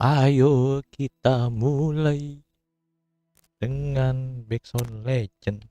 Ayo kita mulai dengan backsound legend.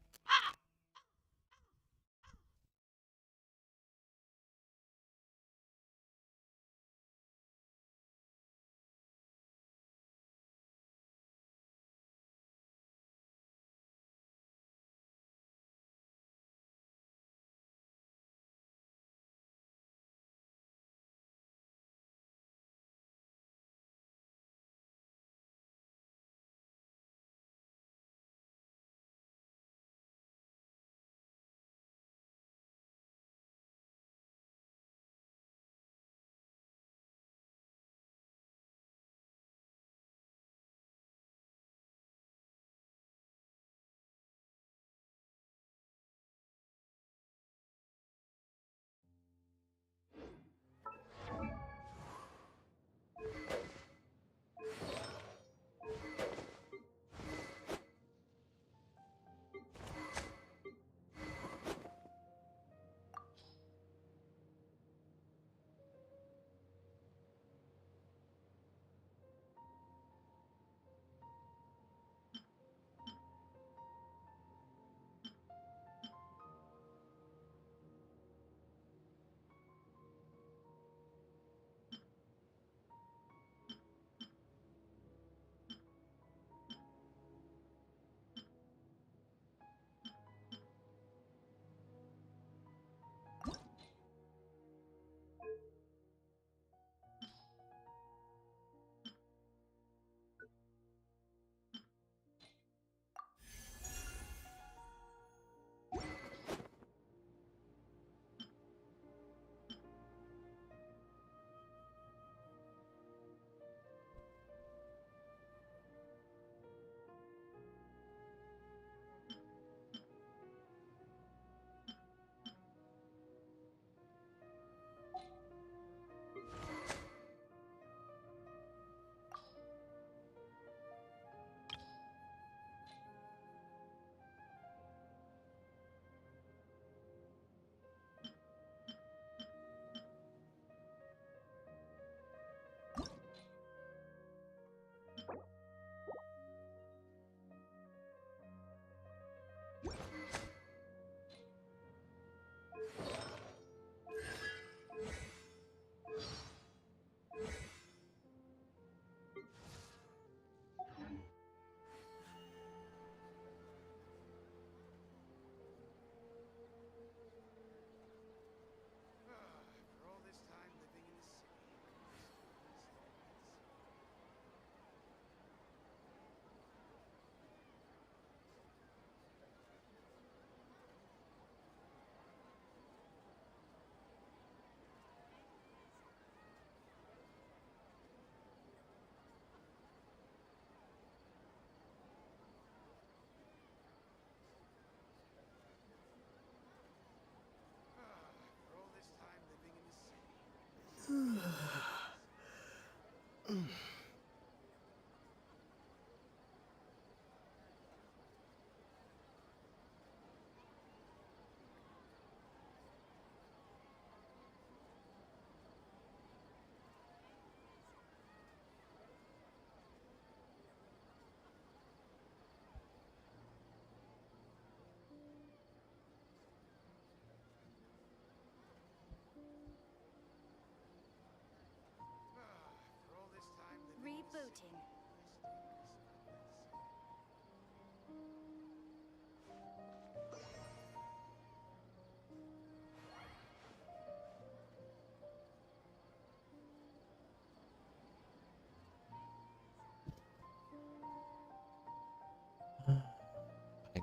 Rebooting.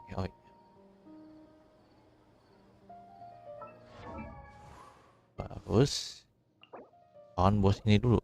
Oh, iya. Bagus. Lawan bos ini dulu.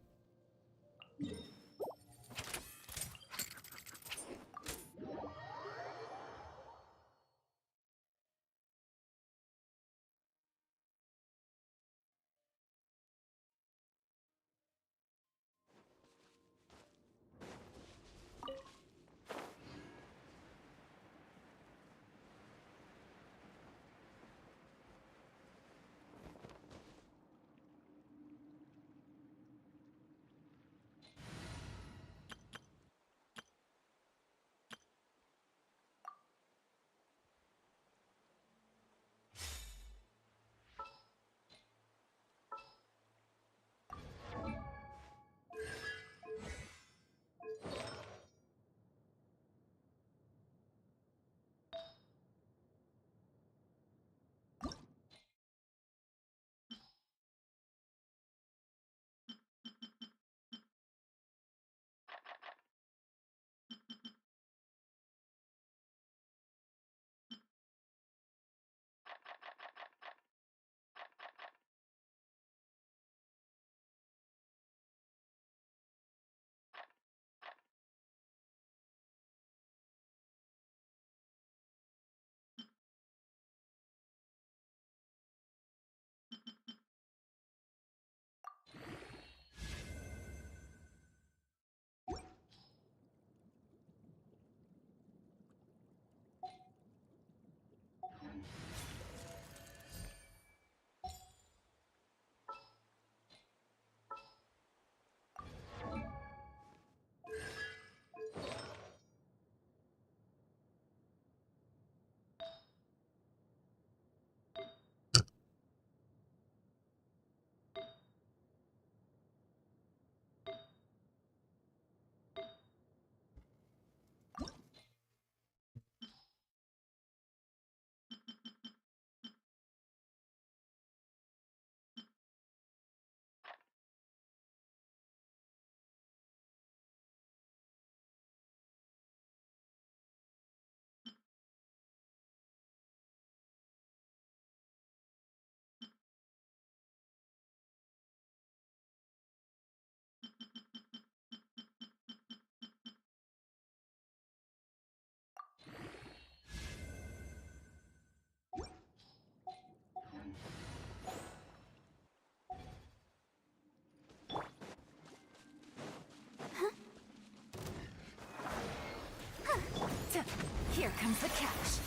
Here comes the catch.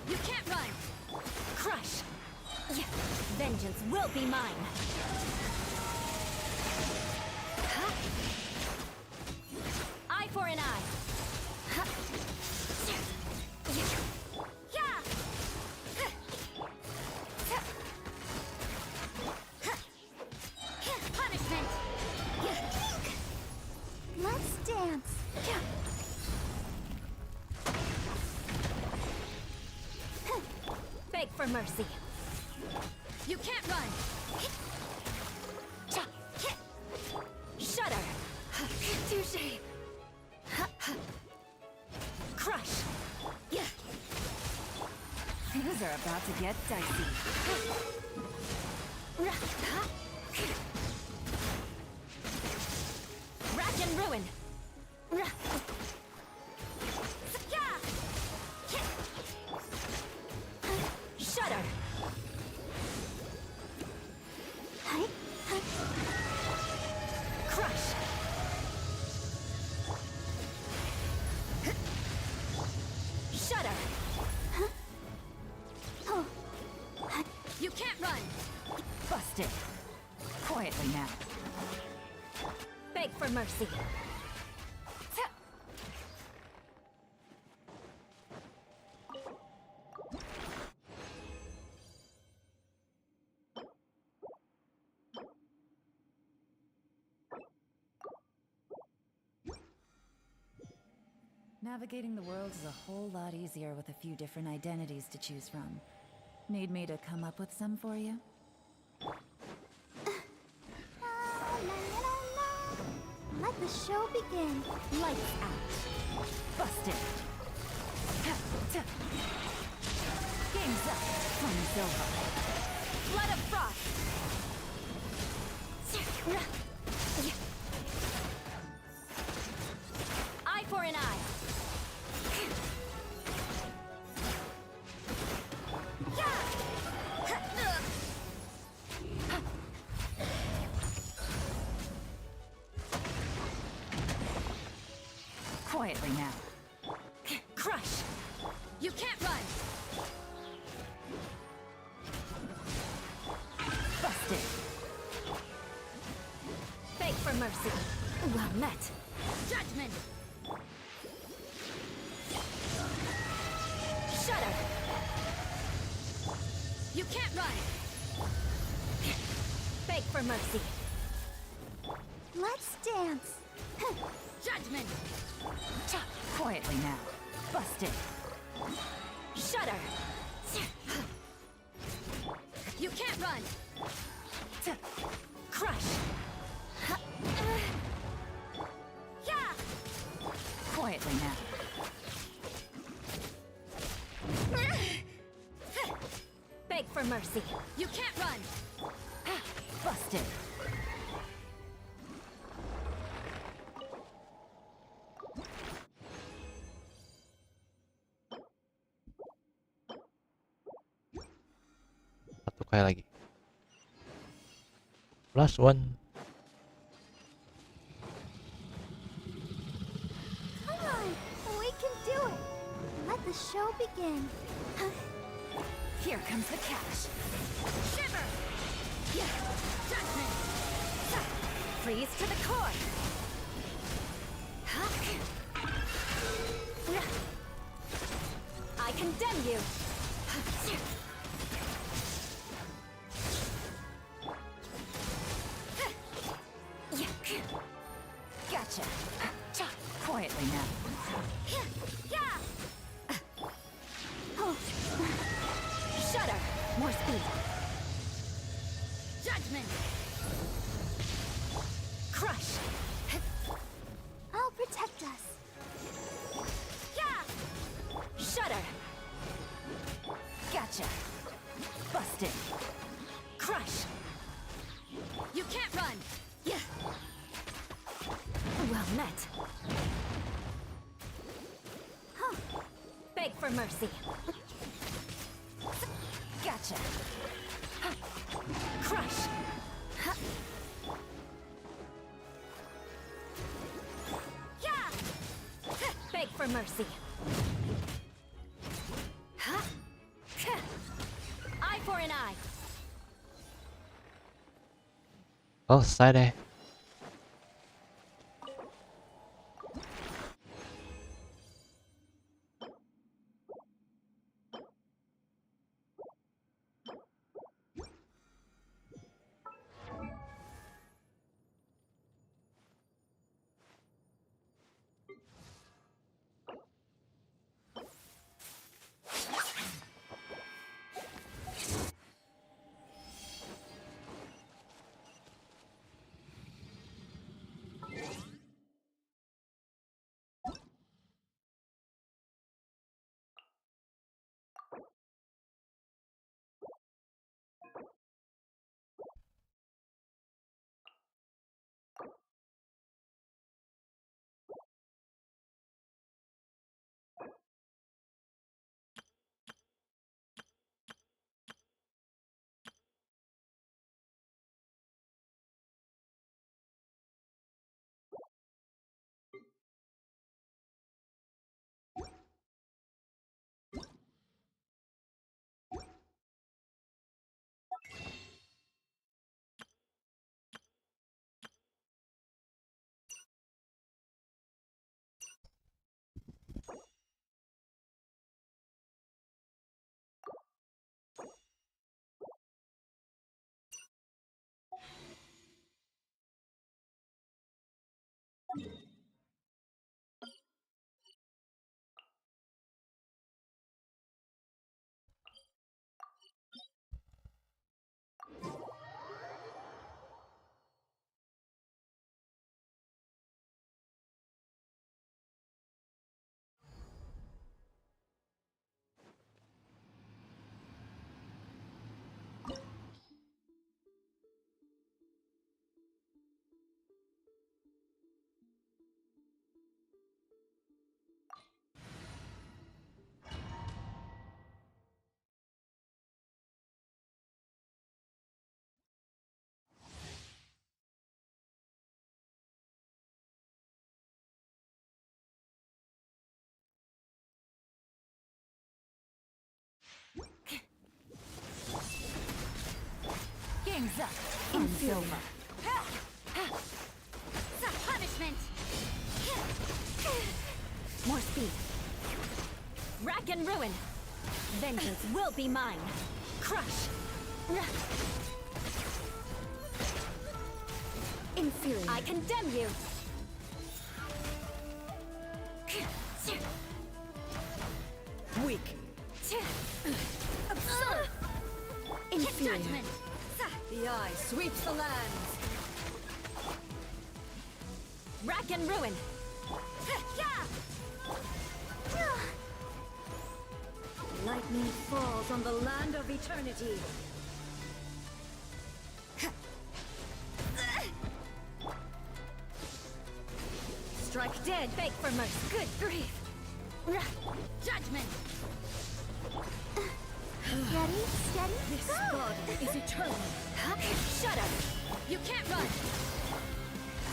You can't run. Crush. Vengeance will be mine. Eye for an eye. Punishment. Let's dance. Beg for mercy. You can't run. Shudder. Touché. Crush. Things are about to get dicey. Rack and ruin. Shudder. Crush. Shudder. You can't run. Busted. Quietly now. Beg for mercy. Navigating the world is a whole lot easier with a few different identities to choose from. Need me to come up with some for you? Let the show begin. Lights out. Busted. Game's up. Flame's over. Flood of frost. Eye for an eye. Quietly now. Crush! You can't run! Busted! Beg for mercy. Well met. Judgment! Shudder! You can't run! Beg for mercy. Let's dance. Judgment! Quietly now. Busted. Shudder! You can't run! Crush! Quietly now. Beg for mercy. You can't run! Busted. Satu kali lagi. Last one. Come on, we can do it. Let the show begin. Here comes the catch. Shiver! Judgment! Freeze to the core! I condemn you! Gotcha! Quietly now. Shudder! More speed! Judgment! Crush! I'll protect us. Shudder! Gotcha! Busted! Crush! You can't run! Well met! Beg for mercy! Gotcha! Crush! Beg for mercy! Selesai deh. Game's up. Game's over. Punishment. More speed. Rack and ruin. Vengeance will be mine. Crush. Inferior. I condemn you. Weak. Absurd. Inferior. Judgment. The eye sweeps the lands. Rack and ruin. Lightning falls on the land of eternity. Strike dead. Beg for mercy. Good grief. Judgment. Ready, steady, This go! god is eternal. Shut up. You can't run.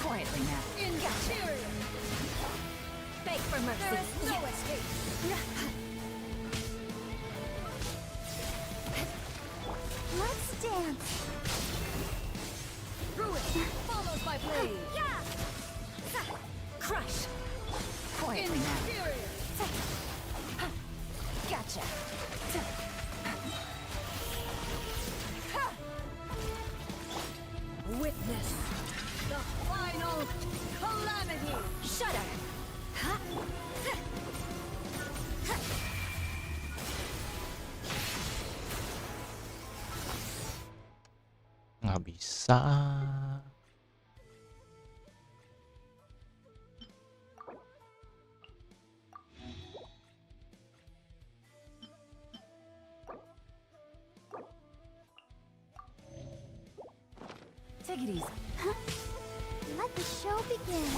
Quietly now. Inferior. Beg for mercy. There is no escape. Let's dance! Ruin follows by blade. Crush. Quietly now. Inferior. Gotcha. Witness the final calamity. Shudder. Nggak bisa. Take it easy. Let the show begin.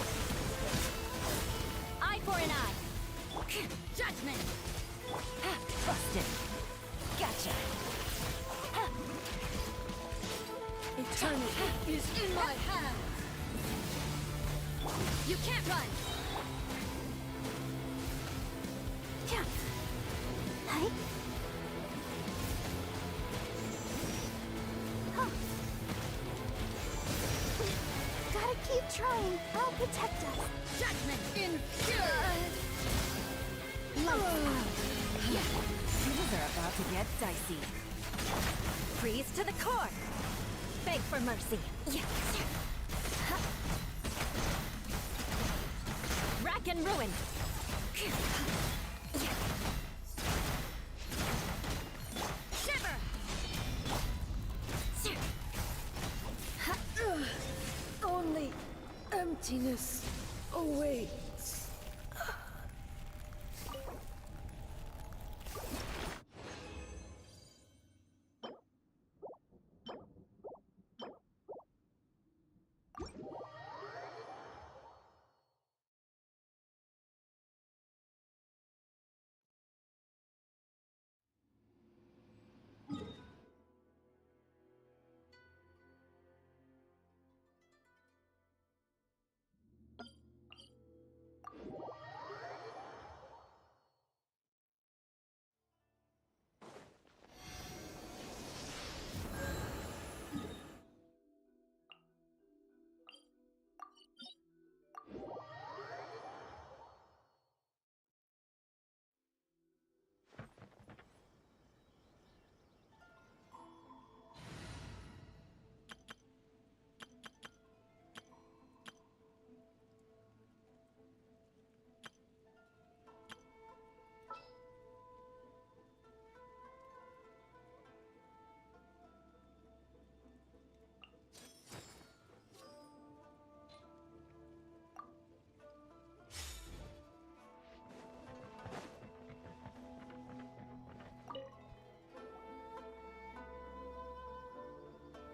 Eye for an eye. Judgment. Busted. Gotcha. Eternity is in my hands. You can't run. Hey? trying. I'll protect us. Judgment in fury! Things are about to get dicey. Freeze to the core! Beg for mercy. Rack and ruin! Shiver! Only emptiness awaits.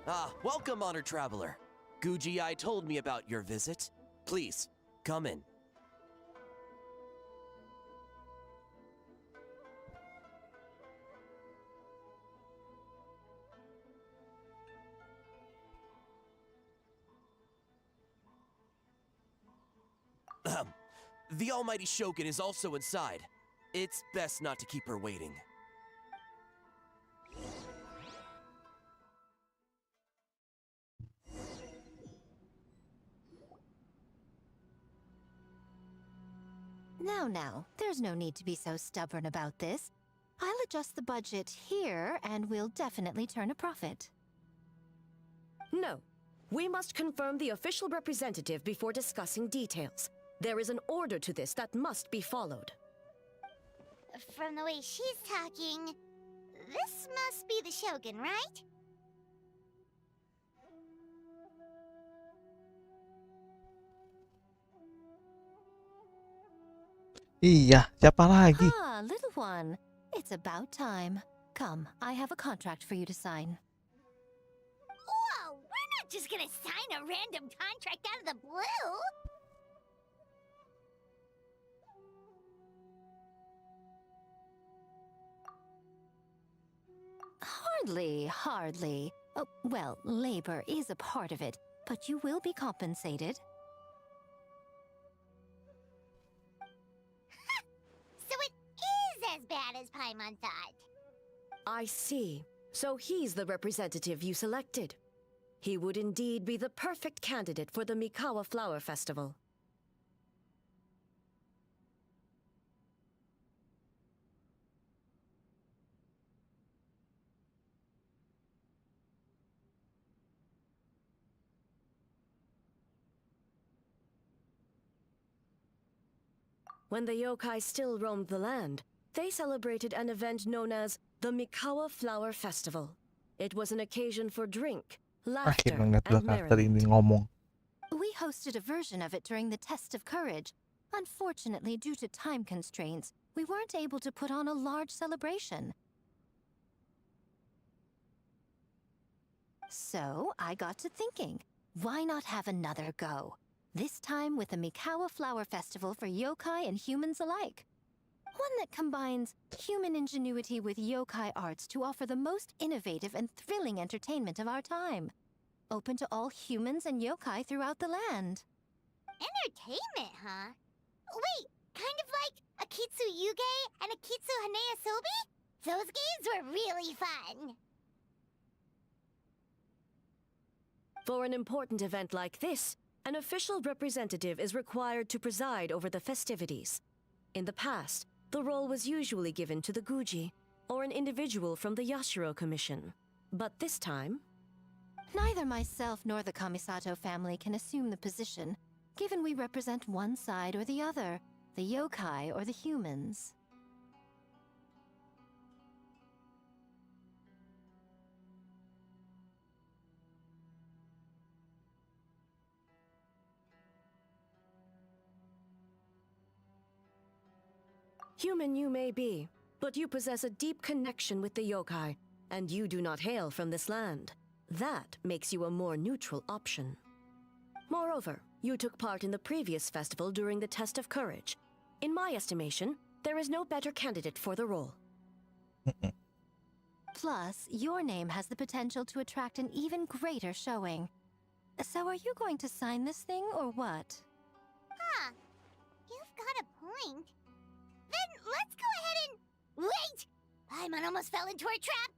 Ah, welcome, honored traveler. Guji-ai told me about your visit. Please, come in. The almighty Shogun is also inside. It's best not to keep her waiting. Now, there's no need to be so stubborn about this. I'll adjust the budget here, and we'll definitely turn a profit. No. We must confirm the official representative before discussing details. There is an order to this that must be followed. From the way she's talking, this must be the Shogun, right? Iya, siapa lagi? Ah, little one. It's about time. Come, I have a contract for you to sign. Whoa, we're not just gonna sign a random contract out of the blue! Hardly. Oh, well, labor is a part of it, but you will be compensated. So it is as bad as Paimon thought. I see. So he's the representative you selected. He would indeed be the perfect candidate for the Mikawa Flower Festival. When the yokai still roamed the land, they celebrated an event known as the Mikawa Flower Festival. It was an occasion for drink, laughter, Akhir ngeliat dua and karakter ini merriment. ngomong. We hosted a version of it during the Test of Courage. Unfortunately, due to time constraints, we weren't able to put on a large celebration. So, I got to thinking, why not have another go? This time with the Mikawa Flower Festival for yokai and humans alike. One that combines human ingenuity with yokai arts to offer the most innovative and thrilling entertainment of our time. Open to all humans and yokai throughout the land. Entertainment, huh? Wait, kind of like a Kitsu Yuge and a Kitsu Hanea Sobi? Those games were really fun. For an important event like this, An official representative is required to preside over the festivities. In the past, the role was usually given to the Guji, or an individual from the Yashiro Commission. But this time, Neither myself nor the Kamisato family can assume the position, given we represent one side or the other, the yokai or the humans. human you may be, but you possess a deep connection with the yokai, and you do not hail from this land. That makes you a more neutral option. Moreover, you took part in the previous festival during the test of courage. In my estimation, there is no better candidate for the role. Plus, your name has the potential to attract an even greater showing. So are you going to sign this thing or what? Huh. You've got a point. Then let's go ahead and... Wait! Paimon almost fell into our trap!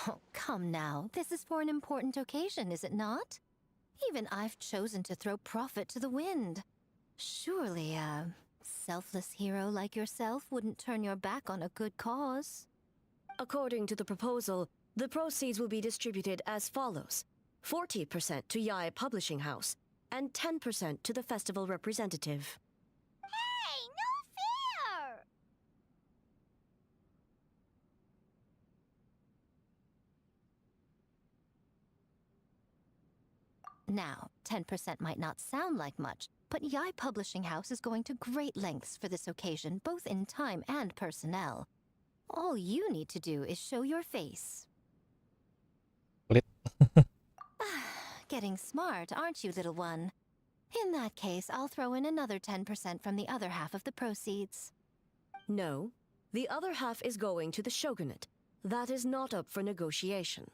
Oh, come now. This is for an important occasion, is it not? Even I've chosen to throw profit to the wind. Surely a selfless hero like yourself wouldn't turn your back on a good cause. According to the proposal, the proceeds will be distributed as follows: 40% to Yae Publishing House, and 10% to the festival representative. Hey, no fair! Now, 10% might not sound like much, but Yae Publishing House is going to great lengths for this occasion, both in time and personnel. All you need to do is show your face. Pelit. Getting smart, aren't you, little one? In that case, I'll throw in another 10% from the other half of the proceeds. No, the other half is going to the shogunate. That is not up for negotiation.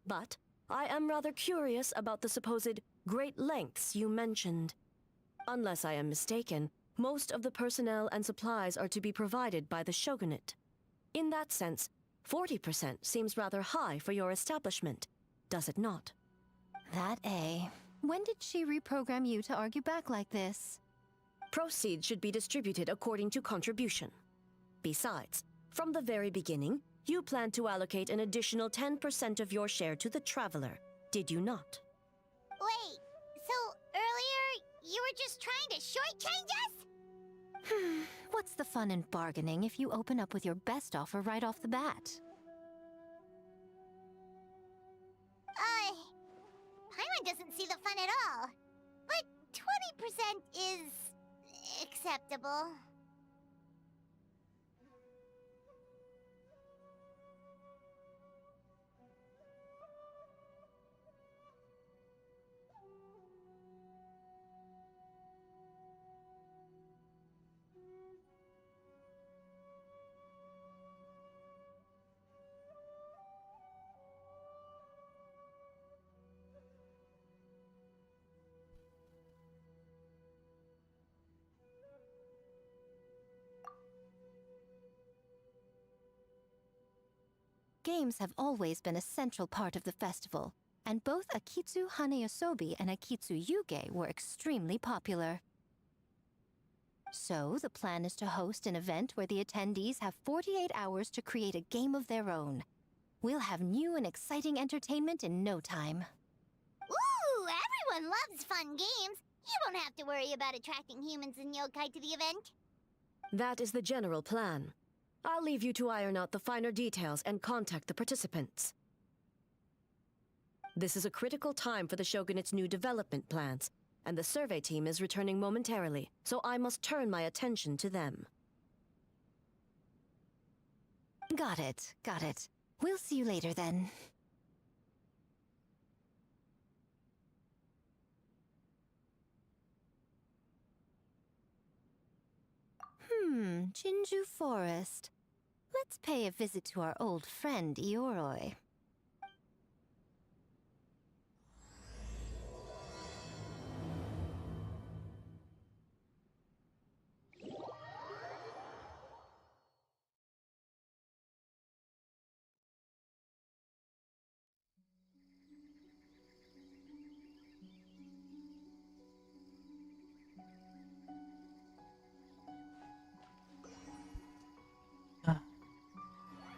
But I am rather curious about the supposed great lengths you mentioned. Unless I am mistaken, most of the personnel and supplies are to be provided by the shogunate. In that sense, 40% seems rather high for your establishment, does it not? That A. When did she reprogram you to argue back like this? Proceeds should be distributed according to contribution. Besides, from the very beginning, you planned to allocate an additional 10% of your share to the Traveler, did you not? Wait, so earlier you were just trying to shortchange us? What's the fun in bargaining if you open up with your best offer right off the bat? Paimon doesn't see the fun at all. But 20% is... acceptable. Games have always been a central part of the festival, and both Akitsu Hanayosobi and Akitsu Yuge were extremely popular. So, the plan is to host an event where the attendees have 48 hours to create a game of their own. We'll have new and exciting entertainment in no time. Ooh, everyone loves fun games. You won't have to worry about attracting humans and yokai to the event. That is the general plan. I'll leave you to iron out the finer details and contact the participants. This is a critical time for the Shogunate's new development plans, and the survey team is returning momentarily, so I must turn my attention to them. Got it, got it. We'll see you later then. Jinju Forest. Let's pay a visit to our old friend Ioroi.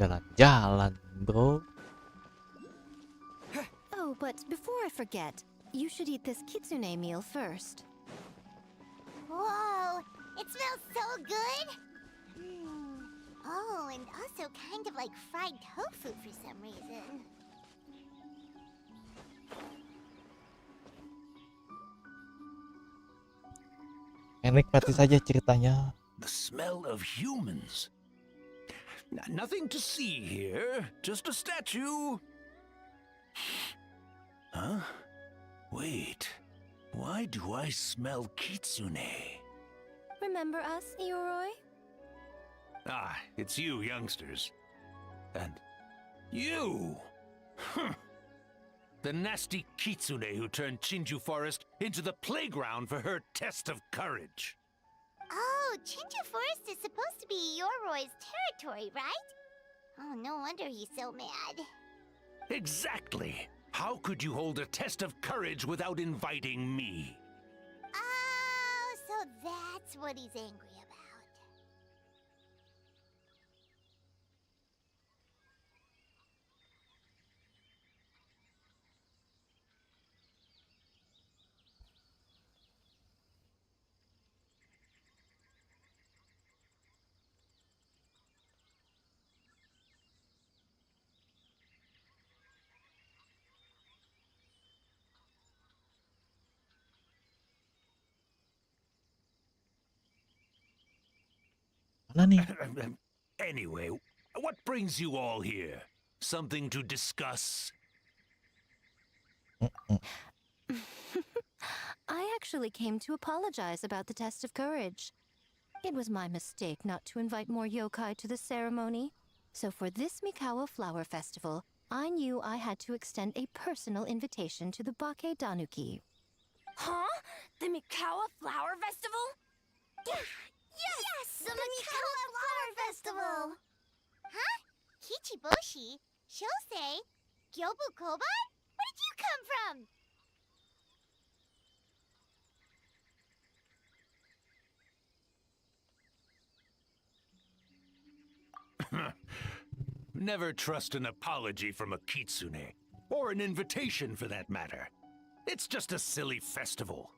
Jalan-jalan, bro. Oh, but before I forget, you should eat this kitsune meal first. Whoa, it smells so good. Oh, and also kind of like fried tofu for some reason. Nikmati saja ceritanya. The smell of humans. Nothing to see here, just a statue. Huh? Wait, why do I smell kitsune? Remember us, Ioroi? Ah, it's you youngsters. And you! Huh. The nasty kitsune who turned Chinju Forest into the playground for her test of courage. Oh, Chinju Forest is supposed to be Yoroi's territory, right? Oh, no wonder he's so mad. Exactly. How could you hold a test of courage without inviting me? Oh, so that's what he's angry about. Mana nih? Anyway, what brings you all here? Something to discuss? I actually came to apologize about the test of courage. It was my mistake not to invite more yokai to the ceremony. So for this Mikawa Flower Festival, I knew I had to extend a personal invitation to the Bake Danuki. Huh? The Mikawa Flower Festival? Yes! The Mikawa Flower Festival! Huh? Kichiboshi? Shosei? Gyobu Koban? Where did you come from? Never trust an apology from a kitsune, or an invitation for that matter. It's just a silly festival.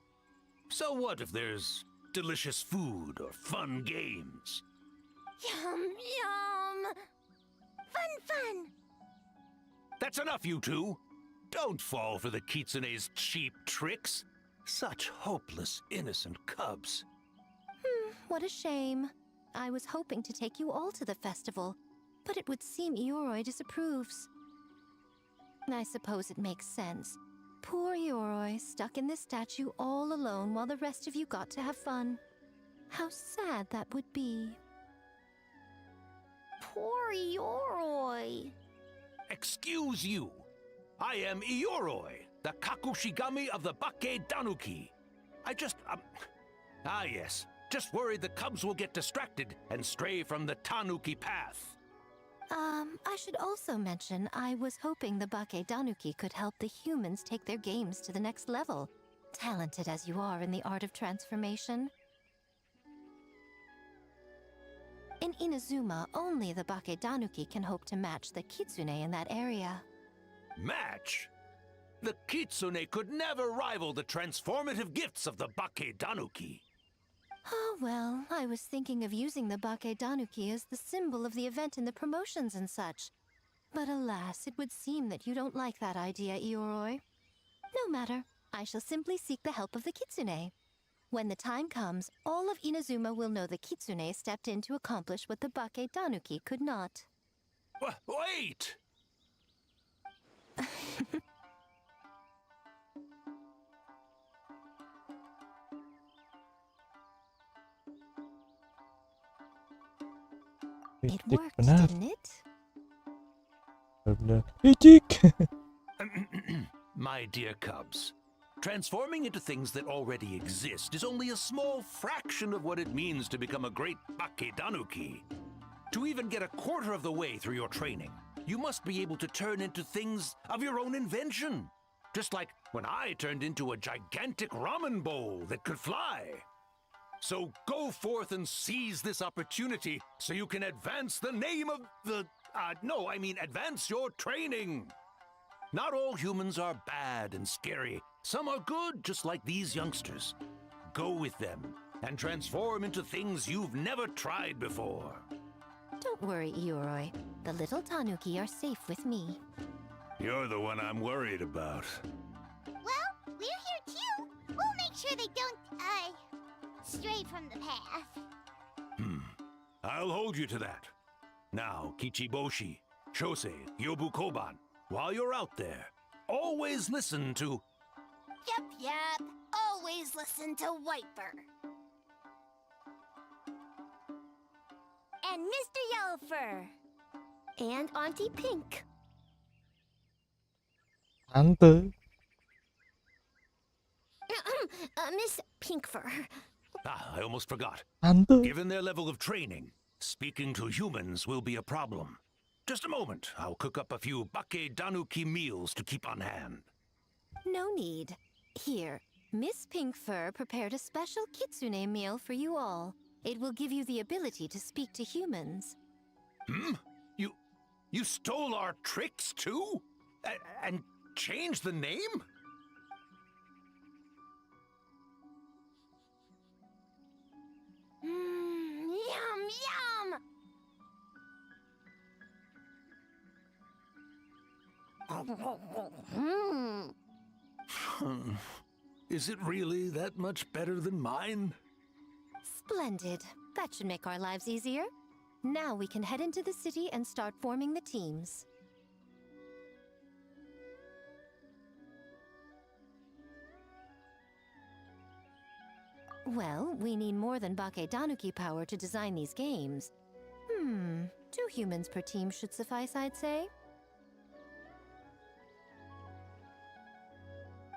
So what if there's delicious food or fun games? Yum, yum! Fun! That's enough, you two! Don't fall for the kitsune's cheap tricks. Such hopeless, innocent cubs. What a shame. I was hoping to take you all to the festival, but it would seem Ioroi disapproves. I suppose it makes sense. Poor Ioroi, stuck in this statue all alone while the rest of you got to have fun. How sad that would be. Poor Yoroi. Excuse you. I am Ioroi, the Kakushigami of the Bake Danuki. Yes. Just worried the cubs will get distracted and stray from the Tanuki path. I should also mention I was hoping the Bake Danuki could help the humans take their games to the next level, talented as you are in the art of transformation. In Inazuma, only the Bake Danuki can hope to match the kitsune in that area. Match? The kitsune could never rival the transformative gifts of the Bake Danuki. Oh well, I was thinking of using the Bake Danuki as the symbol of the event in the promotions and such. But alas, it would seem that you don't like that idea, Ioroi. No matter, I shall simply seek the help of the kitsune. When the time comes, all of Inazuma will know the kitsune stepped in to accomplish what the Bake Danuki could not. Wait! It Politik, worked, benar. didn't it? Benar. Licik. My dear cubs, transforming into things that already exist is only a small fraction of what it means to become a great Bake Danuki. To even get a quarter of the way through your training, you must be able to turn into things of your own invention. Just like when I turned into a gigantic ramen bowl that could fly. So go forth and seize this opportunity so you can advance the name of the No, I mean advance your training. Not all humans are bad and scary. Some are good, just like these youngsters. Go with them and transform into things you've never tried before. Don't worry, Ioroi. The little tanuki are safe with me. You're the one I'm worried about. Well, we're here too. We'll make sure they don't, stray from the path. I'll hold you to that. Now, Kichiboshi, Shosei, Yobu Koban, while you're out there, always listen to... Yep. Always listen to Wiper. And Mr. Yellowfur. And Auntie Pink. Tante. Miss Pinkfur. I almost forgot. Tante. Given their level of training, speaking to humans will be a problem. Just a moment, I'll cook up a few bake danuki meals to keep on hand. No need. Here, Miss Pinkfur prepared a special kitsune meal for you all. It will give you the ability to speak to humans. You stole our tricks too? And changed the name? Yum, yum! Is it really that much better than mine? Splendid. That should make our lives easier. Now we can head into the city and start forming the teams. Well, we need more than Bake Danuki power to design these games. 2 humans per team should suffice, I'd say.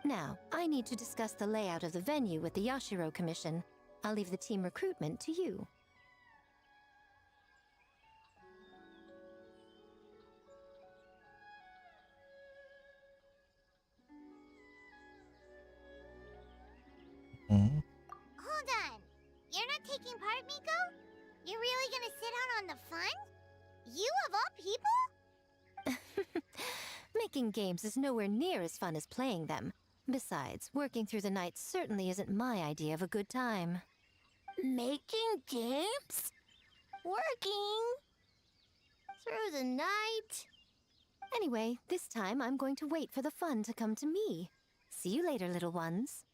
Now, I need to discuss the layout of the venue with the Yashiro Commission. I'll leave the team recruitment to you. Hmm. Hold on. You're not taking part, Miko? You're really gonna sit out on the fun? You of all people? Making games is nowhere near as fun as playing them. Besides, working through the night certainly isn't my idea of a good time. Making games? Working? Through the night? Anyway, this time I'm going to wait for the fun to come to me. See you later, little ones.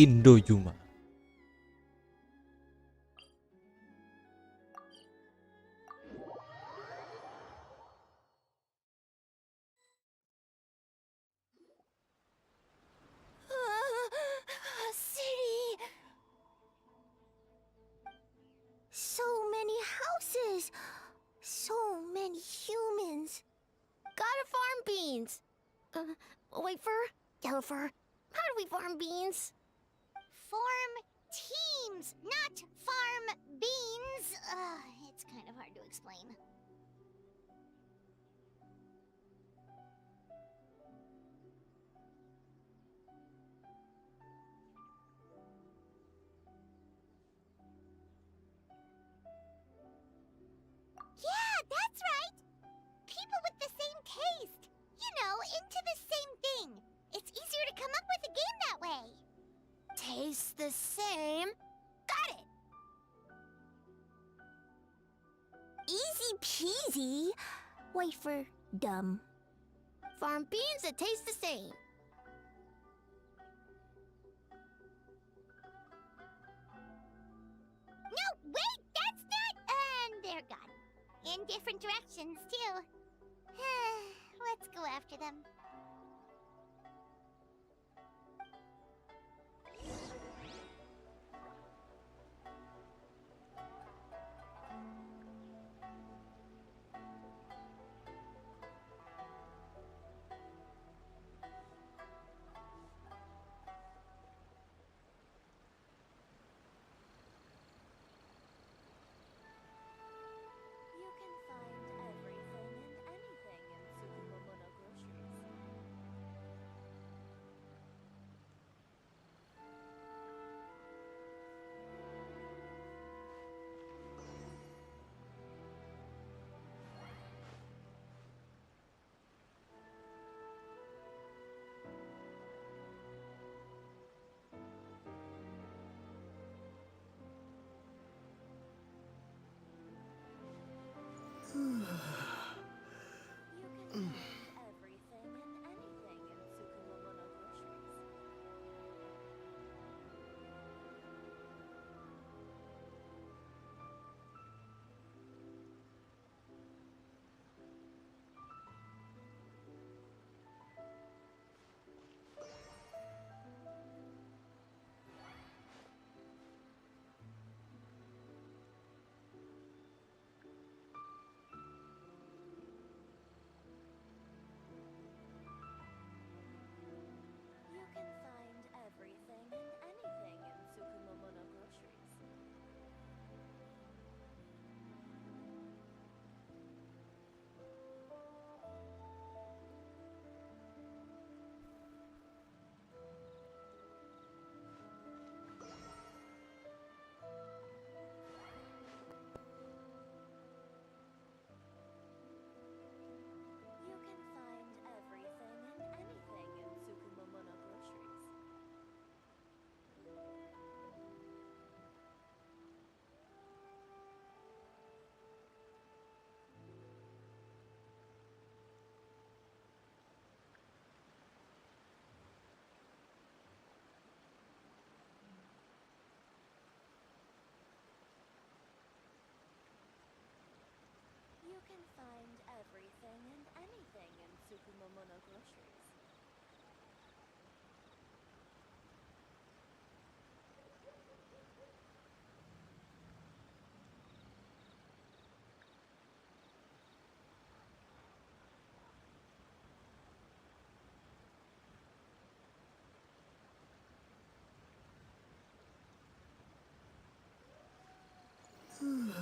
Indo Juma. City. So many houses. So many humans. Gotta farm beans. Wait for Gopher. How do we farm beans? Farm teams, not farm beans. It's kind of hard to explain. Yeah, that's right. People with the same taste. You know, into the same thing. It's easier to come up with a game that way. Taste the same. Got it. Easy peasy. Wait for dumb. Farm beans that taste the same. No, wait, that's not. And they're gone. In different directions, too. Let's go after them. You can find everything and anything in Tsukumomono groceries. You can find everything and anything in Tsukumomono groceries. You can find everything and anything in Tsukumomono groceries. You can find everything and anything in Tsukumomono groceries. You can find everything and anything in Tsukumomono groceries. You can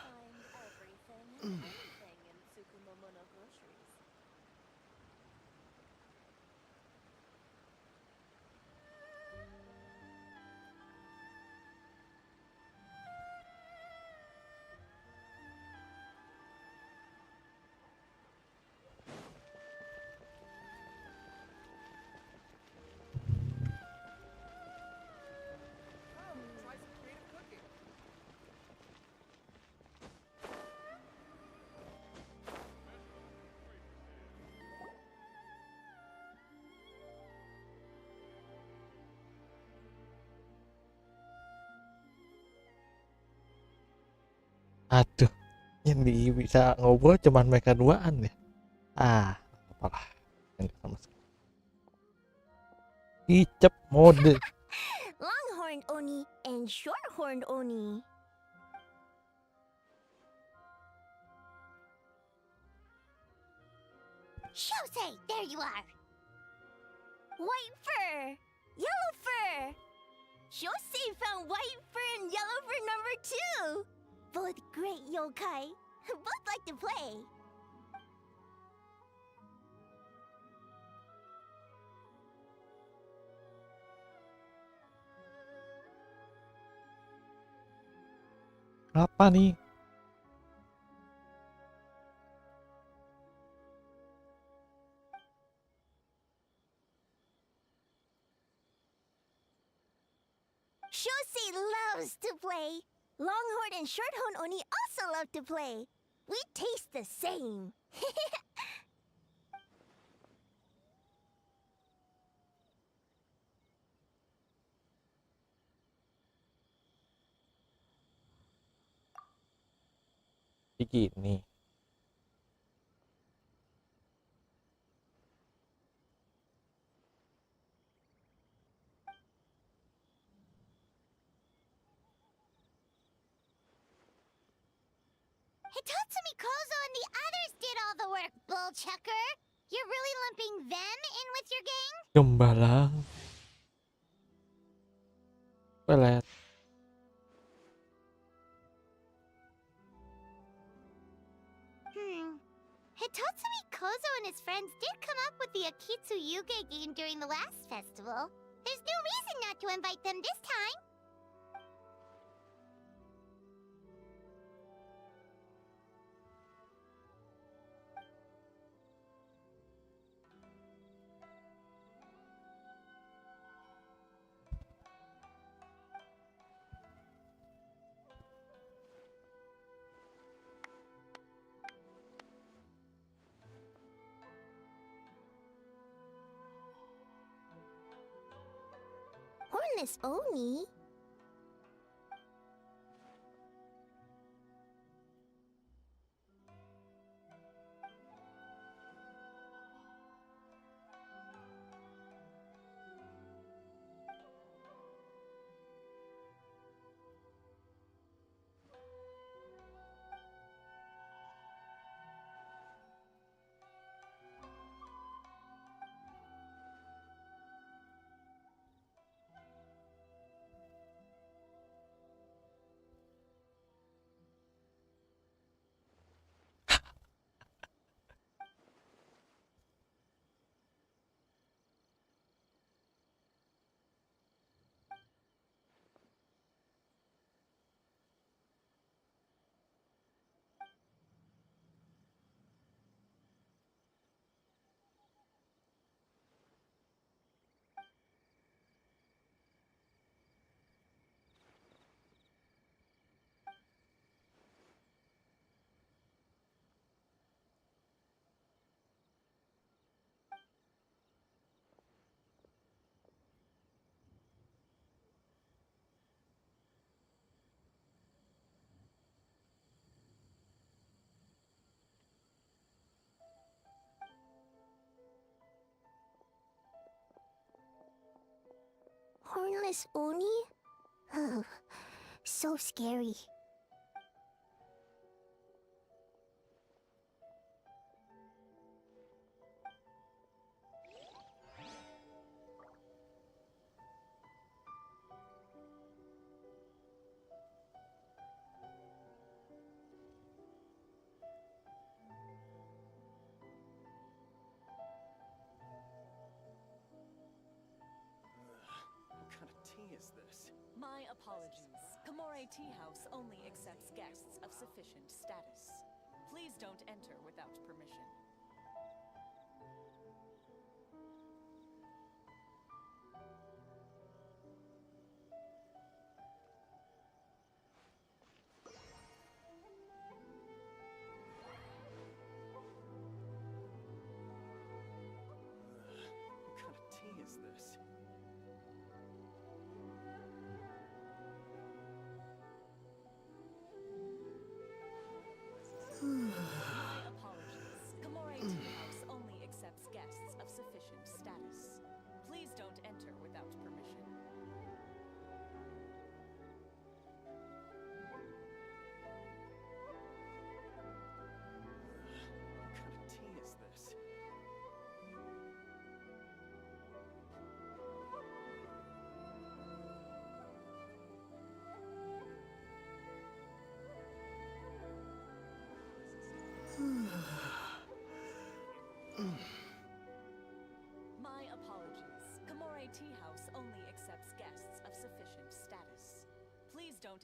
find everything and anything in Tsukumomono groceries. Aduh, yang bisa ngobrol cuman mereka duaan ya. Apalah. Enggak sama sekali. Icep mode. Longhorned Oni and Shorthorned Oni. Shosei, there you are. White fur, yellow fur. Shosei found white fur and yellow fur number 2. Both great yokai. Both like to play. Apa nih? Shosei loves to play. Longhorn and Shorthorn Oni also love to play. We taste the same. Begini. Hitatsumi Kozo and the others did all the work, Bullchucker. You're really lumping them in with your gang? Gembalang. Pelet. Hitatsumi Kozo and his friends did come up with the Akitsu Yuge game during the last festival. There's no reason not to invite them this time. Hornless Oni? Hornless Oni? Oh, so scary. What kind of tea is this? My apologies. Komore Tea House only accepts guests of sufficient status. Please don't enter without permission. What kind of tea is this?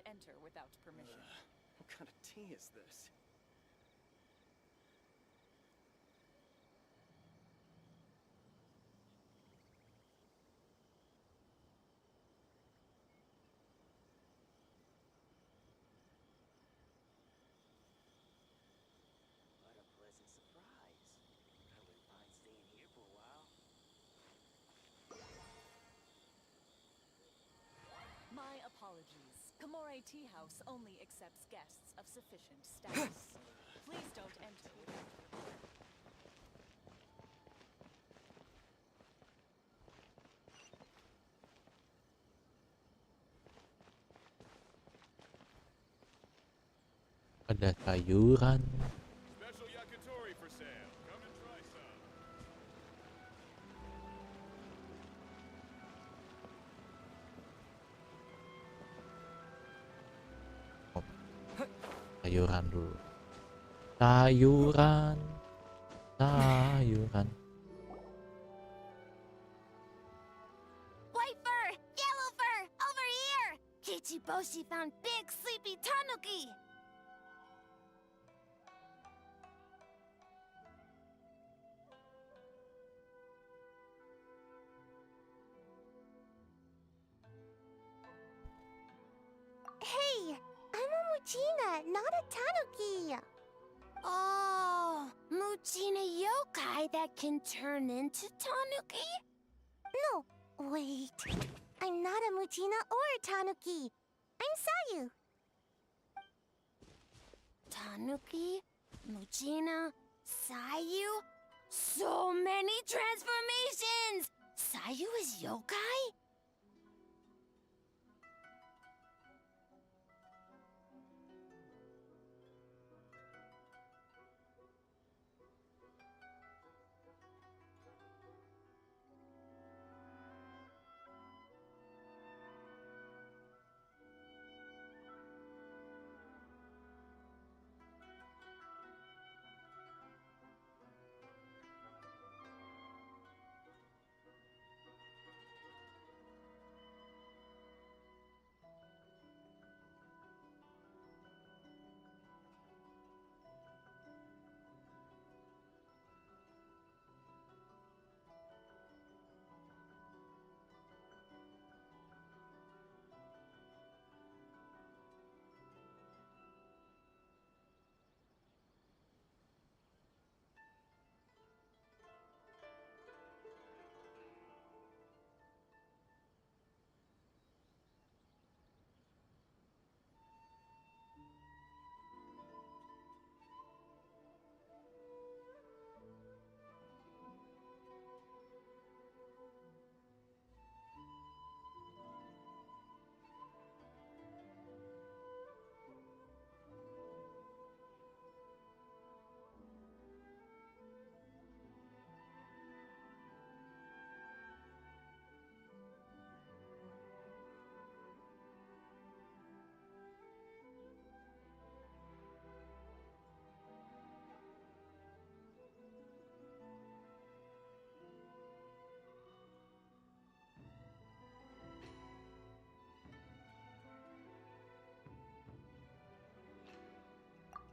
don't enter without permission. What kind of tea is this? What a pleasant surprise. I wouldn't mind staying here for a while. My apologies. Komore Tea House only accepts guests of sufficient status. Please don't enter without Ada sayuran. Special yakitori for sale. Come and try some. Sayuran dulu. Sayuran. Sayuran. White fur! Yellow fur! Over here! Kichiboshi found big sleepy tanuki! Hey! I'm a Muchina, not a tanuki! Oh, Muchina yokai that can turn into tanuki? No, wait. I'm not a Muchina or a tanuki. I'm Sayu. Tanuki, Muchina, Sayu? So many transformations! Sayu is yokai?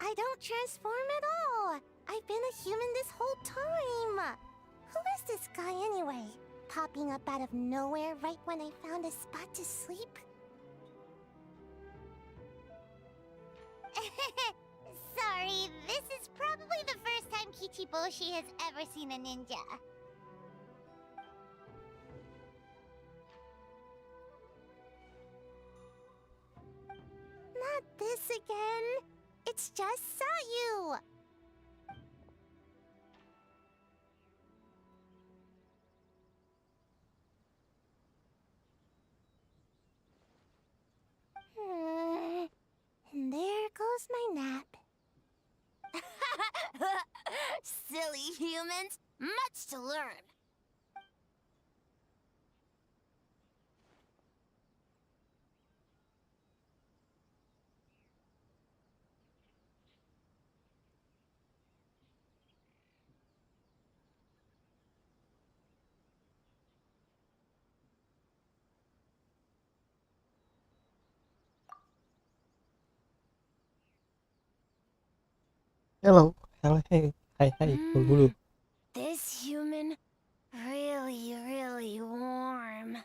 I don't transform at all. I've been a human this whole time. Who is this guy anyway? Popping up out of nowhere right when I found a spot to sleep? Sorry, this is probably the first time Kichiboshi has ever seen a ninja. Not this again. It's just Sayu. And there goes my nap. Silly humans, much to learn. Hello. Hello. Hey. Hi. Hi. Hulu. This human really warm.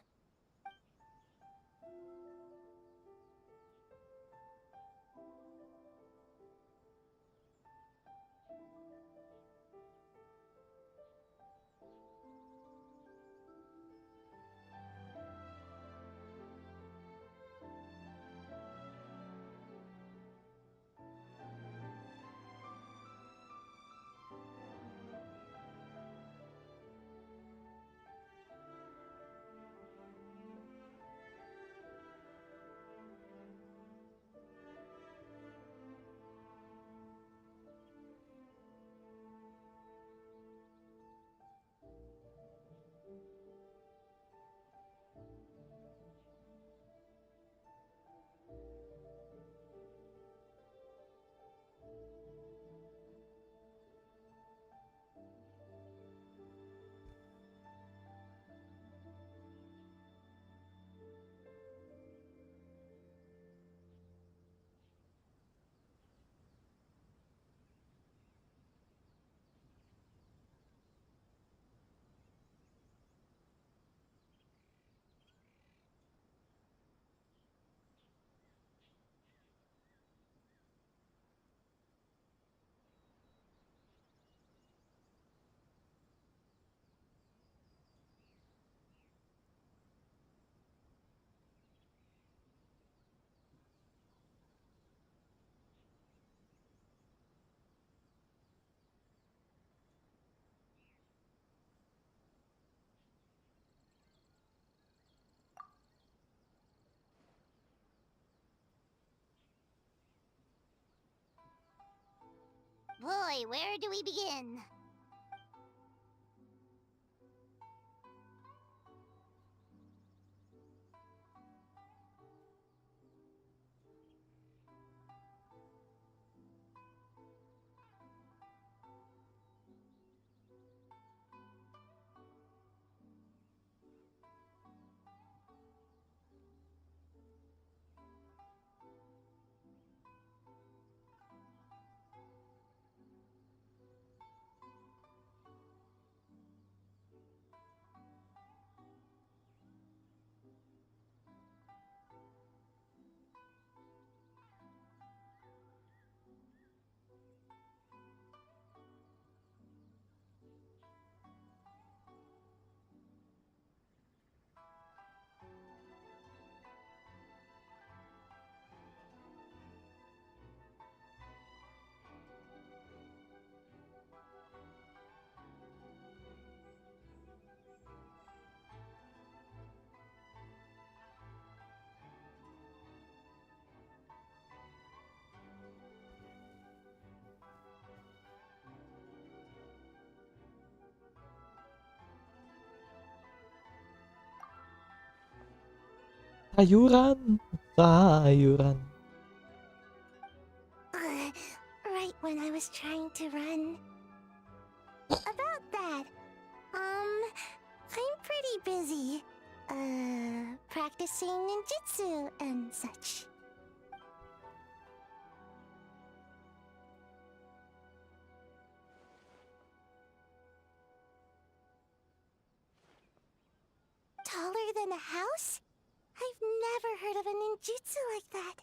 Boy, where do we begin? Sayuran. Sayuran. Right when I was trying to run. About that, I'm pretty busy. Practicing ninjutsu and such. Taller than a house? I've never heard of a ninjutsu like that.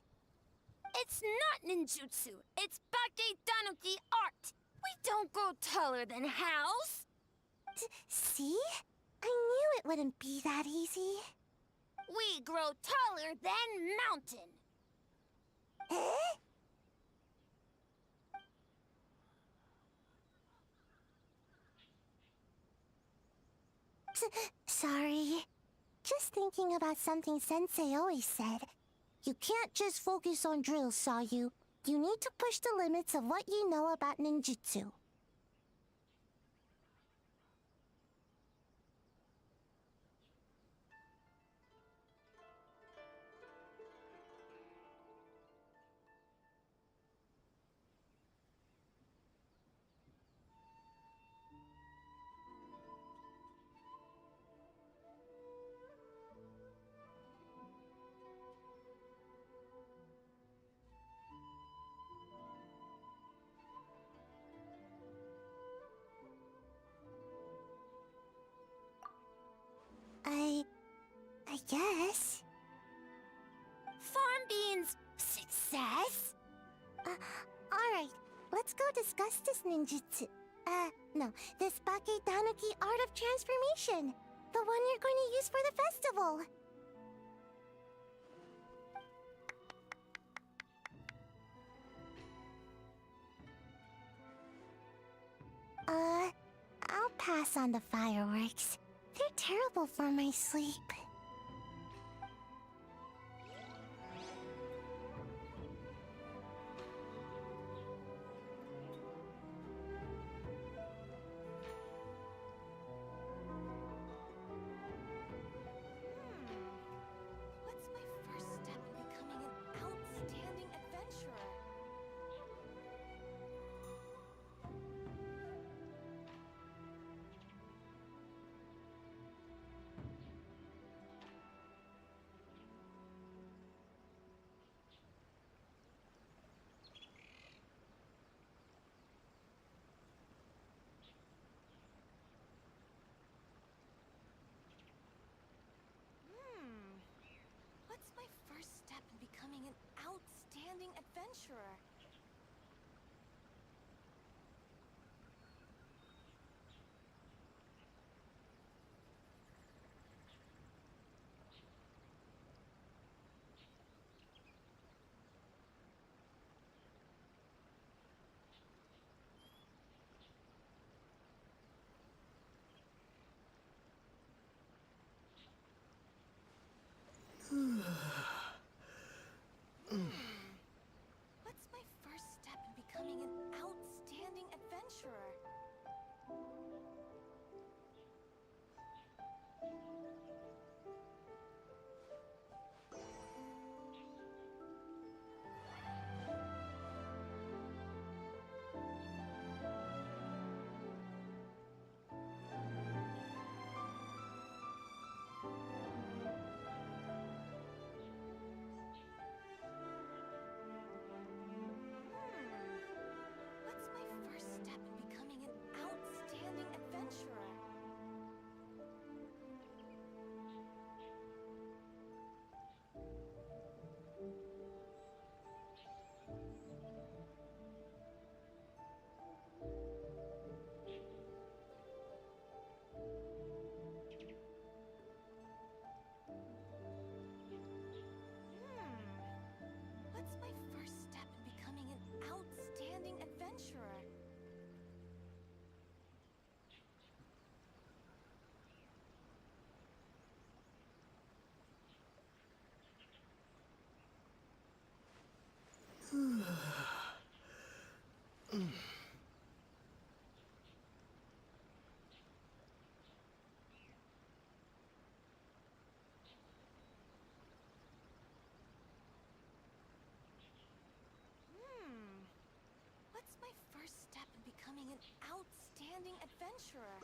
It's not ninjutsu. It's Bakeidanuki art. We don't grow taller than house. See? I knew it wouldn't be that easy. We grow taller than mountain. Eh? Sorry. Just thinking about something Sensei always said. You can't just focus on drills, Sayu. You need to push the limits of what you know about ninjutsu. guess. Farm beans! Success? Alright, let's go discuss this ninjutsu. No, this Bake Tanuki art of transformation. The one you're going to use for the festival. I'll pass on the fireworks. They're terrible for my sleep. What's my first step in becoming an outstanding adventurer? What's my first step in becoming an outstanding adventurer? What's my first step in becoming an outstanding adventurer? What's my first step in becoming an outstanding adventurer? What's my first step in becoming an outstanding adventurer? What's my first step in becoming an outstanding adventurer?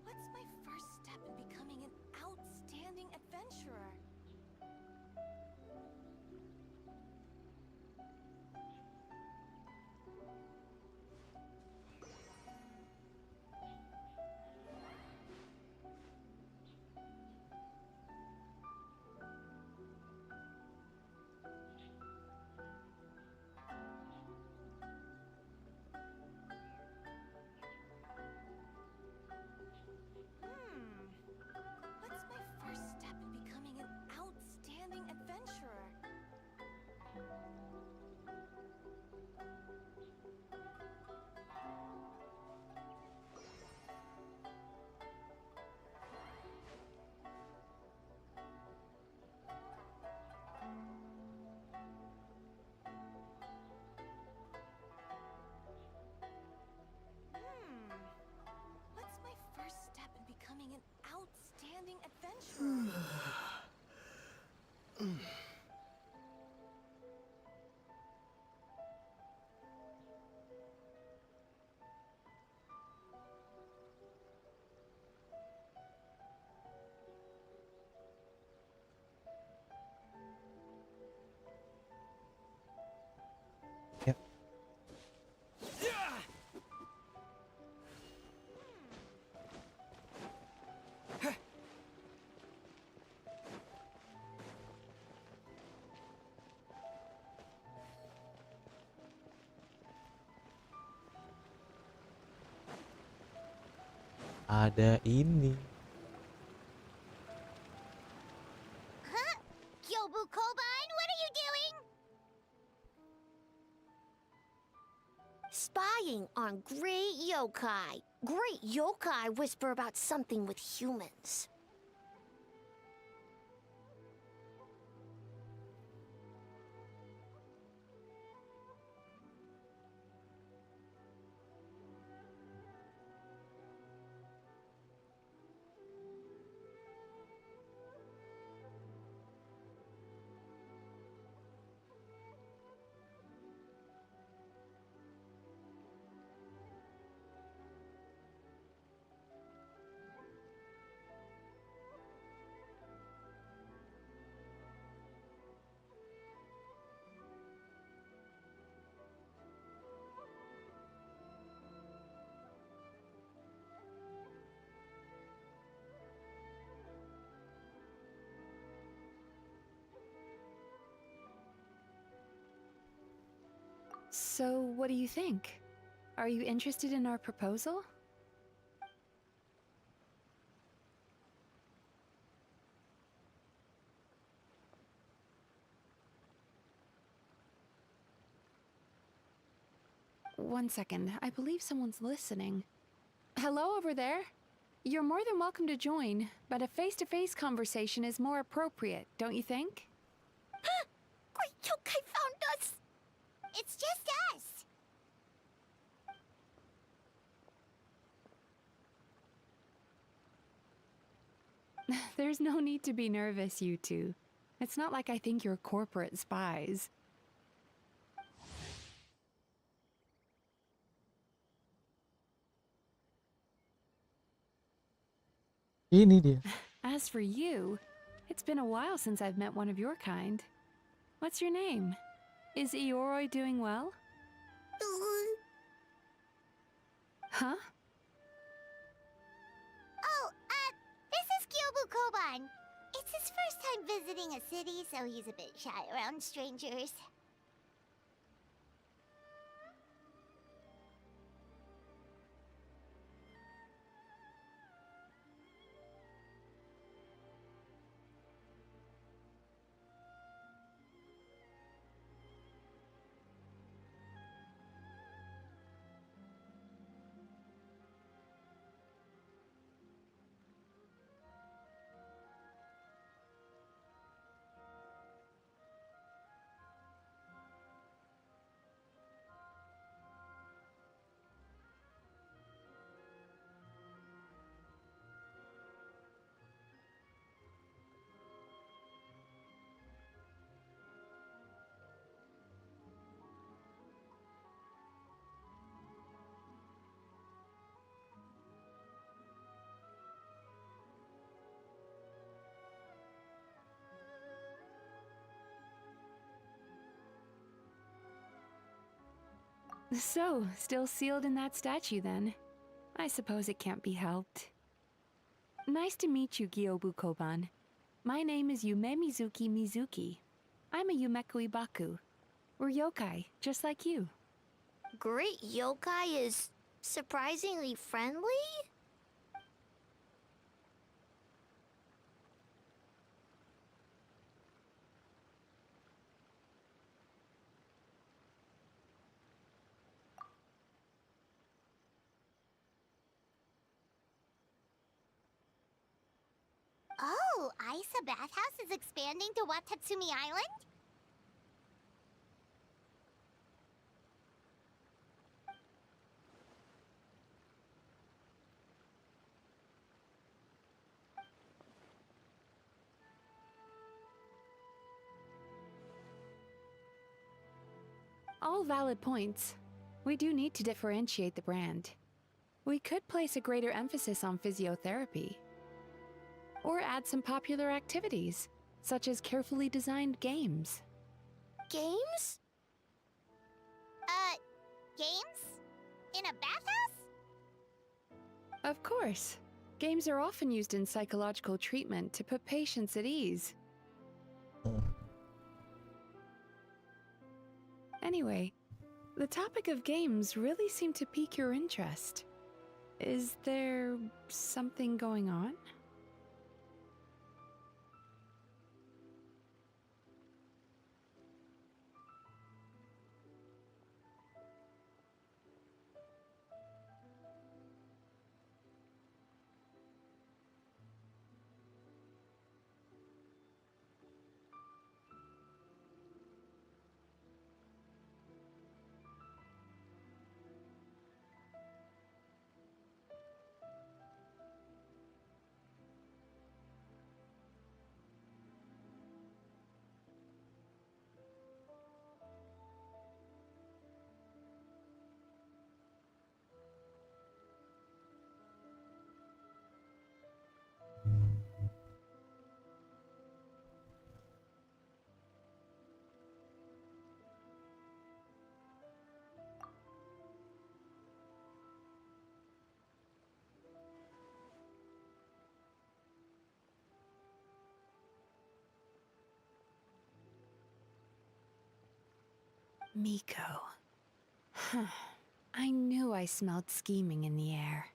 What's my first step in becoming an outstanding adventurer? Ada ini. Huh? Gyobu Koban, what are you doing? Spying on great yokai. Great yokai whisper about something with humans. So, what do you think? Are you interested in our proposal? One second, I believe someone's listening. Hello over there? You're more than welcome to join, but a face-to-face conversation is more appropriate, don't you think? Great yokai found us! It's just us! There's no need to be nervous, you two. It's not like I think you're corporate spies. Ini dia. As for you, it's been a while since I've met one of your kind. What's your name? Is Ioroi doing well? Huh? Oh, this is Gyobu Koban. It's his first time visiting a city, so he's a bit shy around strangers. So, still sealed in that statue then? I suppose it can't be helped. Nice to meet you, Gyobu Koban. My name is Yume Mizuki Mizuki. I'm a Yumeku Ibaku. We're yokai, just like you. Great yokai is surprisingly friendly? Oh, Isa Bathhouse is expanding to Watatsumi Island? All valid points. We do need to differentiate the brand. We could place a greater emphasis on physiotherapy. Or add some popular activities, such as carefully designed games. Games? Games? In a bathhouse? Of course. Games are often used in psychological treatment to put patients at ease. Anyway, the topic of games really seemed to pique your interest. Is there something going on? Miko. I knew I smelled scheming in the air.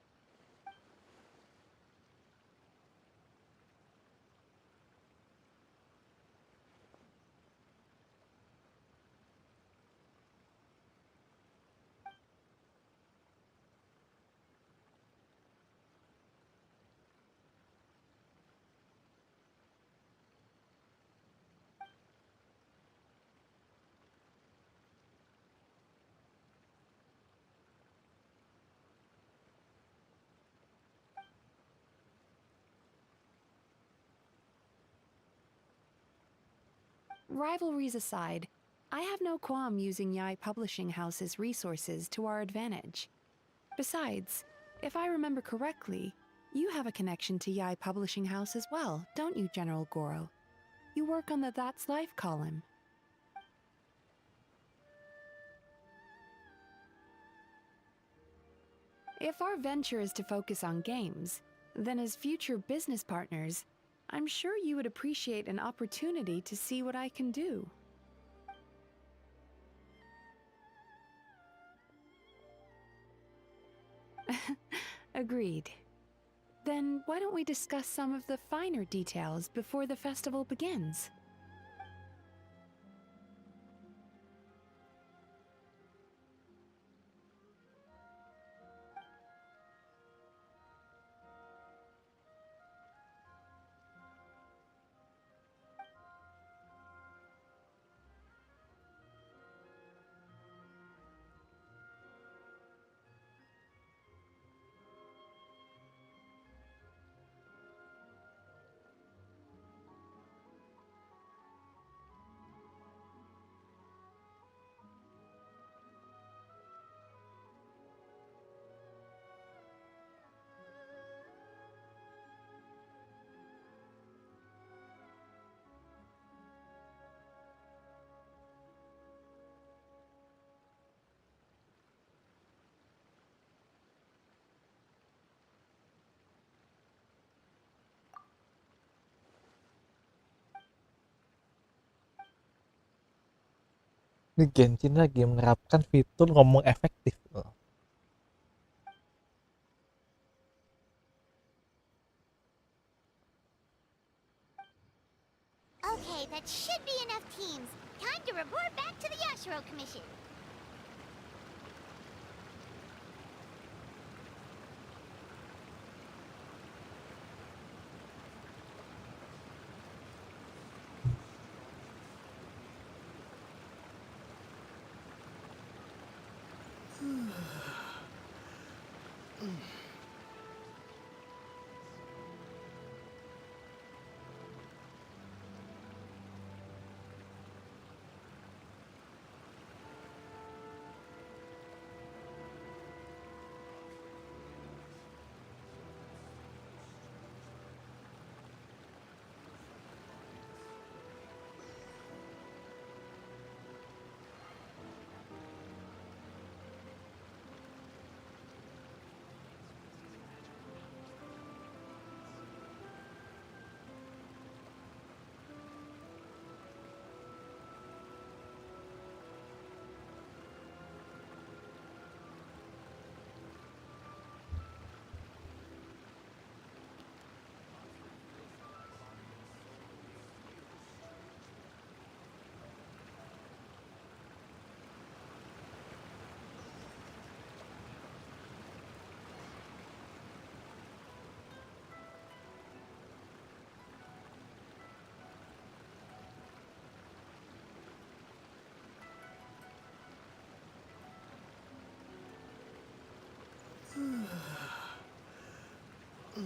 Rivalries aside, I have no qualm using Yai Publishing House's resources to our advantage. Besides, if I remember correctly, you have a connection to Yai Publishing House as well, don't you, General Goro? You work on the That's Life column. If our venture is to focus on games, then as future business partners, I'm sure you would appreciate an opportunity to see what I can do. Agreed. Then why don't we discuss some of the finer details before the festival begins? Ini Genshin lagi menerapkan fitur ngomong efektif loh. Okay, that should be enough teams. Time to report back to the Yashiro Commission. Oke.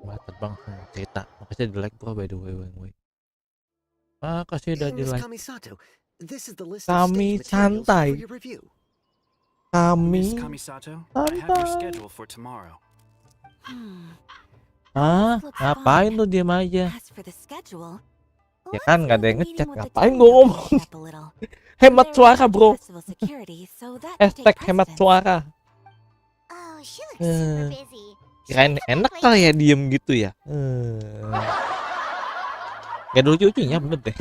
Wah, terbang semua cerita. Makasih di like bro, by the way. Makasih udah di Miss like. Kamisato, this is the list of Kami stage materials for santai. your review. Miss Kami Kamisato, I have your santai. schedule for tomorrow. Hah? Ngapain lu diem aja? As for the schedule, Ya kan nggak ada yang meeting ngechat. with the Ngapain town gua ngomong? open up a little. Hemat There's suara bro. festival security, so that may take Hashtag hemat precedence. suara. Oh, she looks super busy. Kirain enak kali ya diem gitu ya. Gak ada lucu-lucunya bener deh.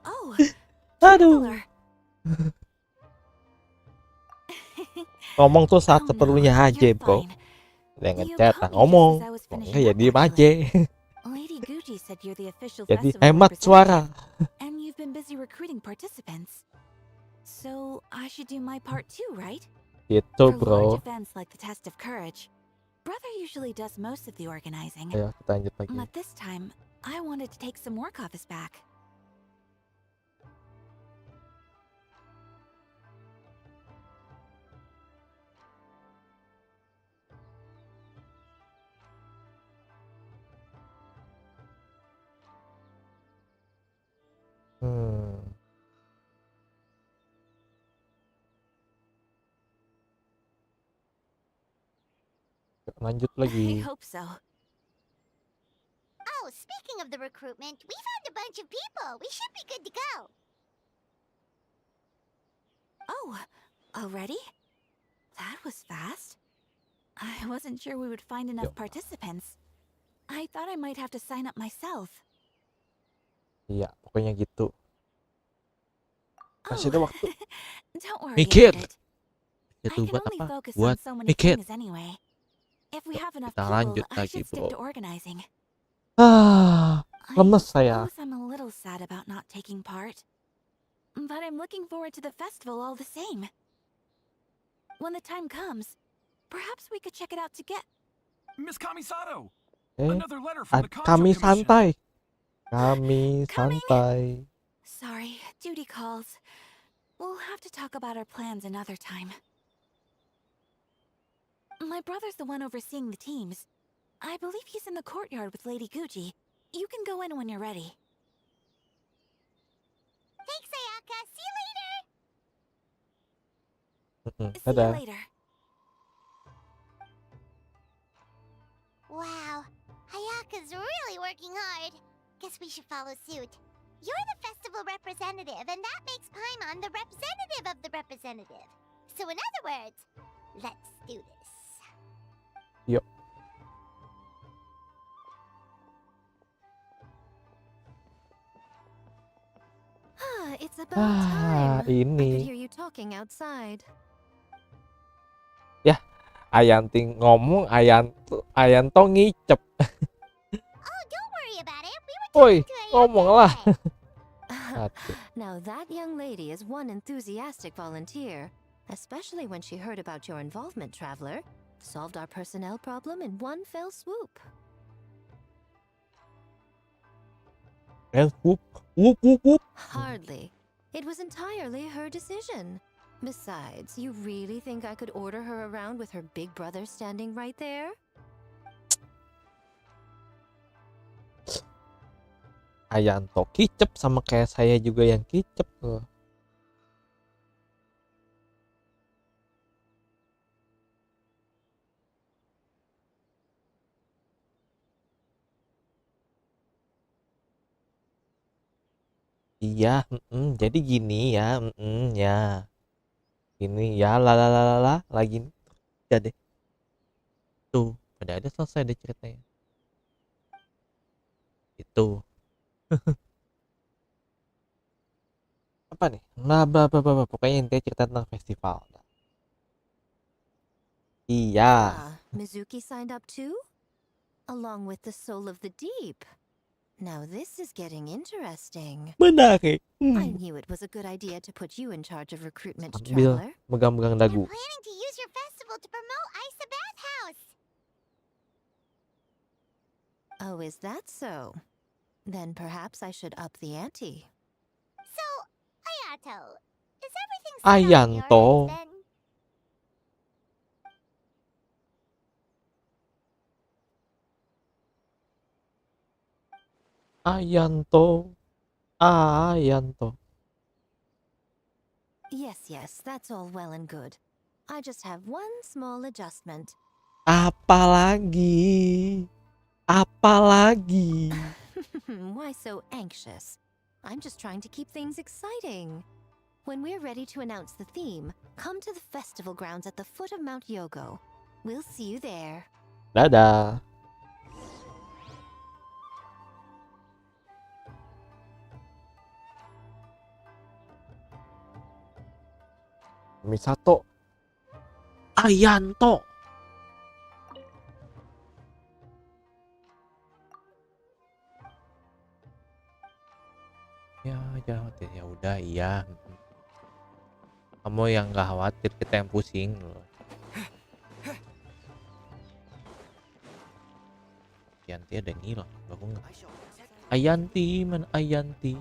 Oh, Aduh. traveler. Ngomong tuh saat Oh, seperlunya no, aja you're bro. fine. Ada yang You ngechat, caught me ngomong. just as I was Kalau finishing enggak ya up, diem aja. actually. Lady Gucci said you're the official Jadi festival hemat suara. representative, and you've been busy recruiting participants. So I should do my part too, right? Gitu For large bro. events like the Test of Courage, Brother usually does most of the organizing. Ayo kita lanjut lagi. But this time, I wanted to take some work off his back. Hmm. Lanjut I lagi. hope so. Oh, speaking of the recruitment, we found a bunch of people. We should be good to go. Oh, already? That was fast. I wasn't sure we would find enough participants. I thought I might have to sign up myself. Iya, pokoknya gitu. Masih ada waktu. Don't worry Mikir. about it. I Itu can buat only apa? focus Buat on so many mikir. things anyway. If we have enough Kita people, lanjut I lagi, should stick to bro. organizing. Lemes saya. Suppose I'm a little sad about not taking part. But I'm looking forward to the festival all the same. When the time comes, perhaps we could check it out together. Miss Kamisato! Eh, Another letter from the kami Kanto Commission. santai. Kami santai. Sorry, duty calls. We'll have to talk about our plans another time. My brother's the one overseeing the teams. I believe he's in the courtyard with Lady Gucci. You can go in when you're ready. Thanks, Ayaka. See you later. See you Dadah. later. Wow, Ayaka's really working hard. Guess we should follow suit. You're the festival representative, and that makes Paimon the representative of the representative. So in other words, let's do this. Yuk. It's about time. I could Ini. hear you talking outside. Ya, Ayanti ngomong, Ayanto ngicep. Oh, don't worry about it. We were Woi, talking to Ayaka ngomong lah. Now that young lady is one enthusiastic volunteer, especially when she heard about your involvement, Traveler. Solved our personnel problem in one fell swoop. And whoop, whoop, whoop, whoop. Hardly. It was entirely her decision. Besides, you really think I could order her around with her big brother standing right there? Ayanto kicep sama kayak saya juga yang kicep tuh. Iya, jadi gini ya, ya. Ini ya, lagi ya deh. Tuh, udah ada selesai deh ceritanya. Itu. Apa nih? Nah, pokoknya intinya cerita tentang festival. Iya. Mizuki signed up too? Along with the soul of the deep. Now this is getting interesting. Menarik. I knew it was a good idea to put you in charge of recruitment, Ambil Traveler. megang-megang dagu. Planning to use your festival to promote Isa Bathhouse. Oh, is that so? Then perhaps I should up the ante. So, Ayato, is everything set Ayanto. on your end then? Ayanto. Yes, that's all well and good. I just have one small adjustment. Apalagi? Why so anxious? I'm just trying to keep things exciting. When we're ready to announce the theme, come to the festival grounds at the foot of Mount Yogo. We'll see you there. Dadah. Misato. Ayanto. Ya, jangan khawatir. Ya udah, iya. Kamu yang nggak khawatir, kita yang pusing loh. Ayanti ada ngilang, aku nggak. Ayanti, mana Ayanti?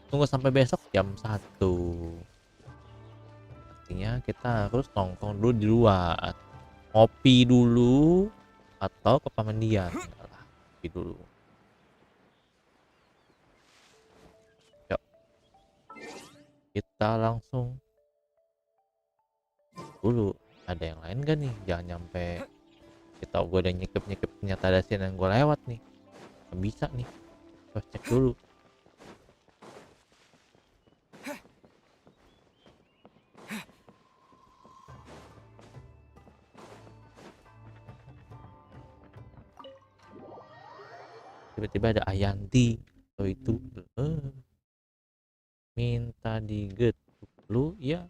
Tunggu sampai besok jam 1. Artinya kita harus nongkrong dulu di luar, ngopi dulu atau ke pemandian. Ngopi dulu. Yuk. kita langsung dulu. Ada yang lain gak nih? Jangan nyampe kita gue udah nyekip ternyata ada scene yang gue lewat nih. Gak bisa nih. Harus cek dulu. Tiba-tiba ada Ayanti. Oh itu minta diget lu ya.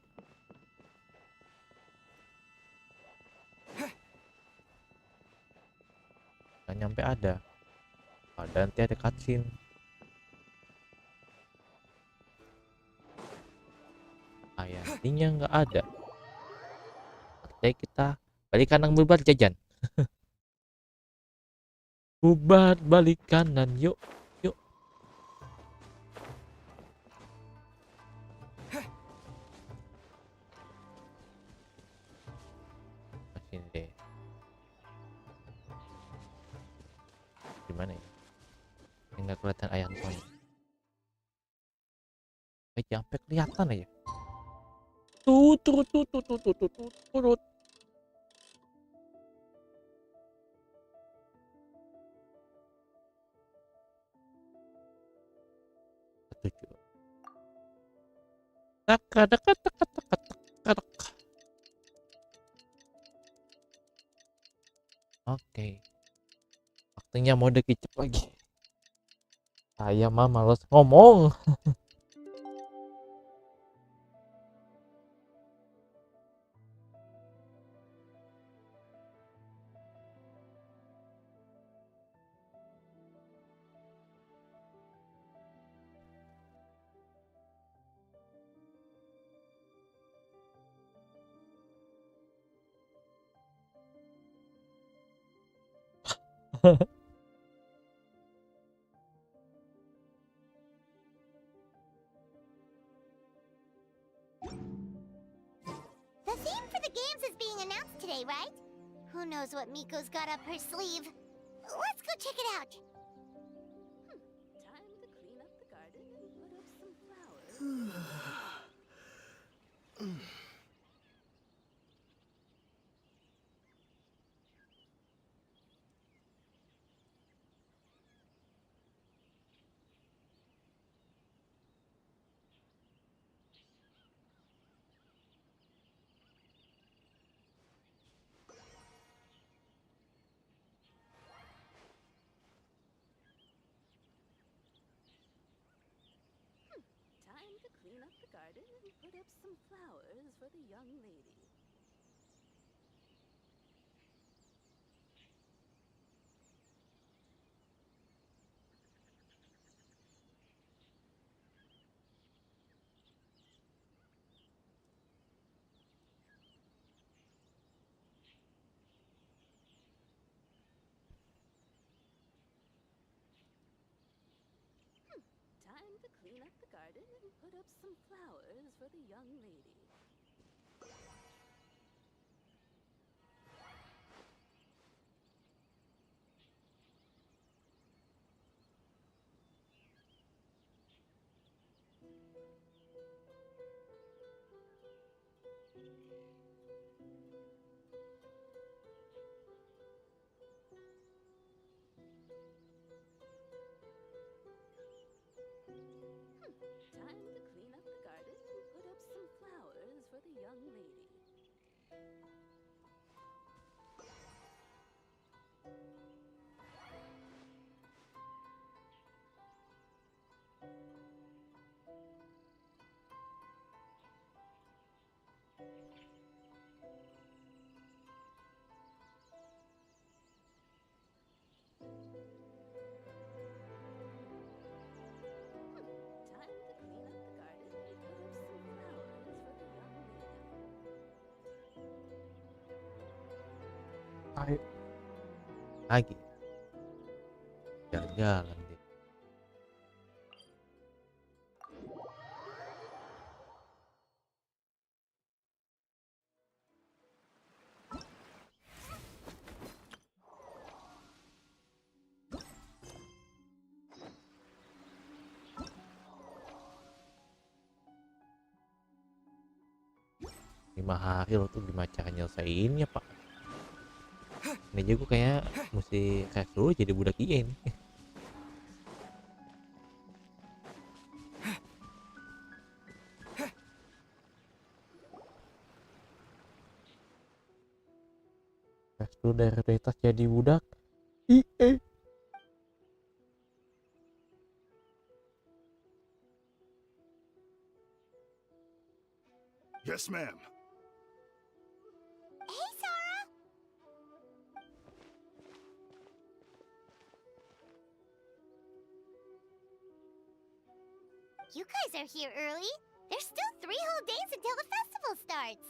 Gak nyampe ada nanti ada cutscene. Ayantinya nggak ada. Oke, kita balik kanan bubar jajan. Bubar balik kanan yuk. Sini deh. Gimana ya? Nggak kelihatan Ayantinya. Sampai kelihatan aja. Turut. Tak. Oke. Waktunya mode kicep lagi. Saya mah males ngomong. The theme for the games is being announced today, right? Who knows what Miko's got up her sleeve? Let's go check it out. Time to clean up the garden and put up some flowers. Time to clean up the garden and put up some flowers for the young lady. Time to clean up the garden and put up some flowers for the young lady. Time to clean up the garden and put up some flowers for the young lady. Time to clean up the garden and put up some flowers for the young lady. Ayo. Lagi. Jalan-jalan deh. 5 hari lo tuh gimana cara nyelesainnya pak? Ini aja gue kayak mesti kayak dulu jadi budak iya ini. Kayak dulu dari realitas jadi budak iya. Yes, ma'am. Hey, SARA! You guys are here early. There's still 3 whole days until the festival starts.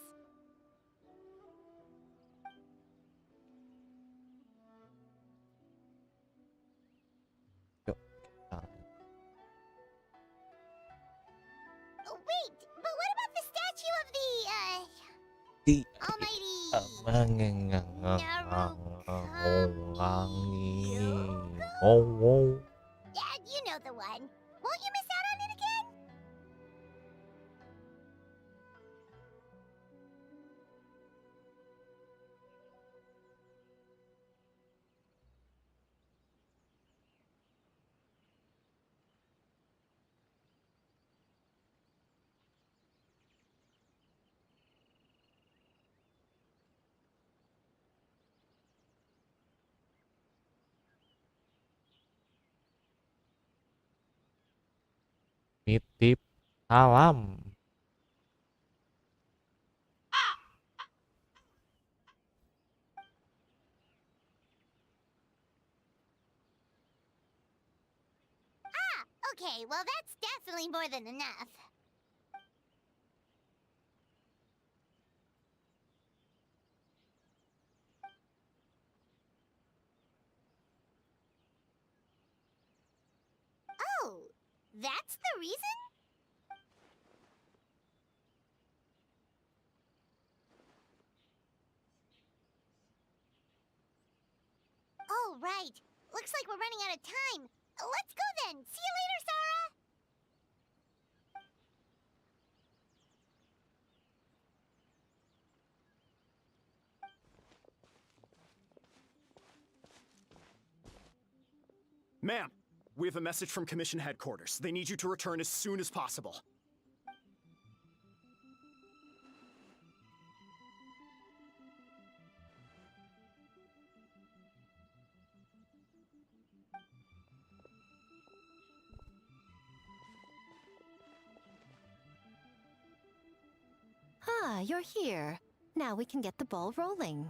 Yuk. Oh, wait, but what about the statue of the, Di almighty... Yeah, you know the one. Won't you miss out on it again? Nitip salam. Okay, well that's definitely more than enough. Oh, that's the reason? Oh, right. Looks like we're running out of time. Let's go then. See you later, SARA! Ma'am, we have a message from Commission Headquarters. They need you to return as soon as possible. Ah, you're here. Now we can get the ball rolling.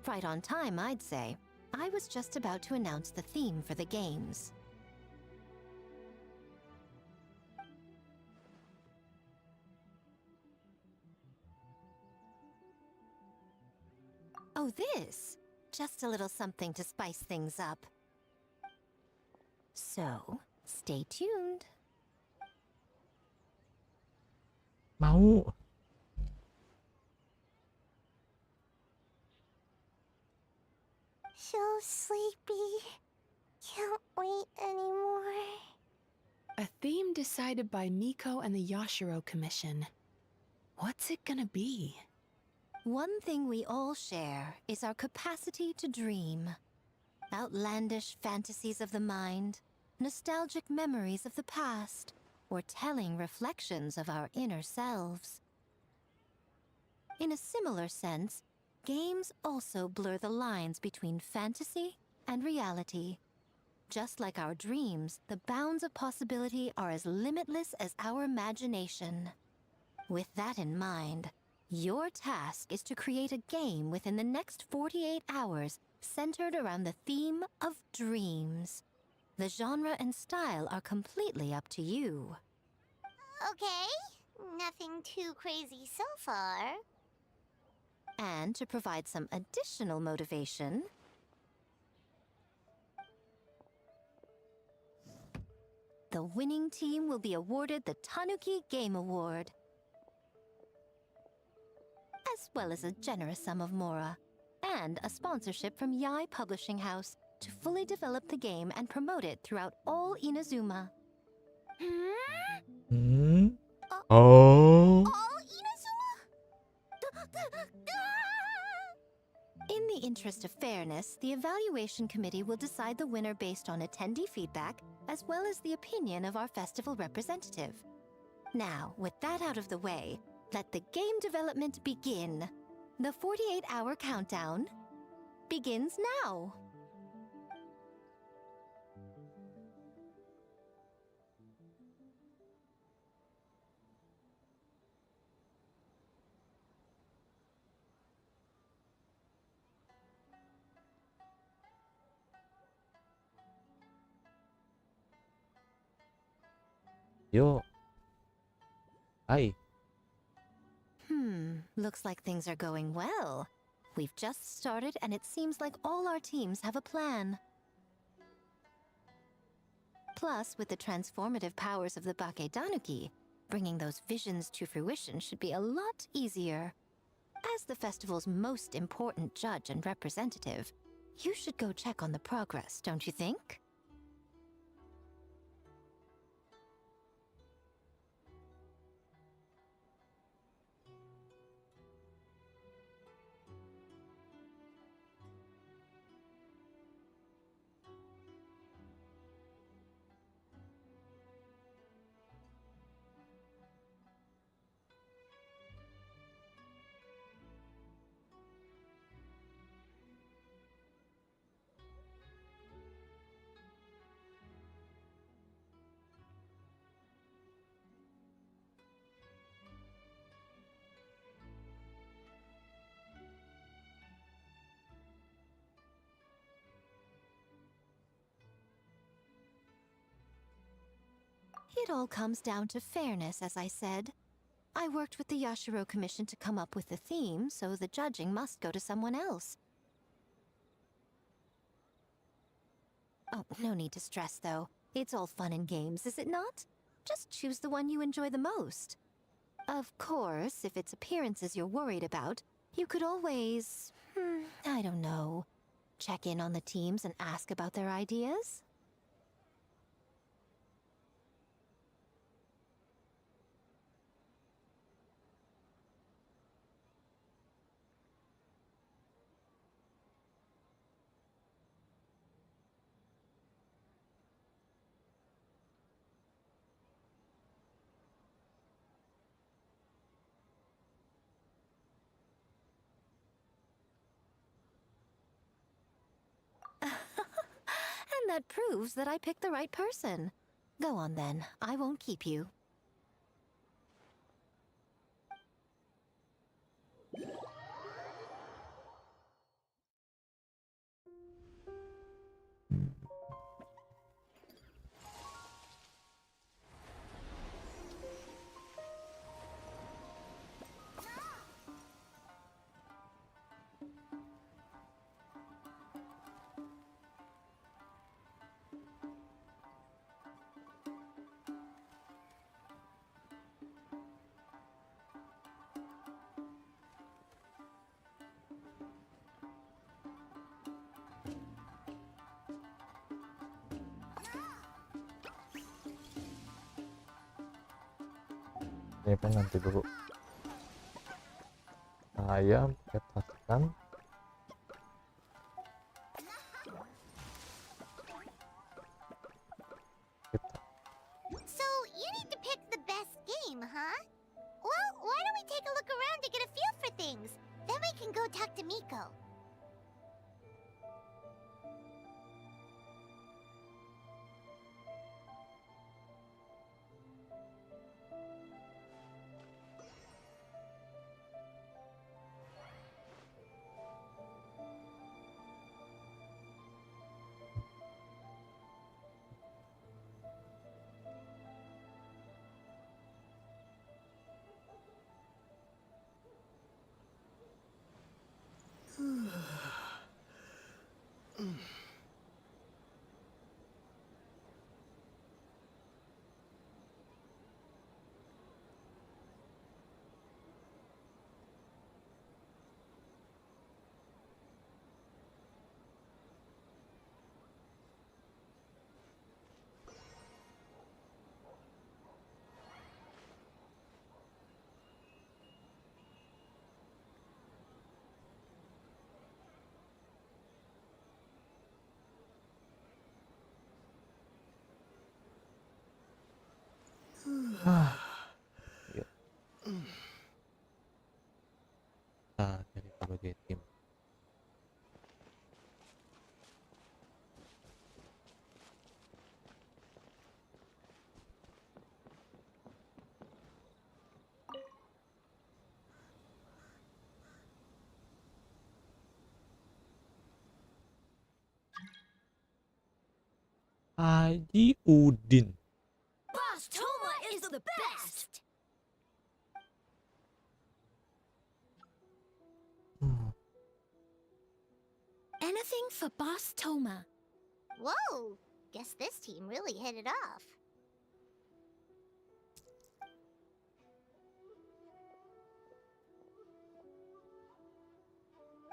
Right on time, I'd say. I was just about to announce the theme for the games. Oh, this? Just a little something to spice things up. So, stay tuned. Mau. So sleepy. Can't wait anymore. A theme decided by Miko and the Yashiro Commission. What's it gonna be? One thing we all share is our capacity to dream. Outlandish fantasies of the mind, nostalgic memories of the past, or telling reflections of our inner selves. In a similar sense, games also blur the lines between fantasy and reality. Just like our dreams, the bounds of possibility are as limitless as our imagination. With that in mind, your task is to create a game within the next 48 hours centered around the theme of dreams. The genre and style are completely up to you. Okay, nothing too crazy so far. And to provide some additional motivation, the winning team will be awarded the Tanuki Game Award, as well as a generous sum of mora, and a sponsorship from Yai Publishing House to fully develop the game and promote it throughout all Inazuma. Oh. In the interest of fairness, the evaluation committee will decide the winner based on attendee feedback, as well as the opinion of our festival representative. Now, with that out of the way, let the game development begin. The 48-hour countdown begins now. Yo. Hai. Looks like things are going well. We've just started and it seems like all our teams have a plan. Plus, with the transformative powers of the Bakedanuki, bringing those visions to fruition should be a lot easier. As the festival's most important judge and representative, you should go check on the progress, don't you think? It all comes down to fairness, as I said. I worked with the Yashiro Commission to come up with the theme, so the judging must go to someone else. Oh, no need to stress, though. It's all fun and games, is it not? Just choose the one you enjoy the most. Of course, if it's appearances you're worried about, you could always, I don't know, check in on the teams and ask about their ideas. And that proves that I picked the right person. Go on then, I won't keep you. Ini apa nanti dulu? Saya petakan. So, you need to pick the best game, huh? Well, why don't we take a look around to get a feel for things? Then we can go talk to Miko. Yuk. Kita dari berbagai tim. Haji Udin. Boss Toma is the best! Anything for Boss Toma. Whoa! Guess this team really hit it off.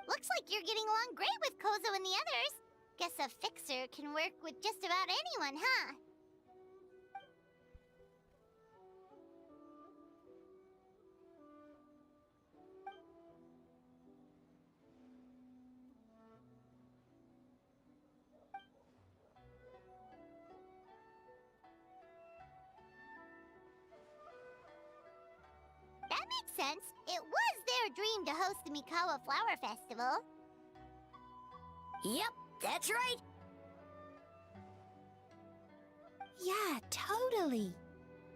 Looks like you're getting along great with Kozo and the others. Guess a fixer can work with just about anyone, huh? That makes sense. It was their dream to host the Mikawa Flower Festival. Yep, that's right. Yeah, totally.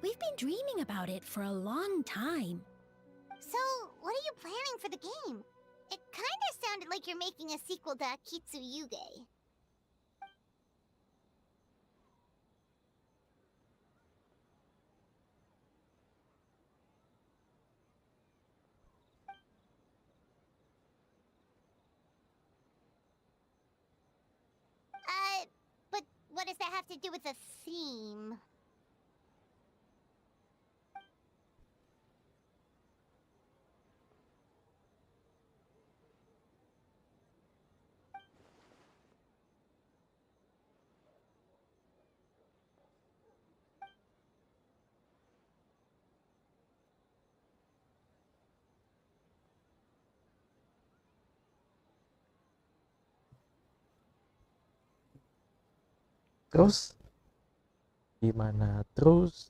We've been dreaming about it for a long time. So, what are you planning for the game? It kinda sounded like you're making a sequel to Kitsuyuge. But what does that have to do with the theme? Terus gimana? Terus.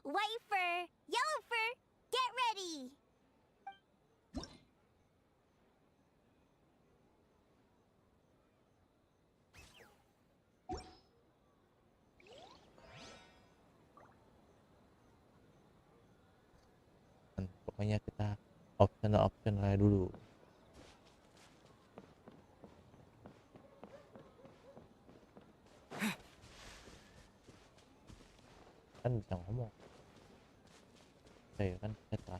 White fur, yellow fur, get ready! Pokoknya kita option lah dulu. Kan bisa ngomong. Saya kan netral.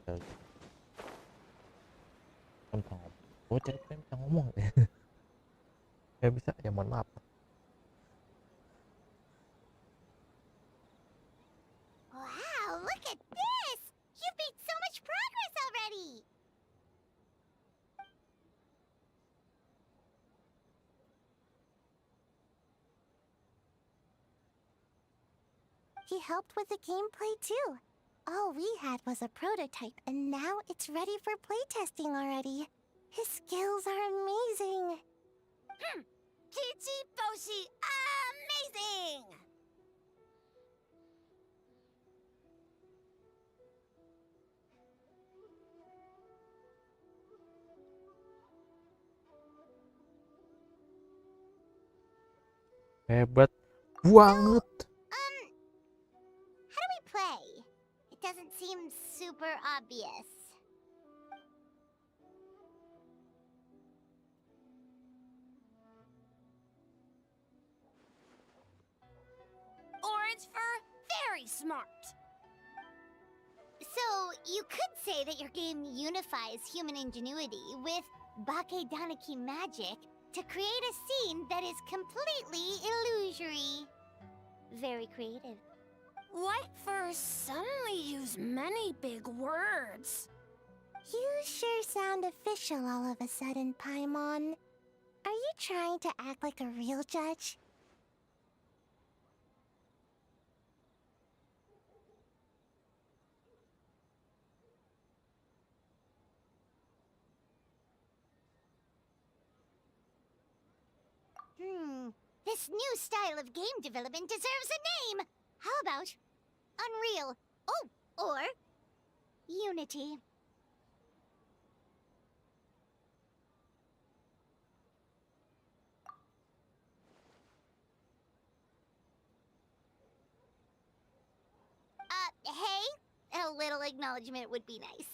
Kan bisa ngomong. Oh, ceritanya bisa ngomong. Nggak bisa, ya mohon maaf. Wow, look at this! You've made so much progress already! He helped with the gameplay too. All we had was a prototype, and now it's ready for playtesting already. His skills are amazing. Chichi Boshi, amazing! Hebat banget. How do we play? It doesn't seem super obvious. Orange fur, very smart. So, you could say that your game unifies human ingenuity with Bakedanaki magic to create a scene that is completely illusory. Very creative. White furs suddenly use many big words. You sure sound official all of a sudden, Paimon. Are you trying to act like a real judge? This new style of game development deserves a name! How about Unreal? Oh, or Unity. Hey? A little acknowledgement would be nice.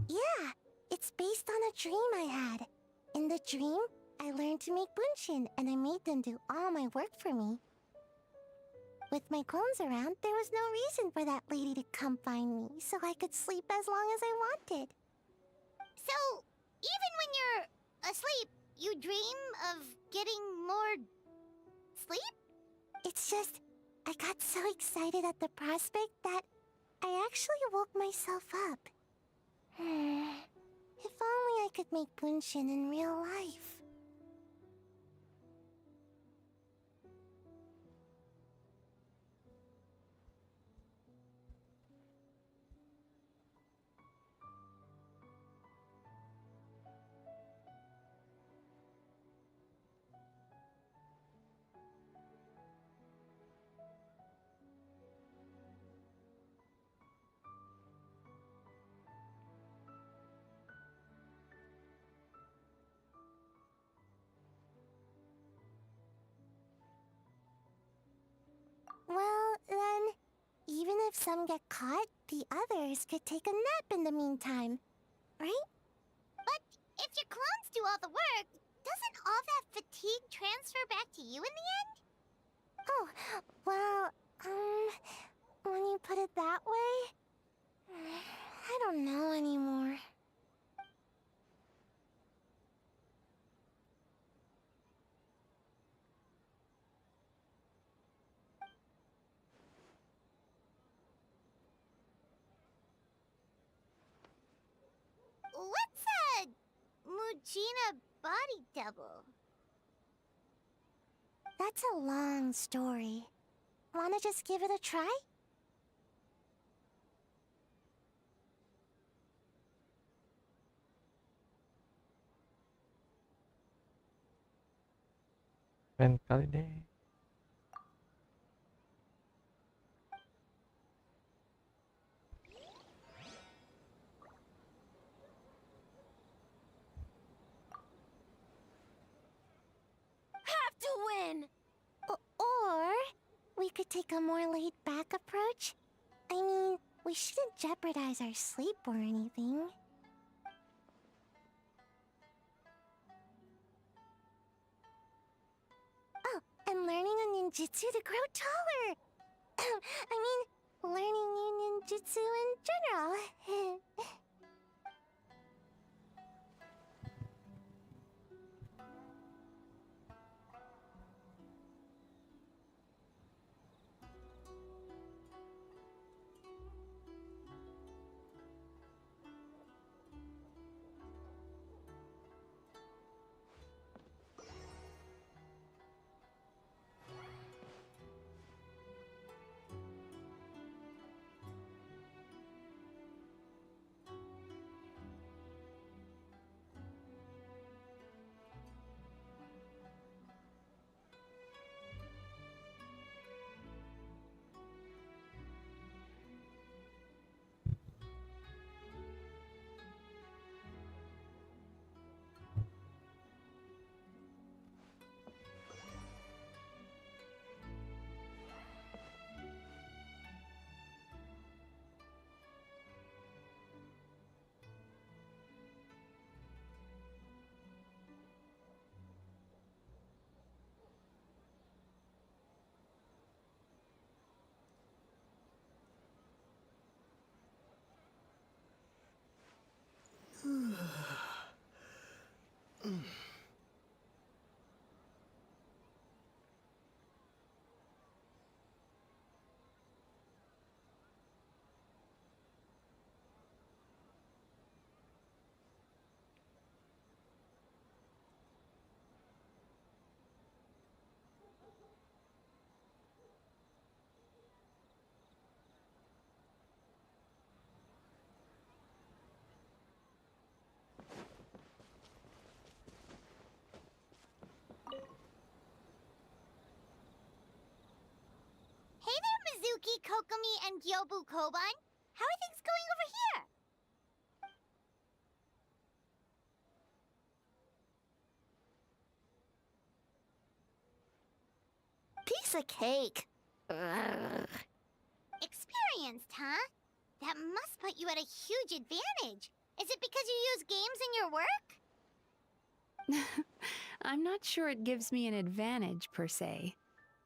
Yeah, it's based on a dream I had. In the dream, I learned to make bunshin, and I made them do all my work for me. With my clones around, there was no reason for that lady to come find me, so I could sleep as long as I wanted. So, even when you're asleep, you dream of getting more sleep? It's just, I got so excited at the prospect that I actually woke myself up. If only I could make bunshin in real life. Well, then, even if some get caught, the others could take a nap in the meantime, right? But if your clones do all the work, doesn't all that fatigue transfer back to you in the end? Oh, well, when you put it that way, I don't know anymore. What's a Mujina body double? That's a long story. Wanna just give it a try? Keren kali deh. Have to win! Or we could take a more laid-back approach. I mean, we shouldn't jeopardize our sleep or anything. Oh, and learning a ninjutsu to grow taller! I mean, learning new ninjutsu in general. Hey there, Mizuki, Kokomi, and Gyobu Koban. How are things going over here? Piece of cake. Ugh. Experienced, huh? That must put you at a huge advantage. Is it because you use games in your work? I'm not sure it gives me an advantage per se.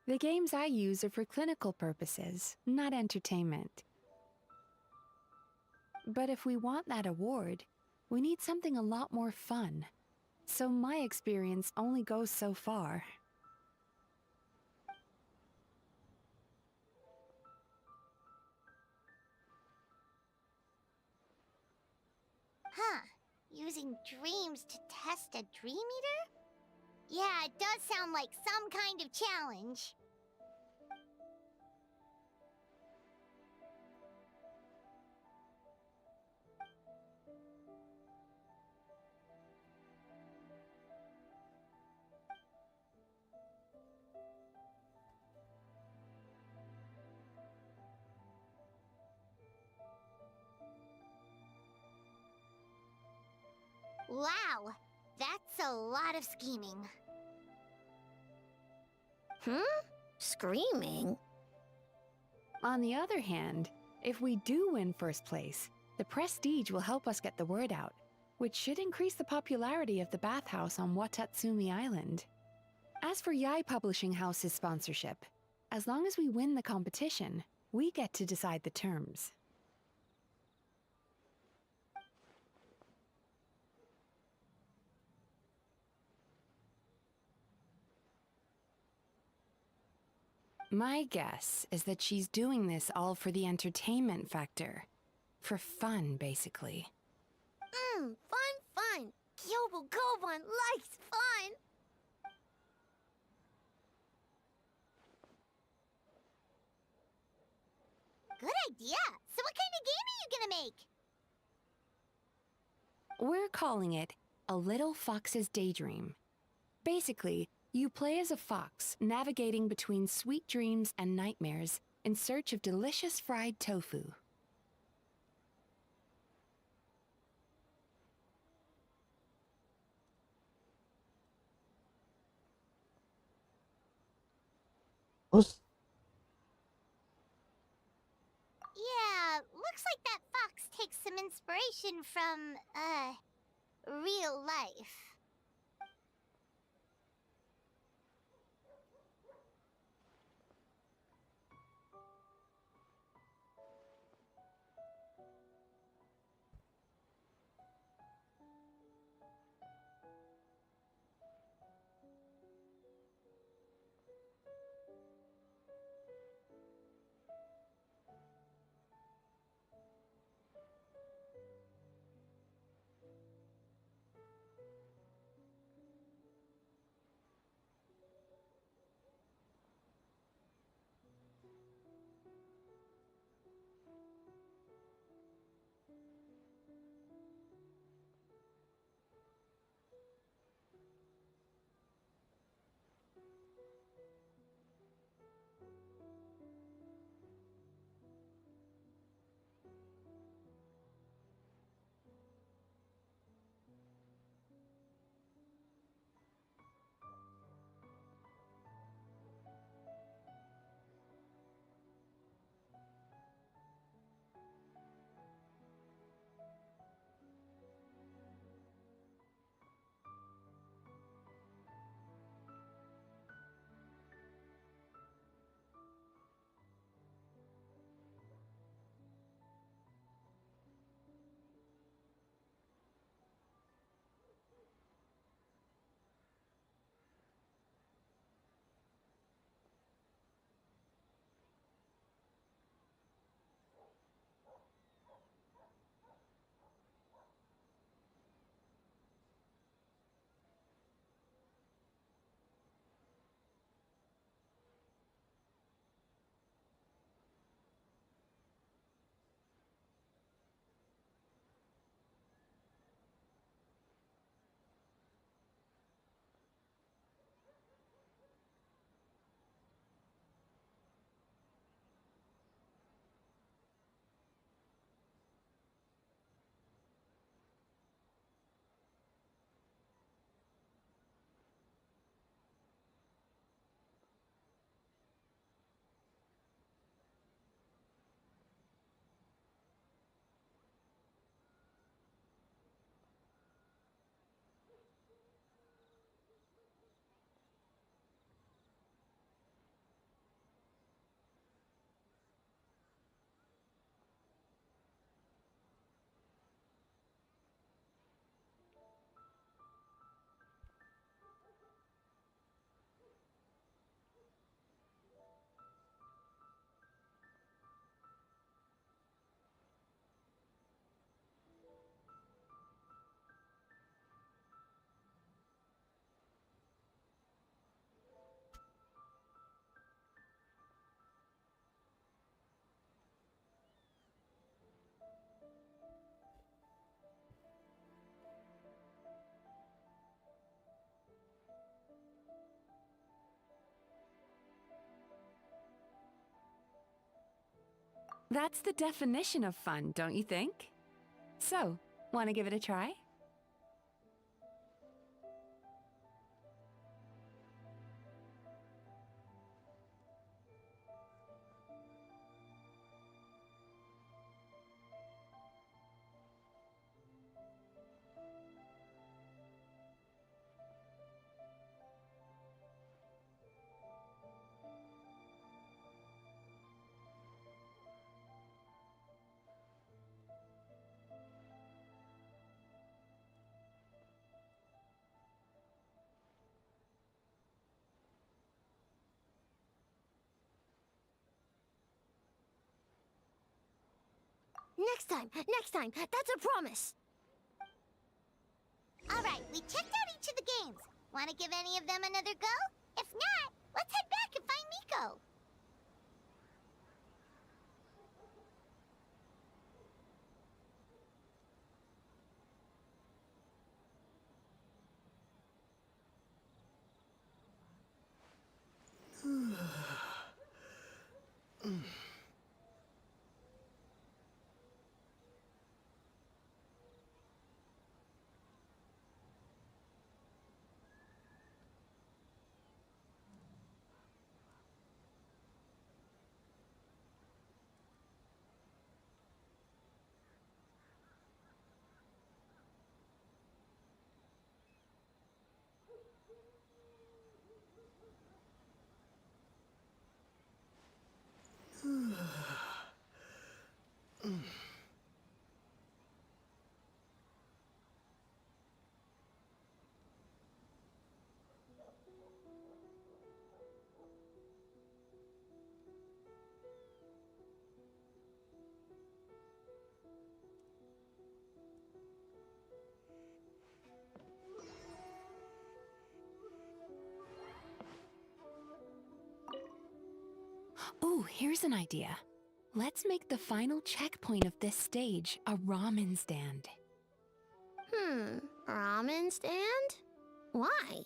The games I use are for clinical purposes, not entertainment. But if we want that award, we need something a lot more fun. So my experience only goes so far. Huh. Using dreams to test a dream eater? Yeah, it does sound like some kind of challenge. Wow, that's a lot of scheming. Screaming? On the other hand, if we do win first place, the prestige will help us get the word out. which should increase the popularity of the bathhouse on Watatsumi Island. As for Yai Publishing House's sponsorship, as long as we win the competition, we get to decide the terms. My guess is that she's doing this all for the entertainment factor. For fun, basically. Fun. Kyobu Koban likes fun. Good idea. So what kind of game are you gonna make? We're calling it A Little Fox's Daydream. Basically, you play as a fox, navigating between sweet dreams and nightmares in search of delicious fried tofu. Yeah, looks like that fox takes some inspiration from, real life. That's the definition of fun, don't you think? So, want to give it a try? Next time, that's a promise. Alright, we checked out each of the games. Want to give any of them another go? If not, let's head back and find Miko. Ooh, here's an idea. Let's make the final checkpoint of this stage a ramen stand. Ramen stand? Why?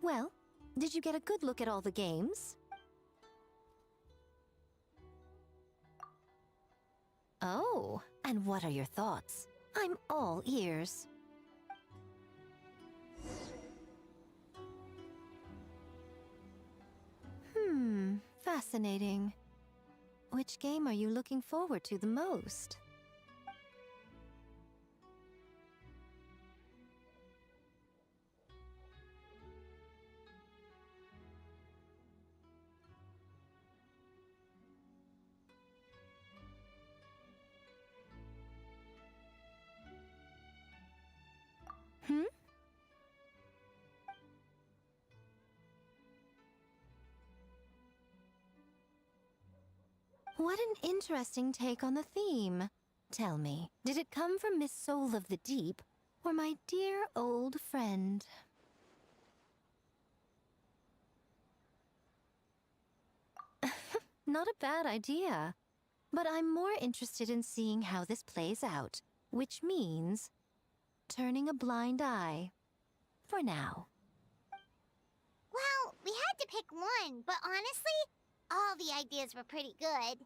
Well, did you get a good look at all the games? Oh, and what are your thoughts? I'm all ears. Fascinating. Which game are you looking forward to the most? What an interesting take on the theme. Tell me, did it come from Miss Soul of the Deep, or my dear old friend? Not a bad idea. But I'm more interested in seeing how this plays out, which means turning a blind eye. For now. Well, we had to pick one, but honestly, all the ideas were pretty good.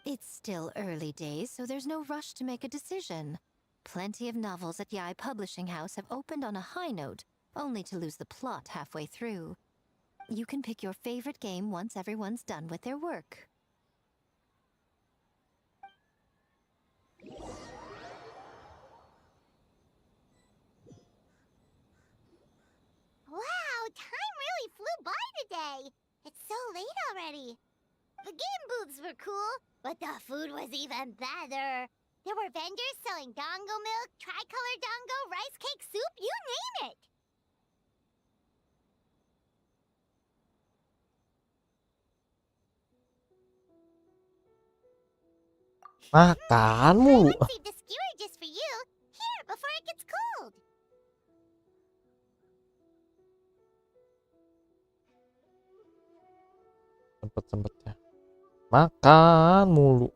It's still early days, so there's no rush to make a decision. Plenty of novels at Yai Publishing House have opened on a high note, only to lose the plot halfway through. You can pick your favorite game once everyone's done with their work. Wow, time really flew by today. It's so late already. The game booths were cool, but the food was even better. There were vendors selling dongo milk, tricolor dongo, rice cake soup, you name it. Makan mulu. I saved the skewer just for you. Here, before it gets cold. Sempet-sempetnya. Makan mulu.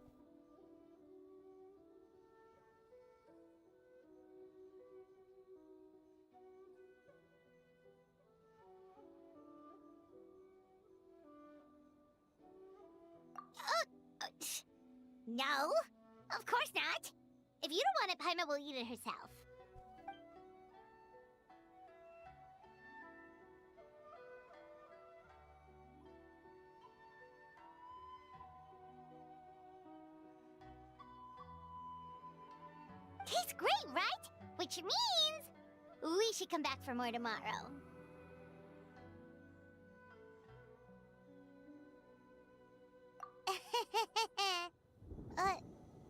No, of course not. If you don't want it, Paima will eat it herself. Tastes great, right? Which means we should come back for more tomorrow.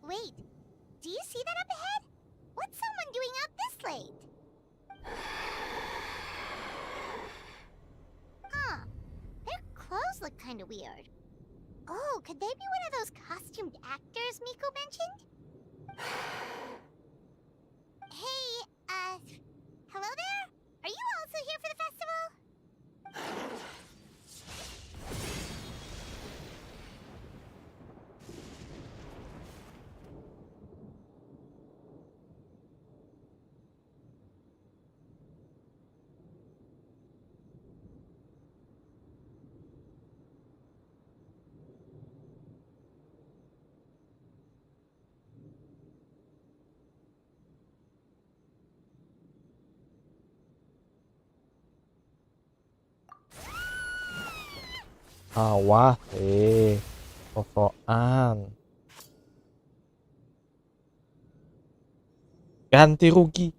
Wait. Do you see that up ahead? What's someone doing out this late? Huh. Their clothes look kind of weird. Oh, could they be one of those costumed actors Miko mentioned? Hey, hello there? Are you also here for the festival? Awas, sosokan. Ganti rugi.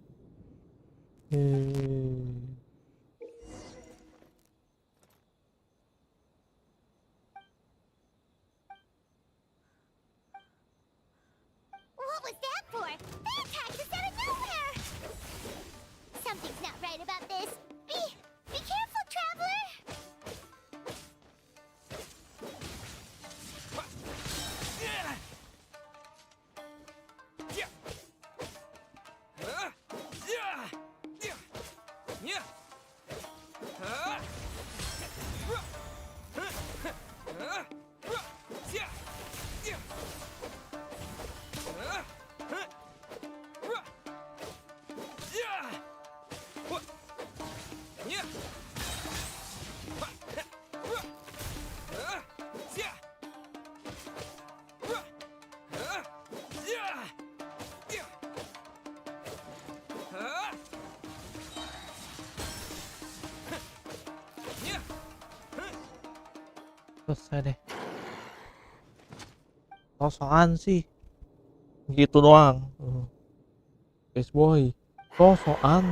What was that for? They attacked us out of nowhere! Something's not right about this. Be careful, traveler! Selesai deh. Sosokan sih. Gitu doang. Guys boy. Sosokan.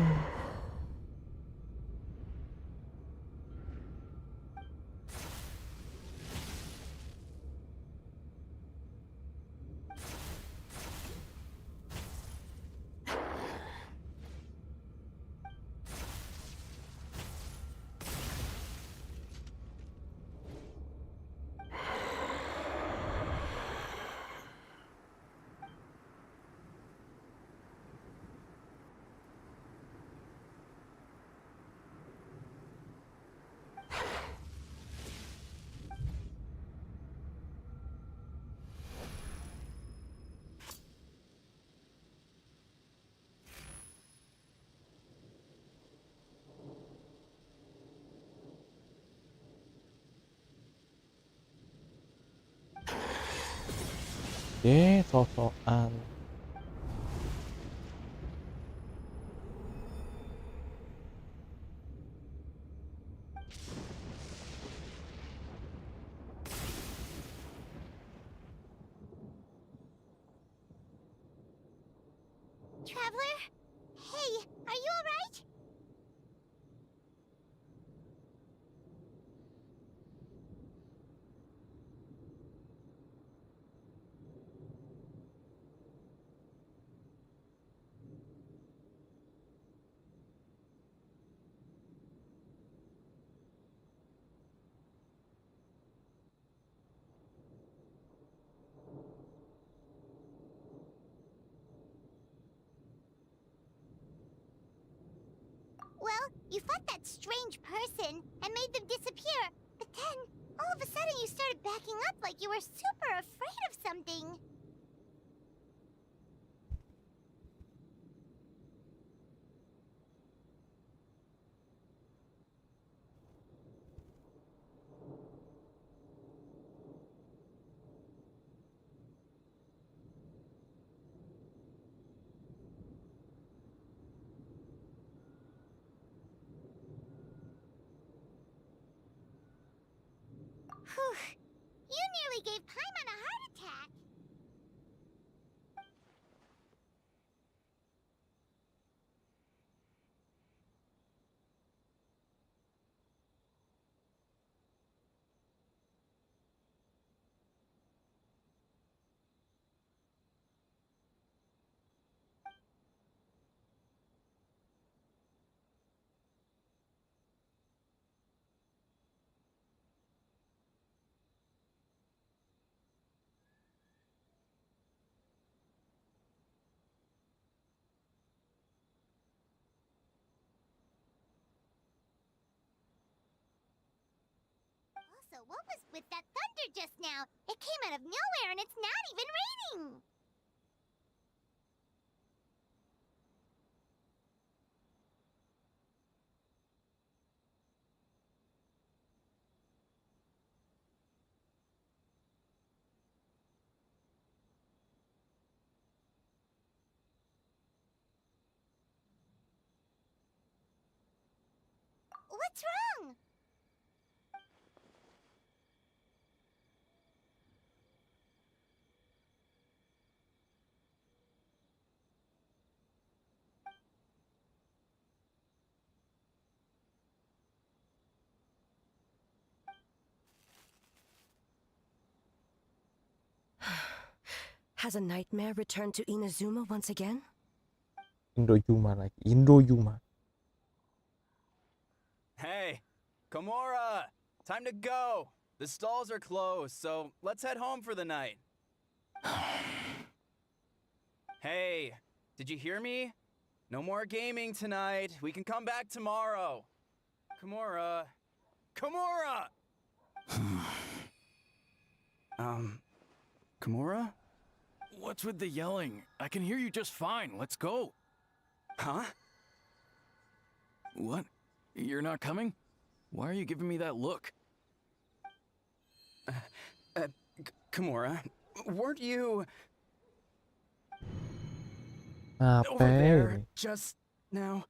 sosokan. Traveler? Hey, are you alright? Well, you fought that strange person and made them disappear, but then, all of a sudden you started backing up like you were super afraid of something. Whew. You nearly gave Paimon a heart attack. Also, what was with that thunder just now? It came out of nowhere and it's not even raining! What's wrong? Has a nightmare returned to Inazuma once again? Indoyuma lagi, Indoyuma. Hey, Komora! Time to go! The stalls are closed, so let's head home for the night. Hey, did you hear me? No more gaming tonight. We can come back tomorrow. Komora. Komora! Komora? What's with the yelling? I can hear you just fine. Let's go. Huh? What? You're not coming? Why are you giving me that look? Komora, weren't you Apa over there ini? just now?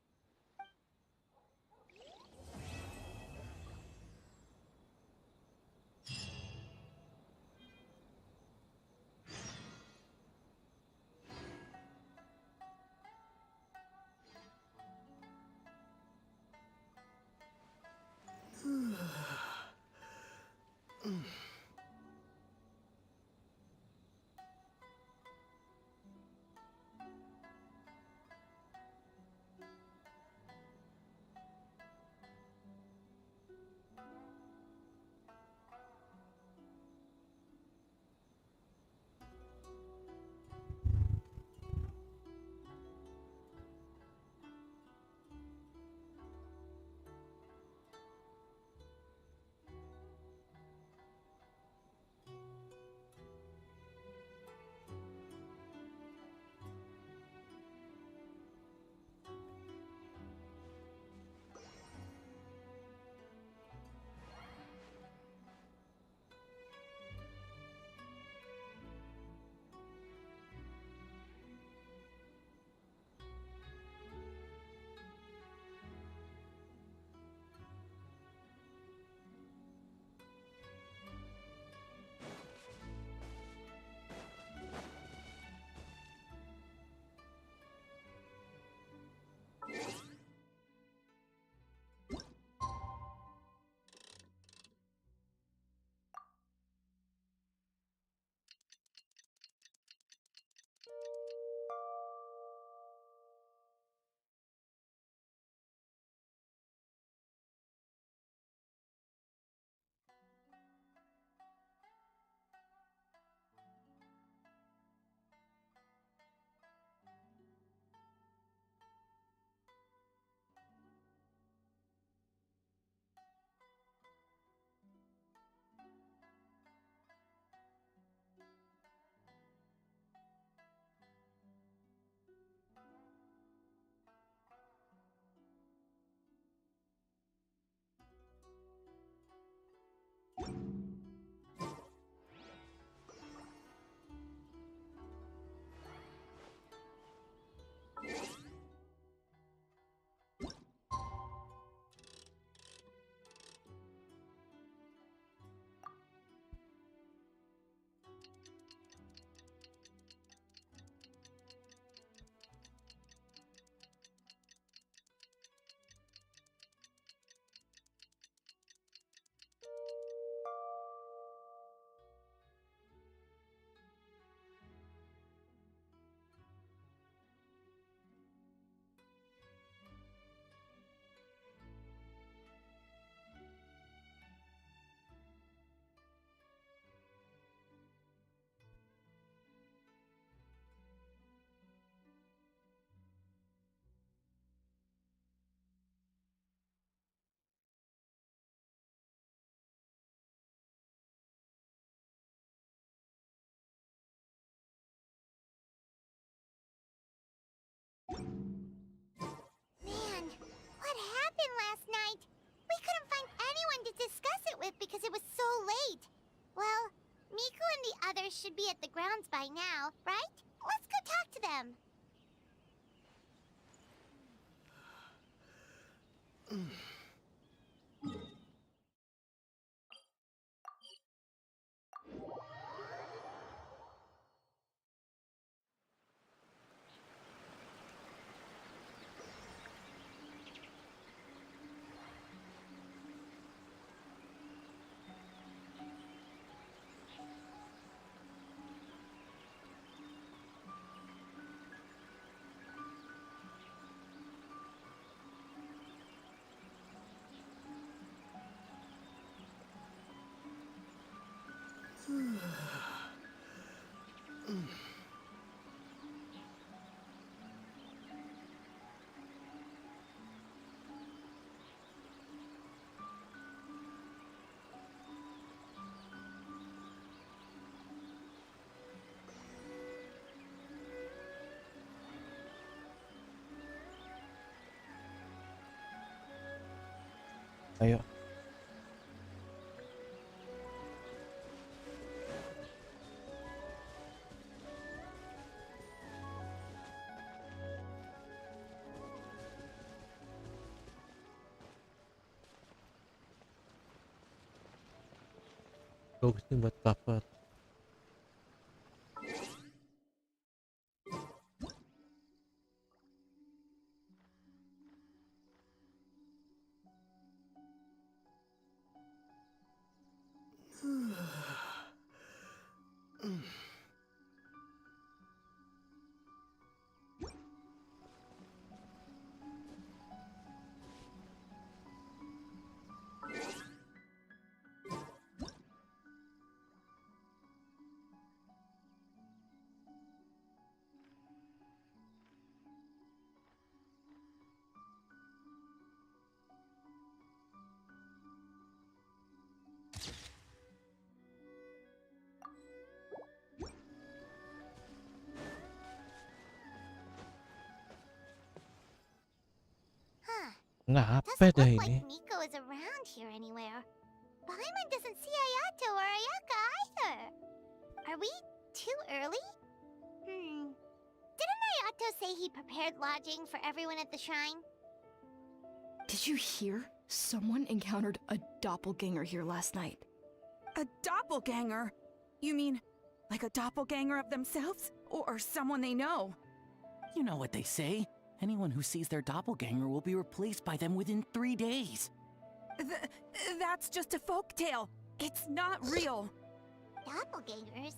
Man, what happened last night? We couldn't find anyone to discuss it with because it was so late. Well, Miku and the others should be at the grounds by now, right? Let's go talk to them. Ayo. Bagus nih buat cover. Ngapa dah Doesn't look ini? like Miko is around here anywhere. Paimon doesn't see Ayato or Ayaka either. Are we too early? Didn't Ayato say he prepared lodging for everyone at the shrine? Did you hear? Someone encountered a doppelganger here last night. A doppelganger? You mean like a doppelganger of themselves? Or someone they know? You know what they say. Anyone who sees their doppelganger will be replaced by them within 3 days. That's just a folktale. It's not real. Doppelgangers?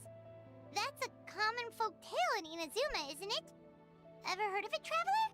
That's a common folk tale in Inazuma, isn't it? Ever heard of it, Traveler?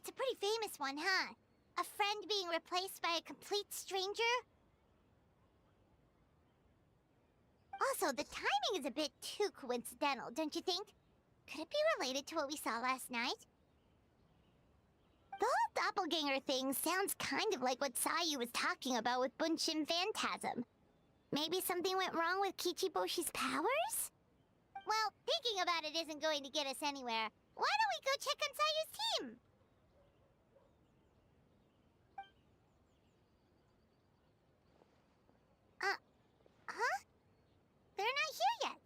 It's a pretty famous one, huh? A friend being replaced by a complete stranger? Also, the timing is a bit too coincidental, don't you think? Could it be related to what we saw last night? The whole doppelganger thing sounds kind of like what Sayu was talking about with Bunshin Phantasm. Maybe something went wrong with Kichiboshi's powers? Well, thinking about it isn't going to get us anywhere. Why don't we go check on Sayu's team? Huh? They're not here yet.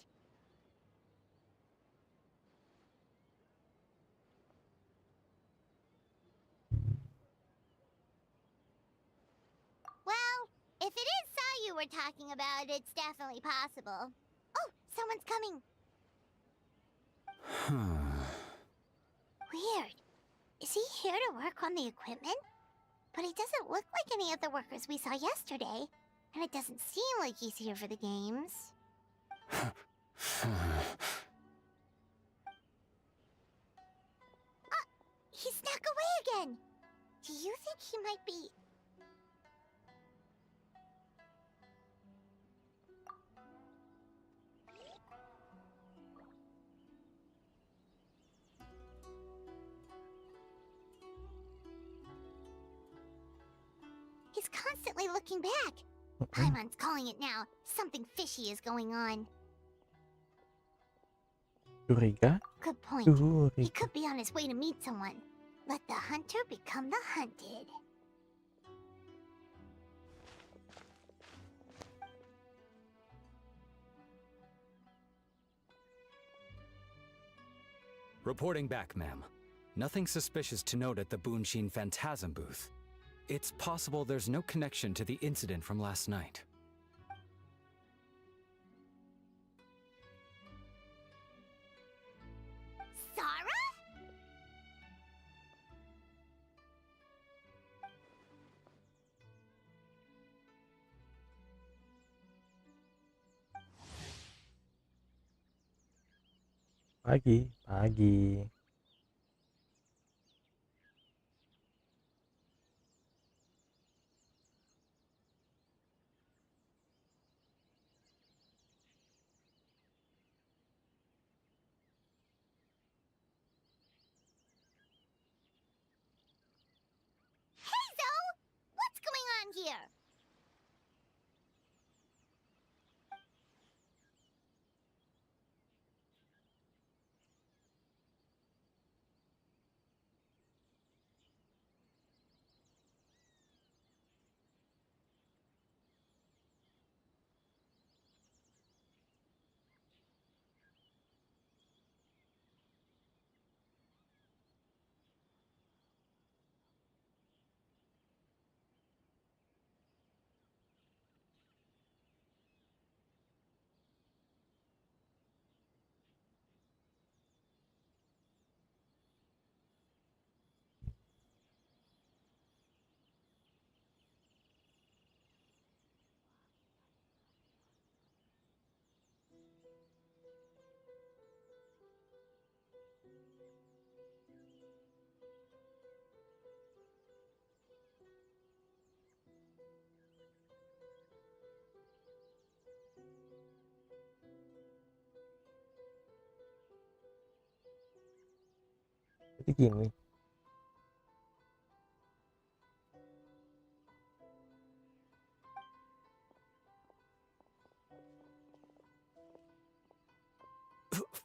Well, if it is Sayu we're talking about, it's definitely possible. Oh, someone's coming. Weird. Is he here to work on the equipment? But he doesn't look like any of the workers we saw yesterday. And it doesn't seem like he's here for the games. He snuck away again. Do you think he might be... He's constantly looking back. Paimon's calling it now. Something fishy is going on. Curiga? Good point. He could be on his way to meet someone. Let the hunter become the hunted. Reporting back, ma'am. Nothing suspicious to note at the Bunshin Phantasm booth. It's possible there's no connection to the incident from last night. SARA? Pagi. What's going on here? Jadi gini.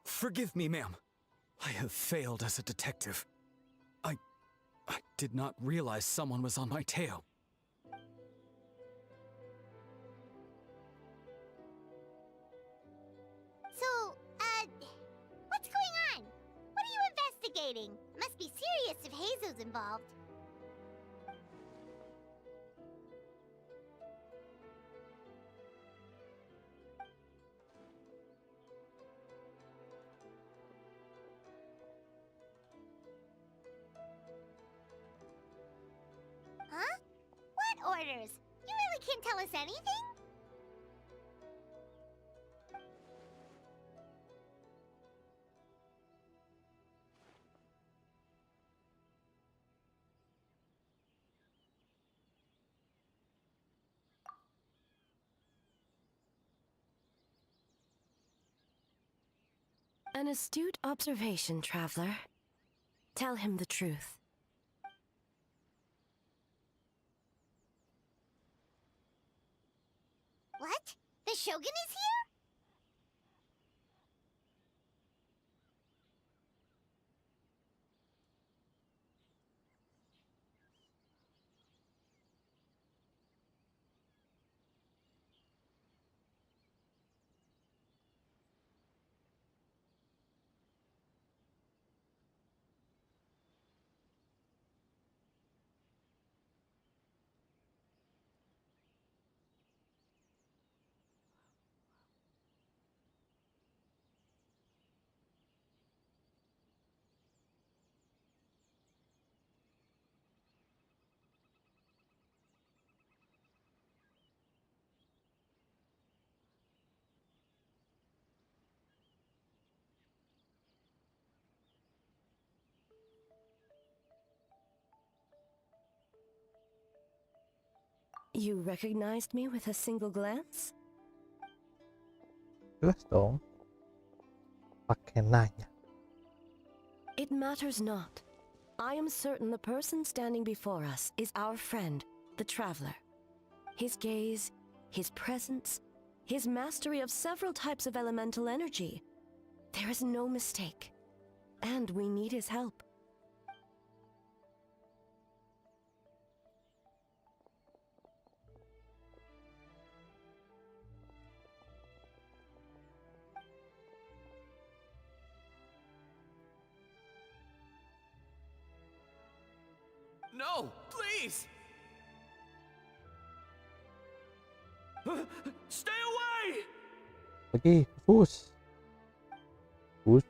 Forgive me, ma'am. I have failed as a detective. I did not realize someone was on my tail. So, what's going on? What are you investigating? Must be serious if Heizo's involved. Huh? What orders? You really can't tell us anything? An astute observation, traveler. Tell him the truth. What? The Shogun is here? You recognized me with a single glance? Jelas dong. Pakai nanya. It matters not. I am certain the person standing before us is our friend, the traveler. His gaze, his presence, his mastery of several types of elemental energy. There is no mistake. And we need his help. No, please! Stay away! Pergi, pus. Pus,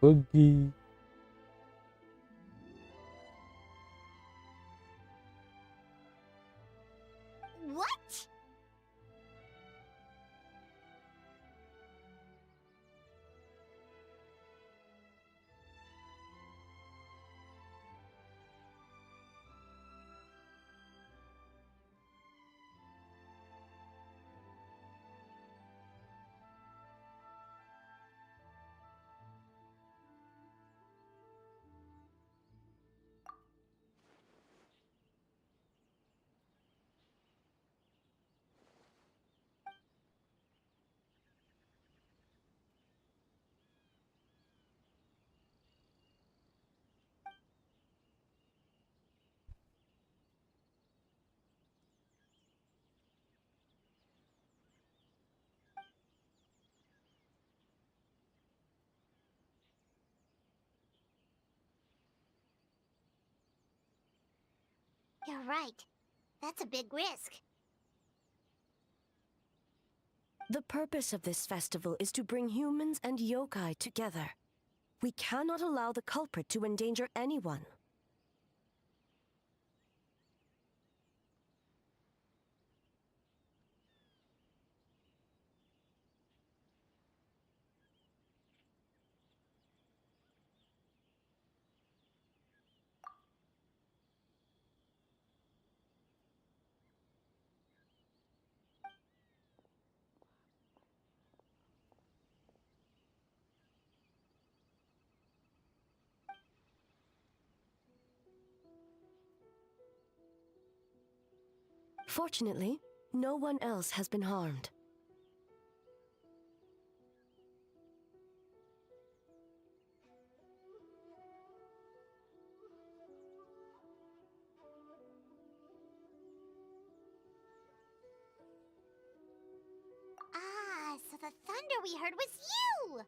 pergi. What? You're right. That's a big risk. The purpose of this festival is to bring humans and yokai together. We cannot allow the culprit to endanger anyone. Fortunately, no one else has been harmed. Ah, so the thunder we heard was you!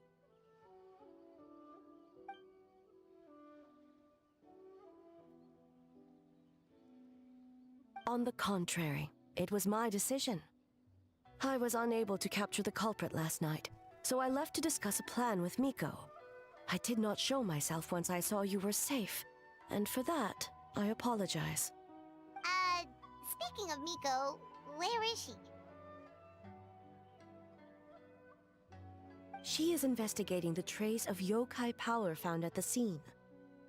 On the contrary, it was my decision. I was unable to capture the culprit last night, so I left to discuss a plan with Miko. I did not show myself once I saw you were safe, and for that, I apologize. Speaking of Miko, where is she? She is investigating the trace of yokai power found at the scene.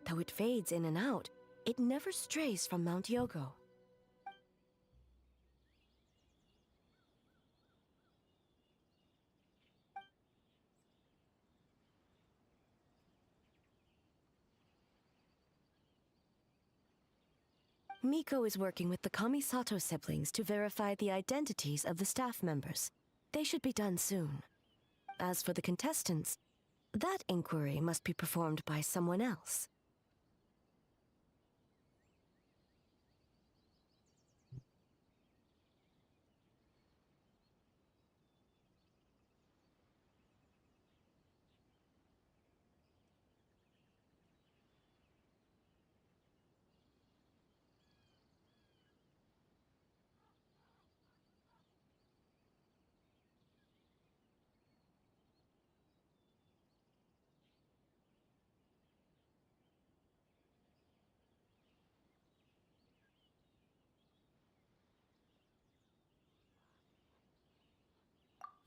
Though it fades in and out, it never strays from Mount Yogo. Miko is working with the Kamisato siblings to verify the identities of the staff members. They should be done soon. As for the contestants, that inquiry must be performed by someone else.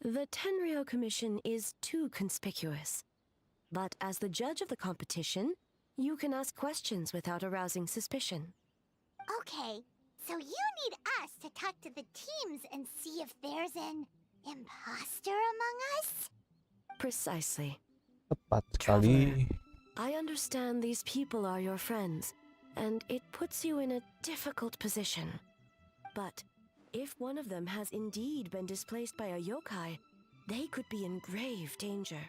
The Tenryou Commission is too conspicuous. But as the judge of the competition, you can ask questions without arousing suspicion. Okay, so you need us to talk to the teams and see if there's an imposter among us? Precisely. Tepat sekali. I understand these people are your friends, and it puts you in a difficult position. But if one of them has indeed been displaced by a yokai, they could be in grave danger.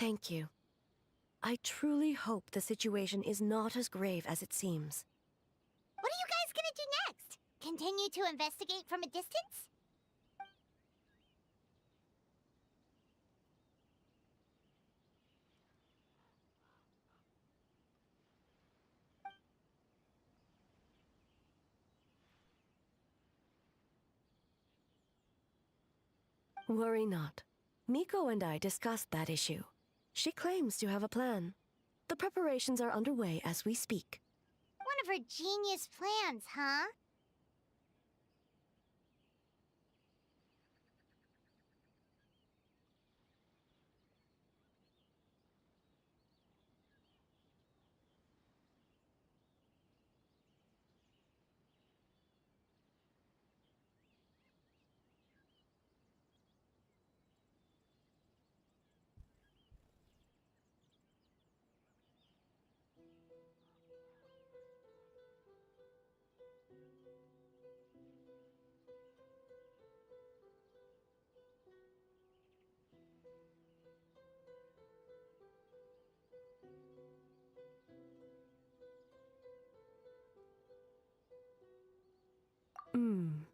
Thank you. I truly hope the situation is not as grave as it seems. What are you guys gonna do next? Continue to investigate from a distance? Worry not. Miko and I discussed that issue. She claims to have a plan. The preparations are underway as we speak. One of her genius plans, huh?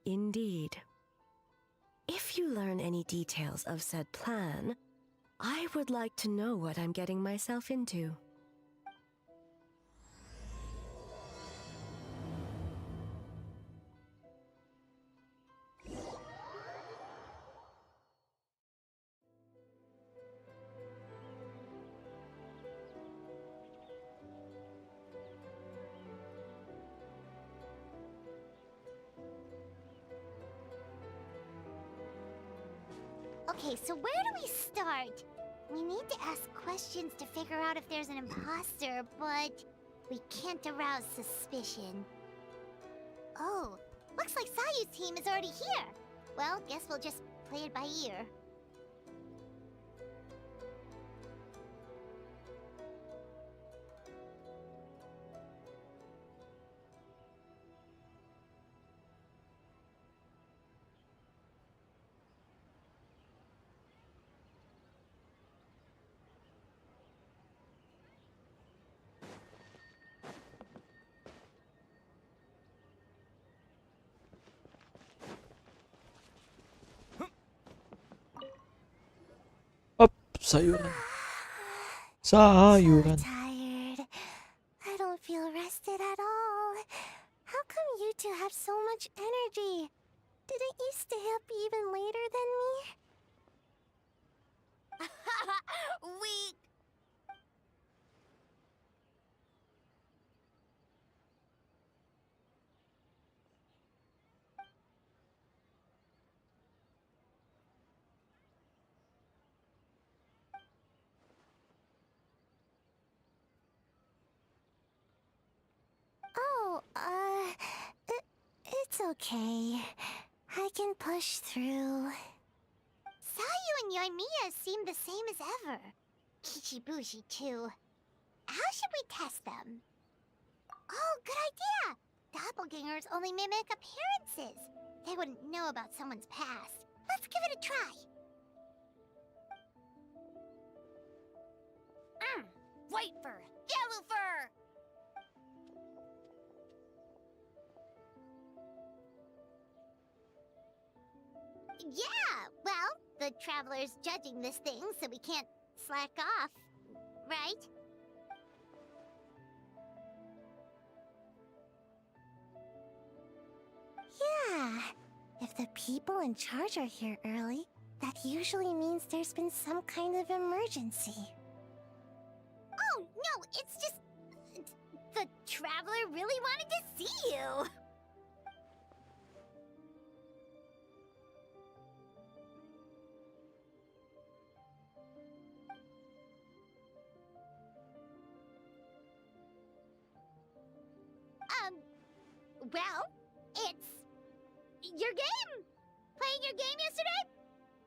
Indeed. If you learn any details of said plan, I would like to know what I'm getting myself into. Okay, so where do we start? We need to ask questions to figure out if there's an imposter, but we can't arouse suspicion. Oh, looks like Sayu's team is already here. Well, guess we'll just play it by ear. Sayuran. Sayuran. Tired. I don't feel rested at all. How come you two have so much energy? Didn't you stay up even later than me? Weak. Oh, it's okay. I can push through. Sayu and Yoimiya seem the same as ever. Kichibushi too. How should we test them? Oh, good idea! Doppelgangers only mimic appearances. They wouldn't know about someone's past. Let's give it a try. White fur, yellow fur! Yeah, well, the Traveler's judging this thing, so we can't slack off, right? Yeah. If the people in charge are here early, that usually means there's been some kind of emergency. Oh, no, it's just... The Traveler really wanted to see you! Well, it's... your game! Playing your game yesterday?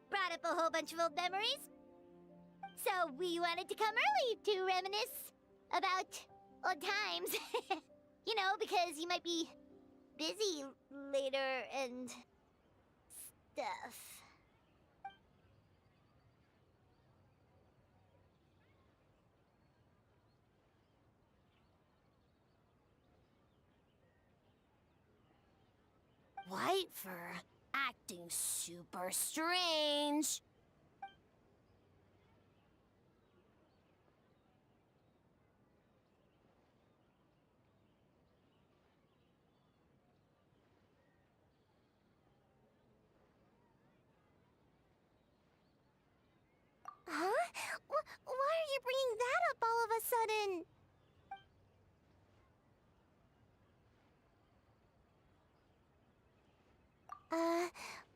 Brought up a whole bunch of old memories. So we wanted to come early to reminisce about old times. You know, because you might be busy later and stuff. White fur, acting super strange. Huh? Why are you bringing that up all of a sudden?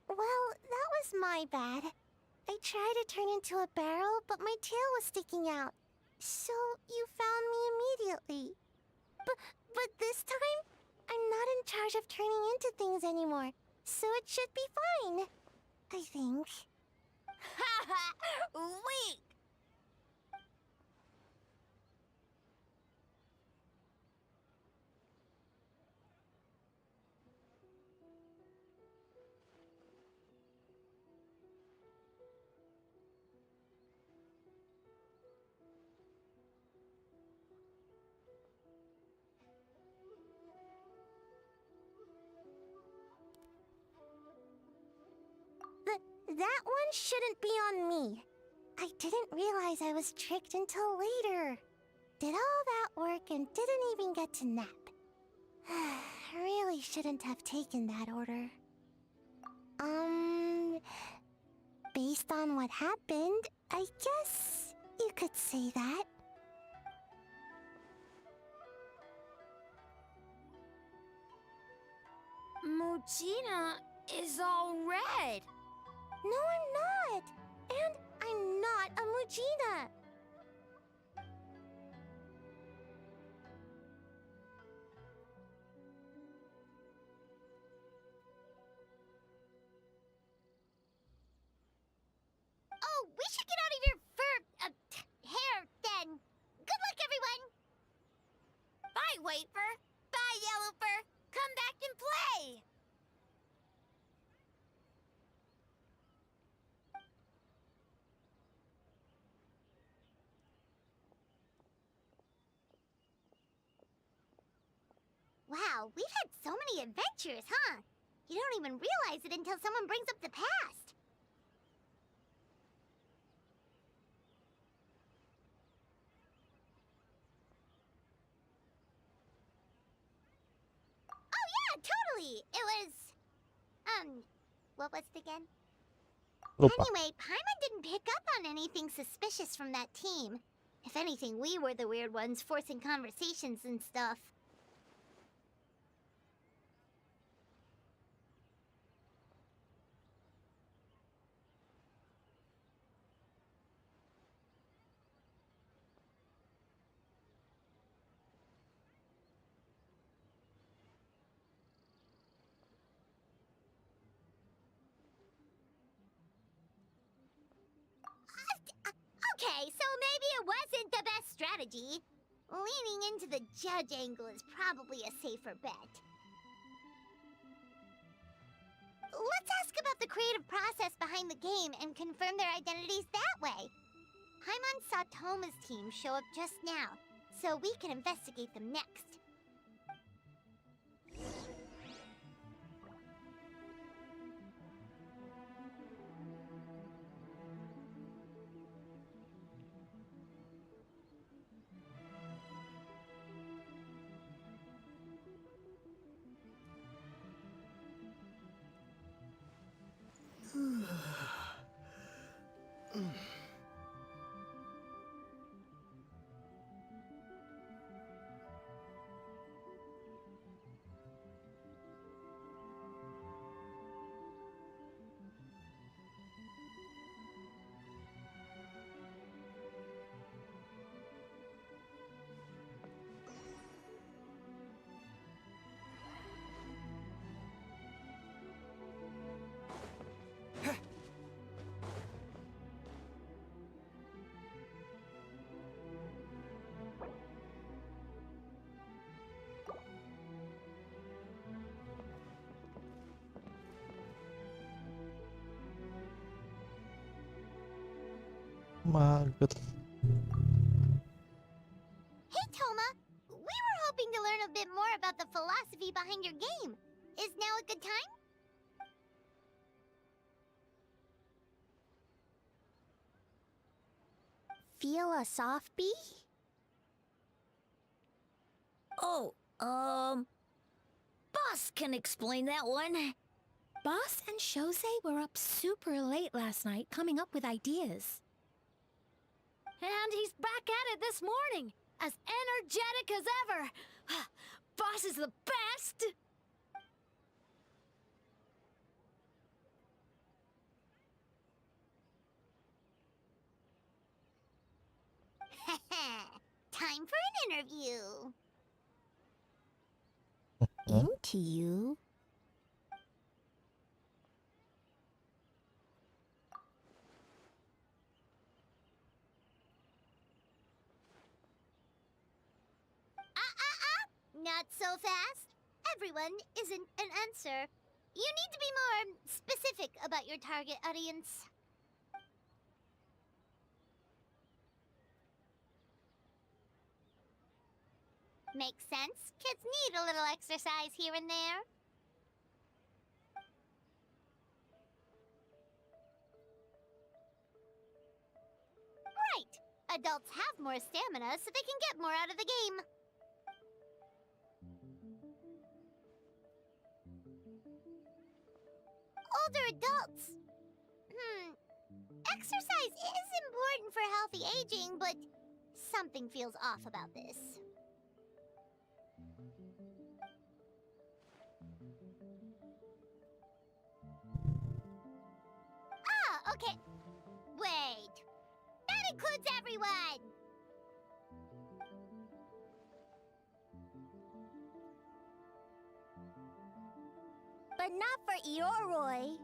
Well, that was my bad. I tried to turn into a barrel, but my tail was sticking out. So you found me immediately. But this time, I'm not in charge of turning into things anymore, so it should be fine. I think. Weak! That one shouldn't be on me. I didn't realize I was tricked until later. Did all that work and didn't even get to nap. Really shouldn't have taken that order. Based on what happened, I guess you could say that. Mujina is all red. No, I'm not. And I'm not a Wow, we've had so many adventures, huh? You don't even realize it until someone brings up the past. Oh yeah, totally! It was... what was it again? Lupa. Anyway, Paimon didn't pick up on anything suspicious from that team. If anything, we were the weird ones forcing conversations and stuff. Okay, so maybe it wasn't the best strategy. Leaning into the judge angle is probably a safer bet. Let's ask about the creative process behind the game and confirm their identities that way. Paimon saw Toma's team show up just now, so we can investigate them next. Maget. Hey, Toma! We were hoping to learn a bit more about the philosophy behind your game. Is now a good time? Philosophy? Oh, Boss can explain that one. Boss and Shose were up super late last night coming up with ideas. And he's back at it this morning, as energetic as ever. Boss is the best! Time for an interview. Into you? Not so fast. Everyone isn't an answer. You need to be more specific about your target audience. Makes sense. Kids need a little exercise here and there. Right. Adults have more stamina, so they can get more out of the game. Older adults. Exercise is important for healthy aging, but something feels off about this. Ah, okay. Wait. That includes everyone! But not for Eoroi.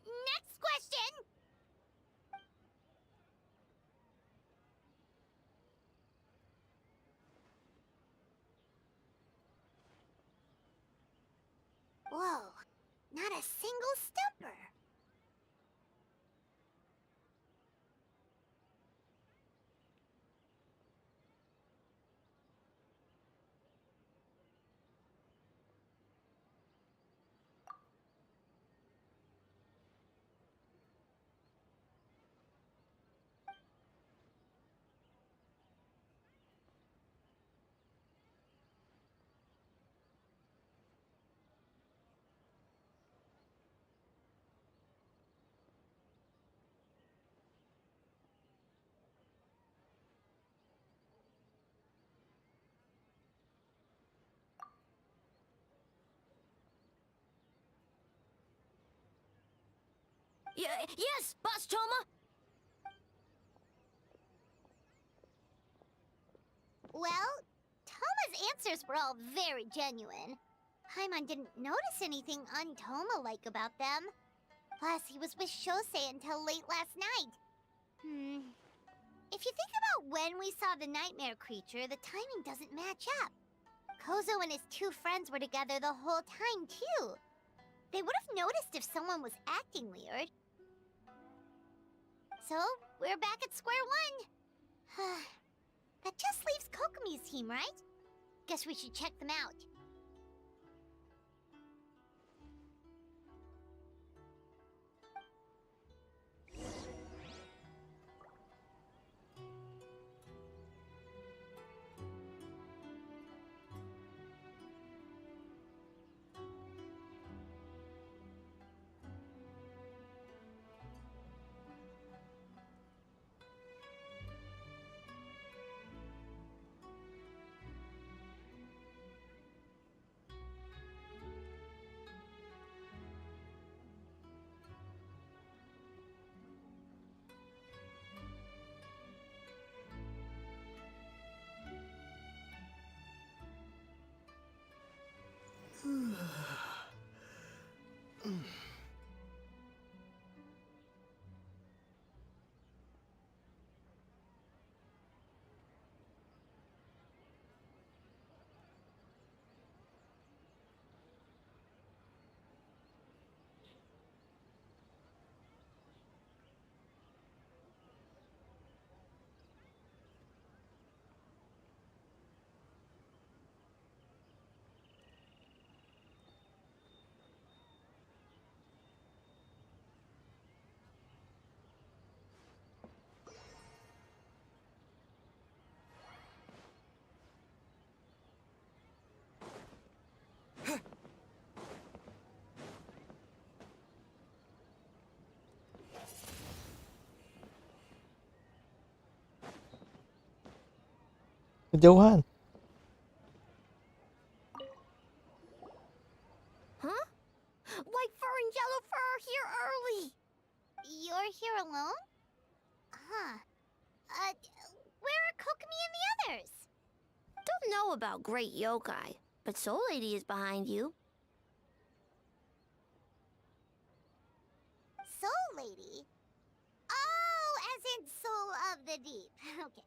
Next question! a single stumper. Yes, Boss Toma. Well, Toma's answers were all very genuine. Paimon didn't notice anything un-Toma-like about them. Plus, he was with Shosei until late last night. If you think about when we saw the nightmare creature, the timing doesn't match up. Kozo and his two friends were together the whole time, too. They would have noticed if someone was acting weird. So, we're back at square one. That just leaves Kokomi's team, right? Guess we should check them out. Kejauhan. Huh? White fur and yellow fur are here early. You're here alone? Huh. Where are Kokomi and the others? Don't know about great yokai, but Soul Lady is behind you. Soul Lady? Oh, as in Soul of the Deep. Okay.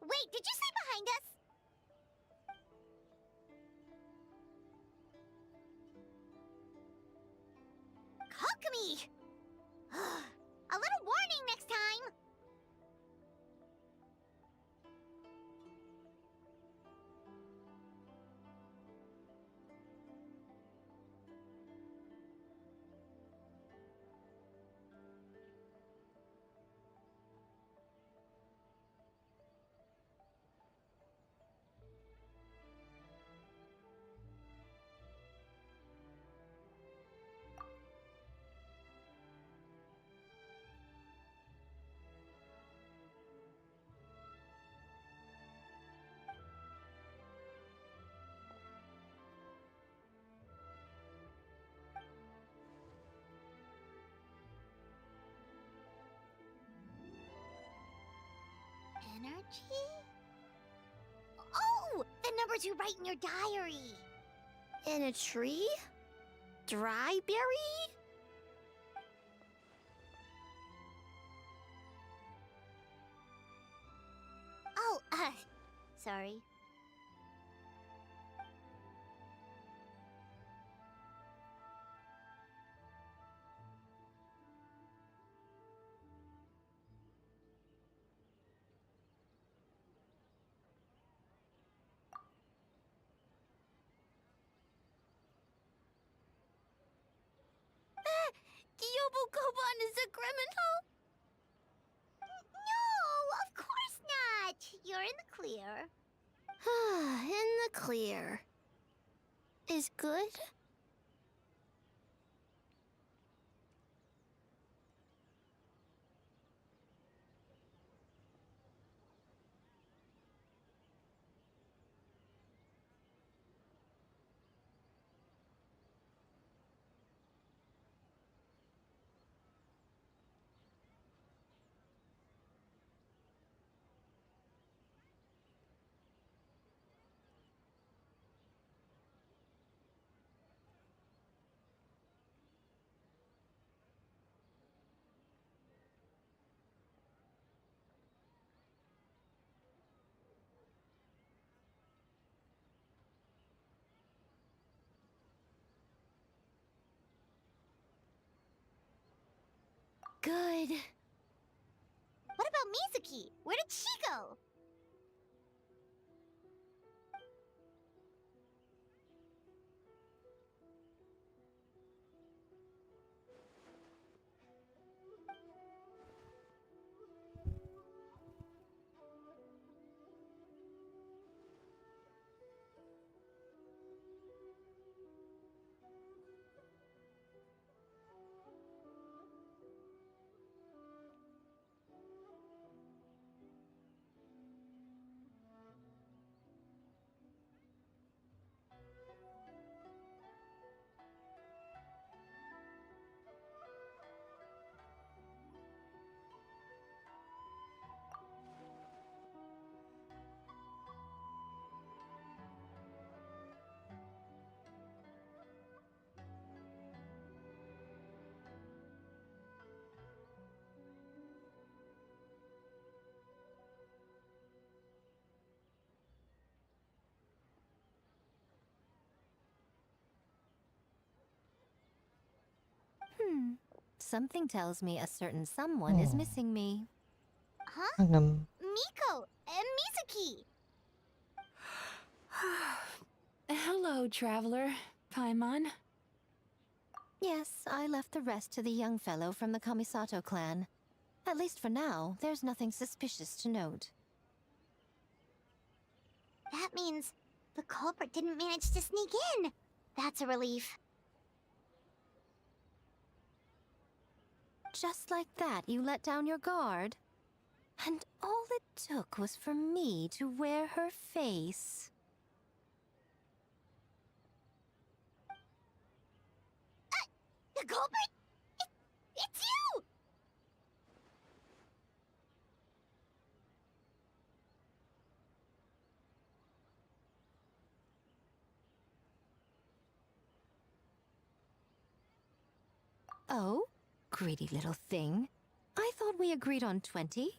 Wait, did you say behind us? Kokomi! A little warning next time! Energy? Oh! The numbers you write in your diary! In a tree? Dry berry? Oh, sorry. a criminal? No, of course not. You're in the clear. In the clear. Is good? Good. What about Mizuki? Where did she go? Something tells me a certain someone is missing me. Huh? Miko and Mizuki. Hello, traveler. Paimon. Yes, I left the rest to the young fellow from the Kamisato clan. At least for now, there's nothing suspicious to note. That means the culprit didn't manage to sneak in. That's a relief. Just like that, you let down your guard? And all it took was for me to wear her face. The culprit? It's you! Oh? Greedy little thing. I thought we agreed on 20.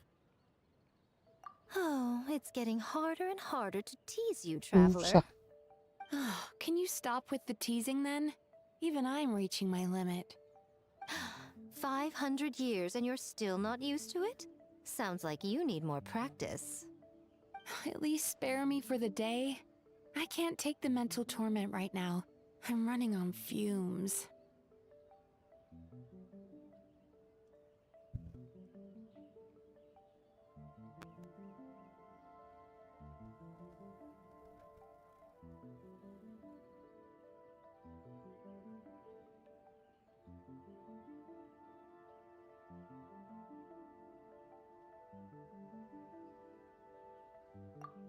Oh, it's getting harder and harder to tease you, traveler. Oh, can you stop with the teasing then? Even I'm reaching my limit. 500 years and you're still not used to it? Sounds like you need more practice. At least spare me for the day. I can't take the mental torment right now. I'm running on fumes.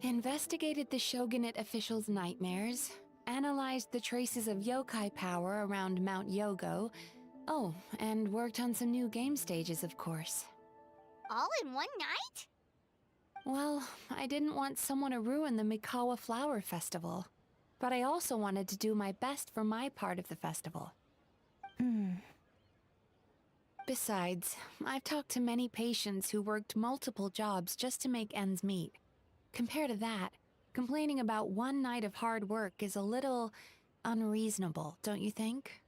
Investigated the shogunate officials' nightmares, analyzed the traces of yokai power around Mount Yogo. Oh, and worked on some new game stages, of course. All in one night? Well, I didn't want someone to ruin the Mikawa Flower Festival. But I also wanted to do my best for my part of the festival. Besides, I've talked to many patients who worked multiple jobs just to make ends meet. Compared to that, complaining about one night of hard work is a little unreasonable, don't you think?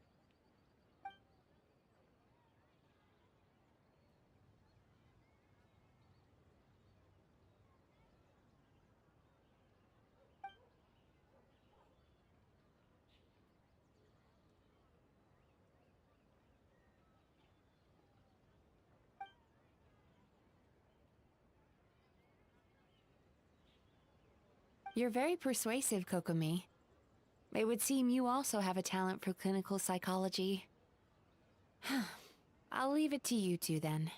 You're very persuasive, Kokomi. It would seem you also have a talent for clinical psychology. I'll leave it to you two then.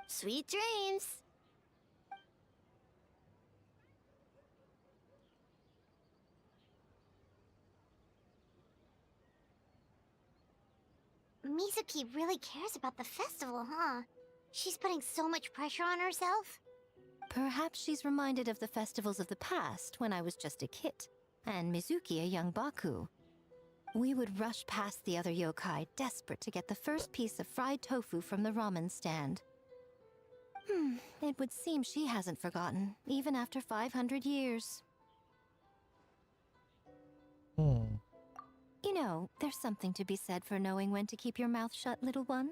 Sweet dreams. Mizuki really cares about the festival, huh? She's putting so much pressure on herself. Perhaps she's reminded of the festivals of the past when I was just a kid, and Mizuki a young Baku. We would rush past the other yokai, desperate to get the first piece of fried tofu from the ramen stand. It would seem she hasn't forgotten, even after 500 years. You know, there's something to be said for knowing when to keep your mouth shut, little one.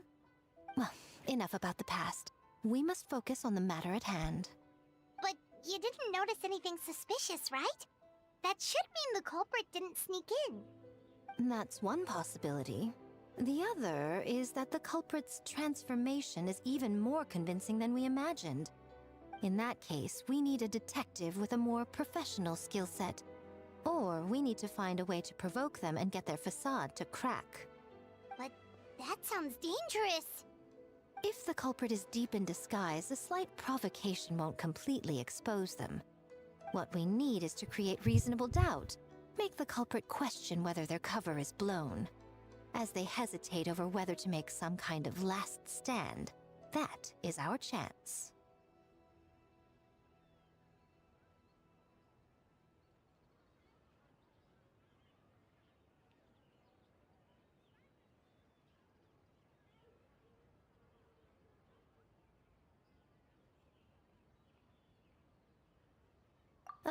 Well, enough about the past. We must focus on the matter at hand. But you didn't notice anything suspicious, right? That should mean the culprit didn't sneak in. That's one possibility. The other is that the culprit's transformation is even more convincing than we imagined. In that case, we need a detective with a more professional skill set. Or we need to find a way to provoke them and get their facade to crack. But that sounds dangerous. If the culprit is deep in disguise, a slight provocation won't completely expose them. What we need is to create reasonable doubt. Make the culprit question whether their cover is blown. As they hesitate over whether to make some kind of last stand, that is our chance.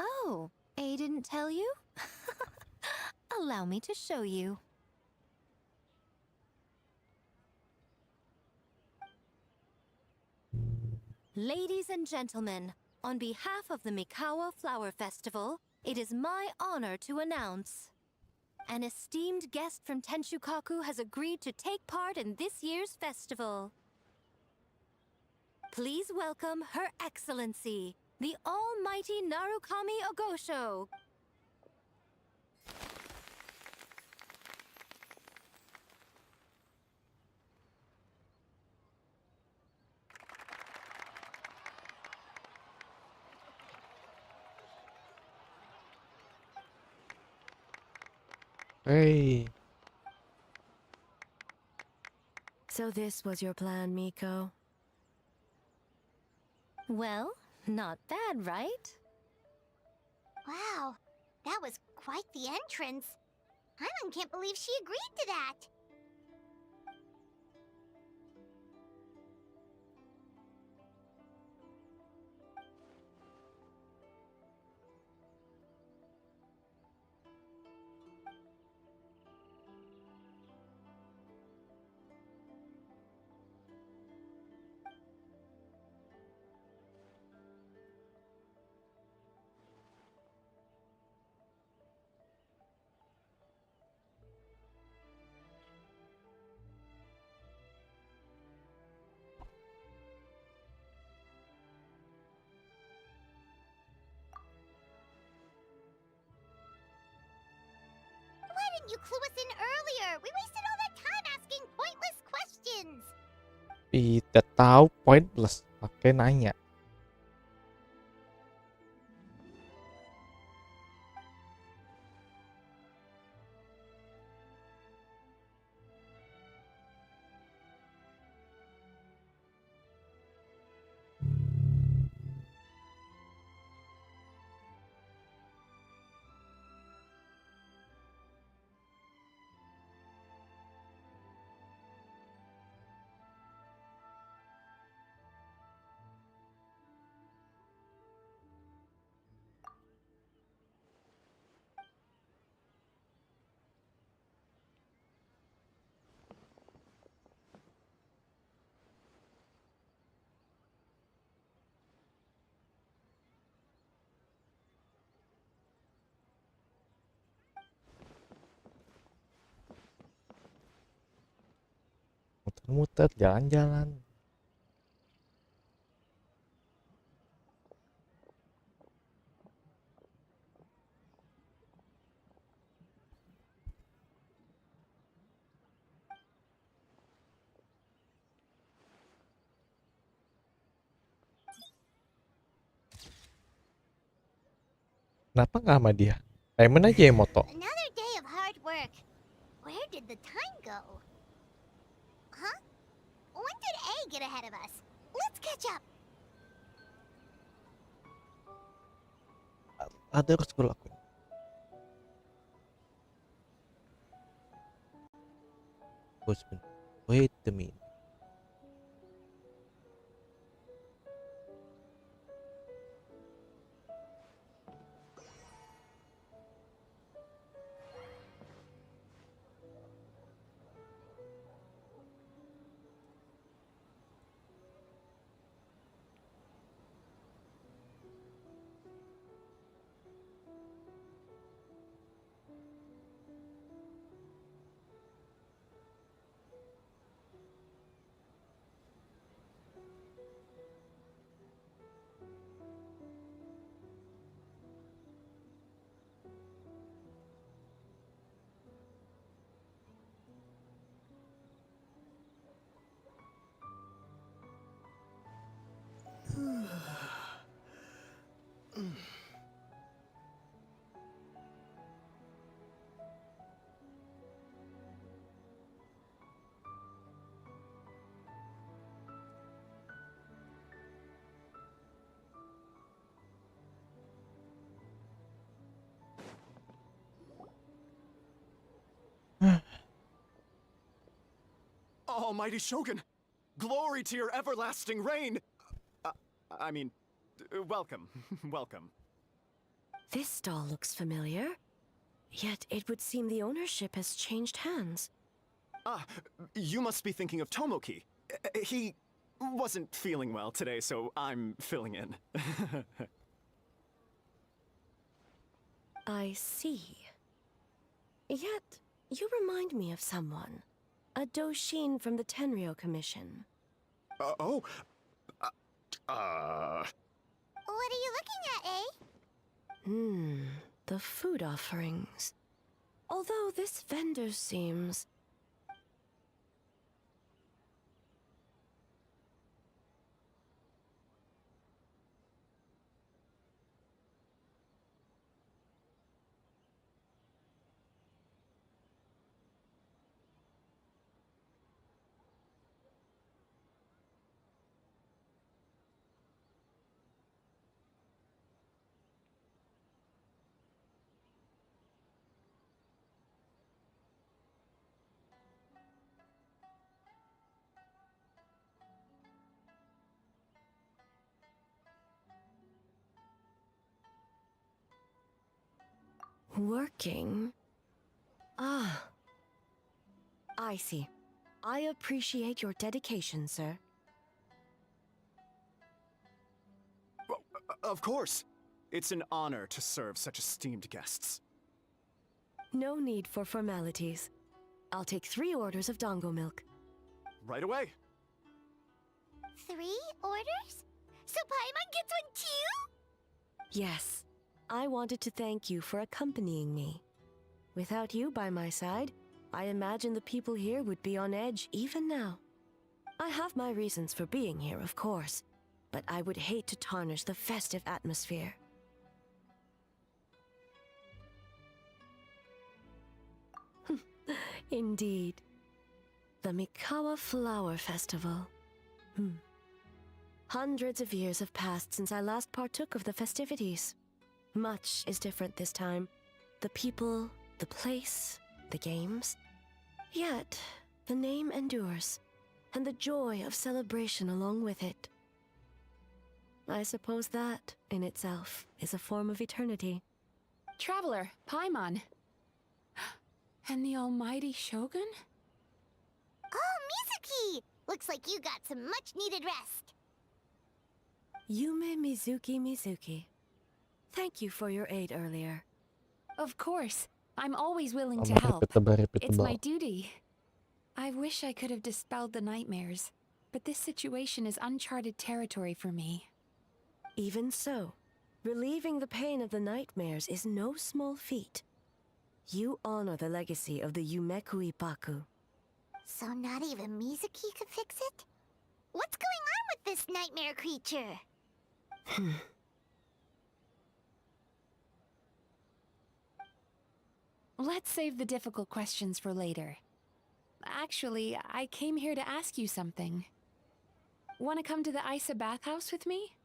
Oh, A didn't tell you? Allow me to show you. Ladies and gentlemen, on behalf of the Mikawa Flower Festival, it is my honor to announce an esteemed guest from Tenshukaku has agreed to take part in this year's festival. Please welcome Her Excellency, the Almighty Narukami Ogosho. Hey. So this was your plan, Miko? Well, not bad, right? Wow, that was quite the entrance. Paimon can't believe she agreed to that. Why didn't you clue us in earlier? We wasted all that time asking pointless questions. Tidak tahu pointless, pakai nanya. Muter-muter, jalan-jalan. Kenapa nggak sama dia? Diamond aja yang moto. Another day of hard work. Where did the time go? Huh? When did A get ahead of us? Let's catch up. Ada harus gue lakuin. Wait a minute. Almighty Shogun! Glory to your everlasting reign! I mean, welcome, welcome. This stall looks familiar, yet it would seem the ownership has changed hands. Ah, you must be thinking of Tomoki. He wasn't feeling well today, so I'm filling in. I see. Yet, you remind me of someone. A Doshin from the Tenryo Commission. Oh? What are you looking at, eh? The food offerings. Although this vendor seems... working? Ah. I see. I appreciate your dedication, sir. Well, of course. It's an honor to serve such esteemed guests. No need for formalities. I'll take 3 orders of dango milk. Right away. 3 orders? So Paimon gets one too? Yes. I wanted to thank you for accompanying me. Without you by my side, I imagine the people here would be on edge even now. I have my reasons for being here, of course, but I would hate to tarnish the festive atmosphere. Indeed. The Mikawa Flower Festival. Hundreds of years have passed since I last partook of the festivities. Much is different this time. The people, the place, the games. Yet, the name endures, and the joy of celebration along with it. I suppose that, in itself, is a form of eternity. Traveler, Paimon. And the almighty Shogun? Oh, Mizuki! Looks like you got some much-needed rest. Yume Mizuki. Thank you for your aid earlier. Of course. I'm always willing to help. It's my duty. I wish I could have dispelled the nightmares, but this situation is uncharted territory for me. Even so, relieving the pain of the nightmares is no small feat. You honor the legacy of the Yumeku Ippaku. So not even Mizuki could fix it? What's going on with this nightmare creature? Let's save the difficult questions for later. Actually, I came here to ask you something. Want to come to the Isa bathhouse with me?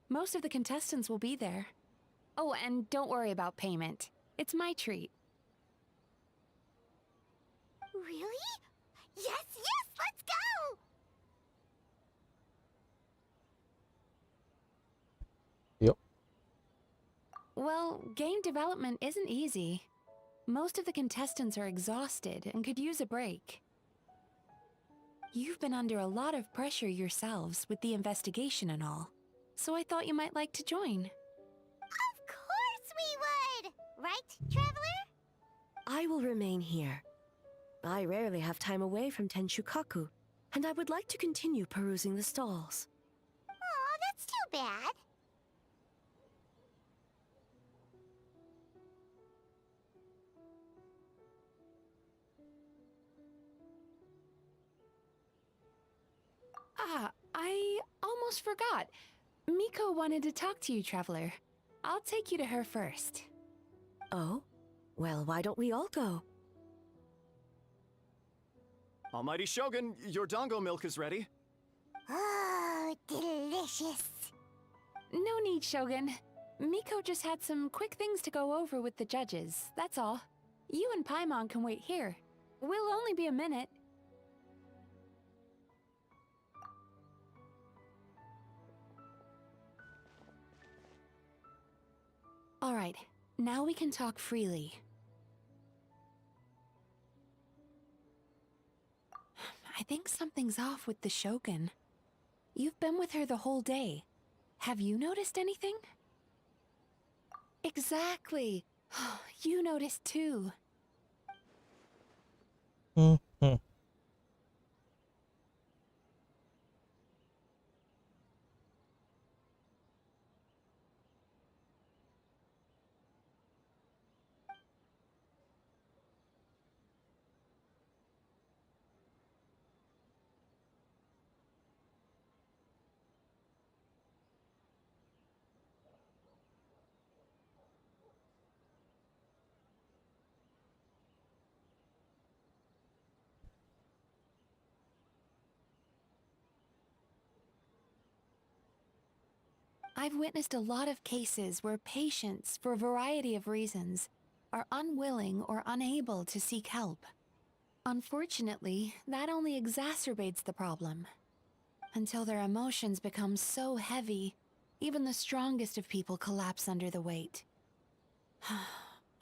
Most of the contestants will be there. Oh, and don't worry about payment. It's my treat. Really? Yes, yes, let's go! Yuk. Well, game development isn't easy. Most of the contestants are exhausted and could use a break. You've been under a lot of pressure yourselves with the investigation and all, so I thought you might like to join. Of course we would! Right, Traveler? I will remain here. I rarely have time away from Tenshukaku, and I would like to continue perusing the stalls. Aw, that's too bad. Ah, I almost forgot. Miko wanted to talk to you, Traveler. I'll take you to her first. Oh? Well, why don't we all go? Almighty Shogun, your dango milk is ready. Oh, delicious. No need, Shogun. Miko just had some quick things to go over with the judges, that's all. You and Paimon can wait here. We'll only be a minute. All right, now we can talk freely. I think something's off with the Shogun. You've been with her the whole day. Have you noticed anything? Exactly. You noticed too. I've witnessed a lot of cases where patients, for a variety of reasons, are unwilling or unable to seek help. Unfortunately, that only exacerbates the problem. Until their emotions become so heavy, even the strongest of people collapse under the weight.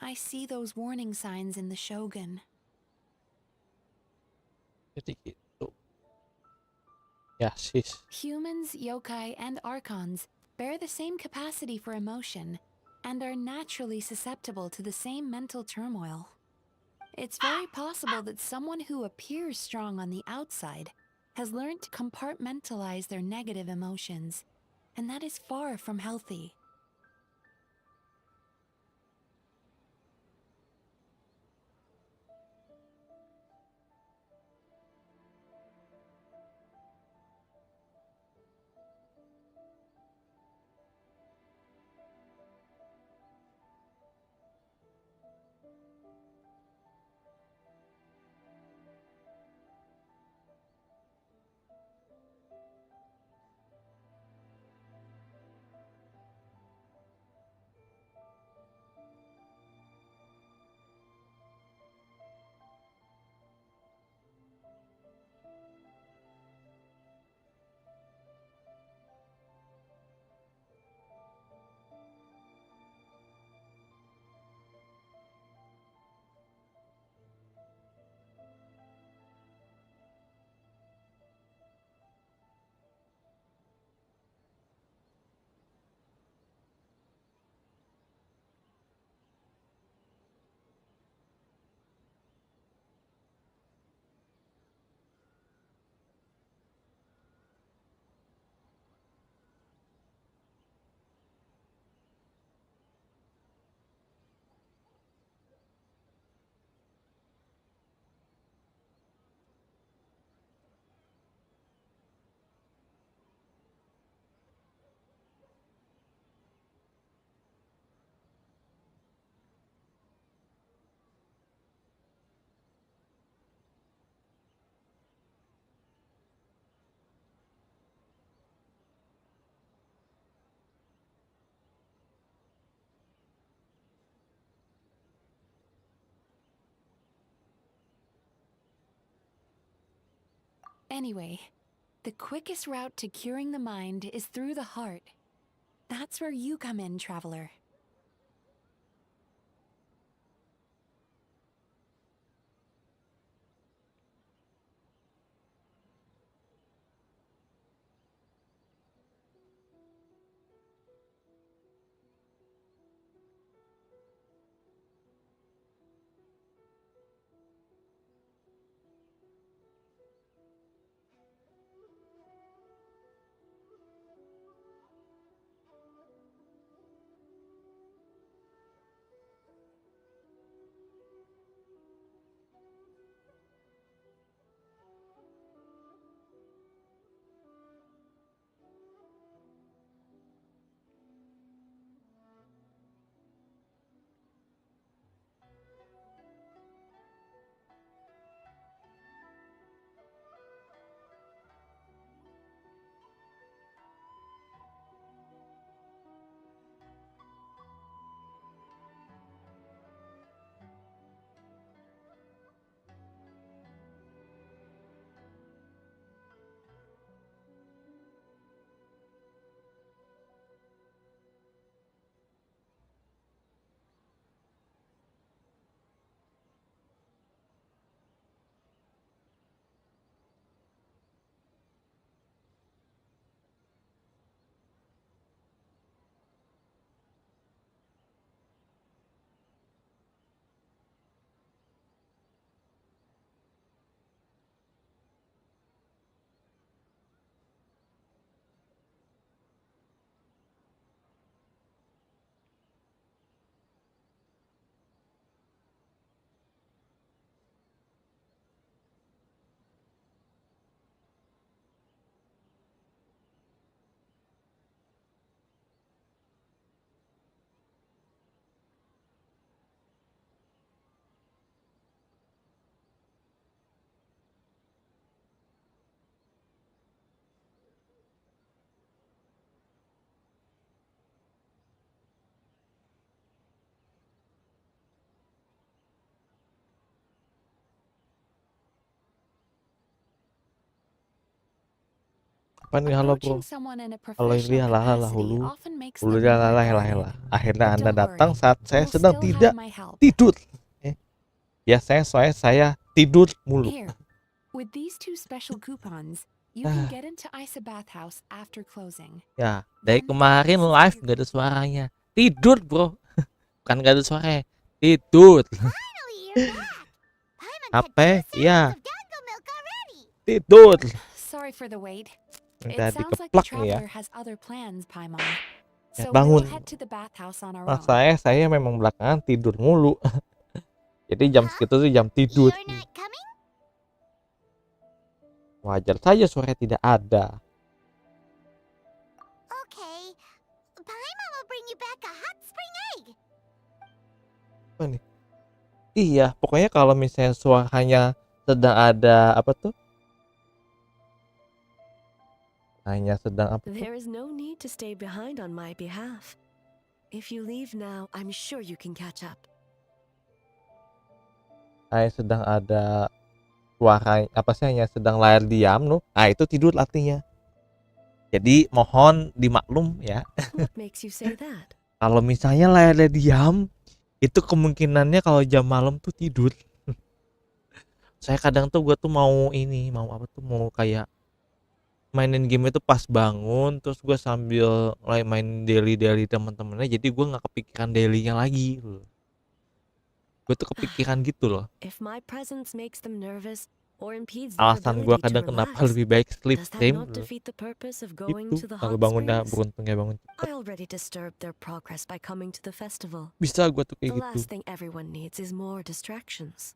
I see those warning signs in the Shogun. Jadi gitu. Ya, sis. Humans, yokai, and archons bear the same capacity for emotion and are naturally susceptible to the same mental turmoil. It's very possible that someone who appears strong on the outside has learned to compartmentalize their negative emotions, and that is far from healthy. Anyway, the quickest route to curing the mind is through the heart. That's where you come in, traveler. Apa nih, halo bro? Approaching someone in a Halo ini professional halah capacity hulu. often makes Hulu them more halah guarded. Akhirnya But Anda don't datang worry, saat saya you'll sedang still tidak have my help. tidur. Biasanya soalnya saya tidur mulu. Here, with these 2 special coupons, you can get into Isa Bathhouse after closing. Ya, dari kemarin live gak ada suaranya. Tidur bro. Bukan gak ada suaranya. Tidur. Apa? Iya. Tidur. Sorry for the wait. It Udah sounds like the dikeplak nih ya. traveler has other plans, Paimon. Ya, So bangun. we'll head to the bathhouse on our Nah, own. saya memang belakangan tidur mulu. Jadi jam segitu tuh jam tidur. Wajar saja suara tidak ada. Okay, Paimon will bring you back a hot spring egg. Apa nih? Iya, pokoknya kalau misalnya suaranya sedang ada apa tuh? Hanya sedang apa tuh? There is no need to stay behind on my behalf. If you leave now, I'm sure you can catch up. Hanya sedang ada suara apa sih, hanya sedang layar diam loh. Ah, itu tidur artinya. Jadi mohon dimaklum ya. What makes you say that? Kalau misalnya layarnya diam, itu kemungkinannya kalau jam malam tuh tidur. Saya kadang tuh gue tuh mau kayak mainin game itu pas bangun, terus gue sambil main daily teman-temannya, jadi gue nggak kepikiran dailynya lagi. Gue tuh kepikiran gitu loh. If my presence makes them nervous or impedes their Alasan gue ability to kadang kenapa relax, lebih baik sleep does that stream not defeat the purpose of going itu to the kalau hot bangunnya springs? beruntungnya bangun cepet. I already disturbed their progress by coming to the festival. Bisa gue tuh The kayak gitu. last thing everyone needs is more distractions.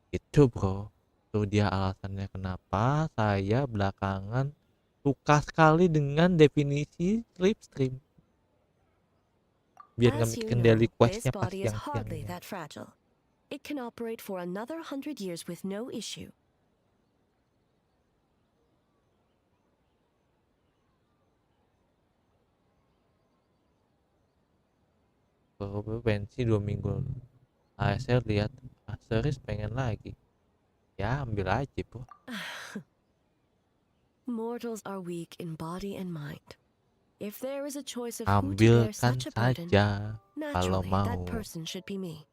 Itu bro, itu dia alasannya kenapa saya belakangan suka sekali dengan definisi sleep stream. Biar nggak As you bikin know, daily this questnya pas body is hardly siang-siangnya. that fragile. It can operate for another 100 years with no issue. Baru pensi 2 minggu lalu. Saya lihat serius pengen lagi. Ya ambil aja bu. Mortals are weak in body and mind. If there is a choice of who to bear Ambilkan such a burden, saja kalau naturally mau. that person should be me.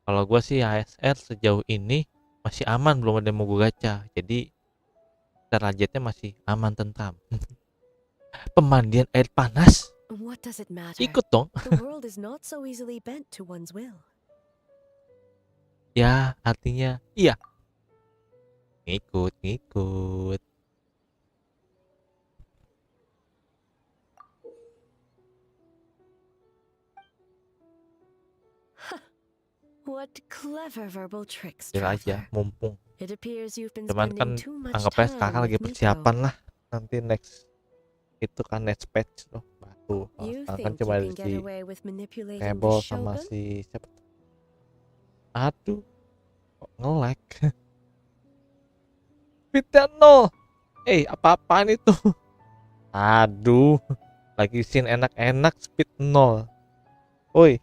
Kalau gue sih ASR sejauh ini masih aman, belum ada yang mau gue gacha. Jadi derajatnya masih aman tentram. Pemandian air panas? What does it matter? Ikut dong. The world is not so easily bent to one's will. Ya artinya iya. Ngikut. What clever verbal tricks, Ambil aja, traveler. mumpung. It appears you've been Cuman kan spending too much anggapnya time kakak lagi with persiapan Nico. lah. Nanti next itu kan next patch tuh batu. You Sekarang kan think cuma you ada can get si away with manipulating the Rebel sama Shogun? si siapa? Aduh, kok nge-lag? Fitnya 0. Apa-apaan itu? Aduh, lagi scene enak-enak speed 0. Oi.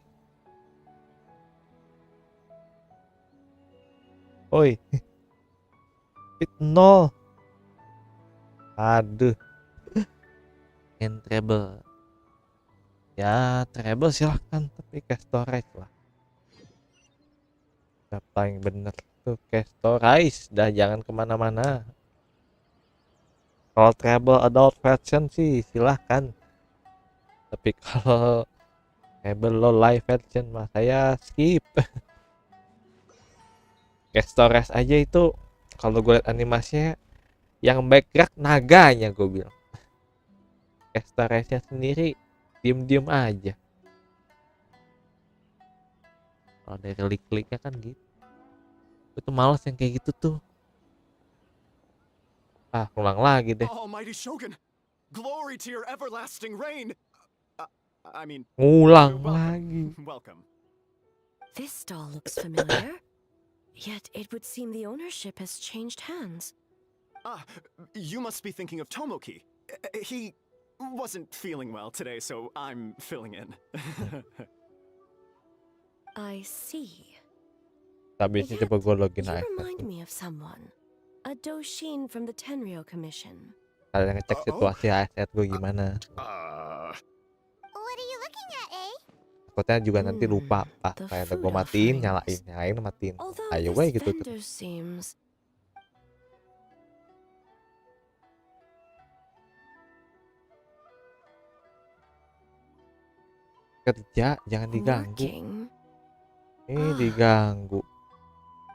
Speed 0. Aduh. And treble. Ya, treble silahkan, tapi cash storage lah. Siapa yang bener tuh cash storage, dah jangan kemana-mana. Kalau treble adult version sih silahkan. Tapi kalau treble low live version mah saya skip. Cash storage aja itu kalau gue liat animasinya yang backtrack naganya gue bilang. Cash storage-nya sendiri diem-diem aja. Kalau dari klik-kliknya kan gitu. Itu males yang kayak gitu tuh. Ulang lagi deh. Almighty Shogun, glory to your everlasting reign. Ngulang welcome. lagi. Welcome. This stall looks familiar, yet it would seem the ownership has changed hands. You must be thinking of Tomoki. He wasn't feeling well today, so I'm filling in. I see. Habisnya coba gue login You aja. remind me of someone. A Doshin from the Tenryo Commission. Kalian ngecek situasi ASR gue gimana. What are you looking at, eh? Takutnya juga nanti lupa apa. Kayak gue matiin, nyalain, matiin. Ayo weh gitu tuh. Seems... Kerja jangan diganggu. Ini Ah. diganggu.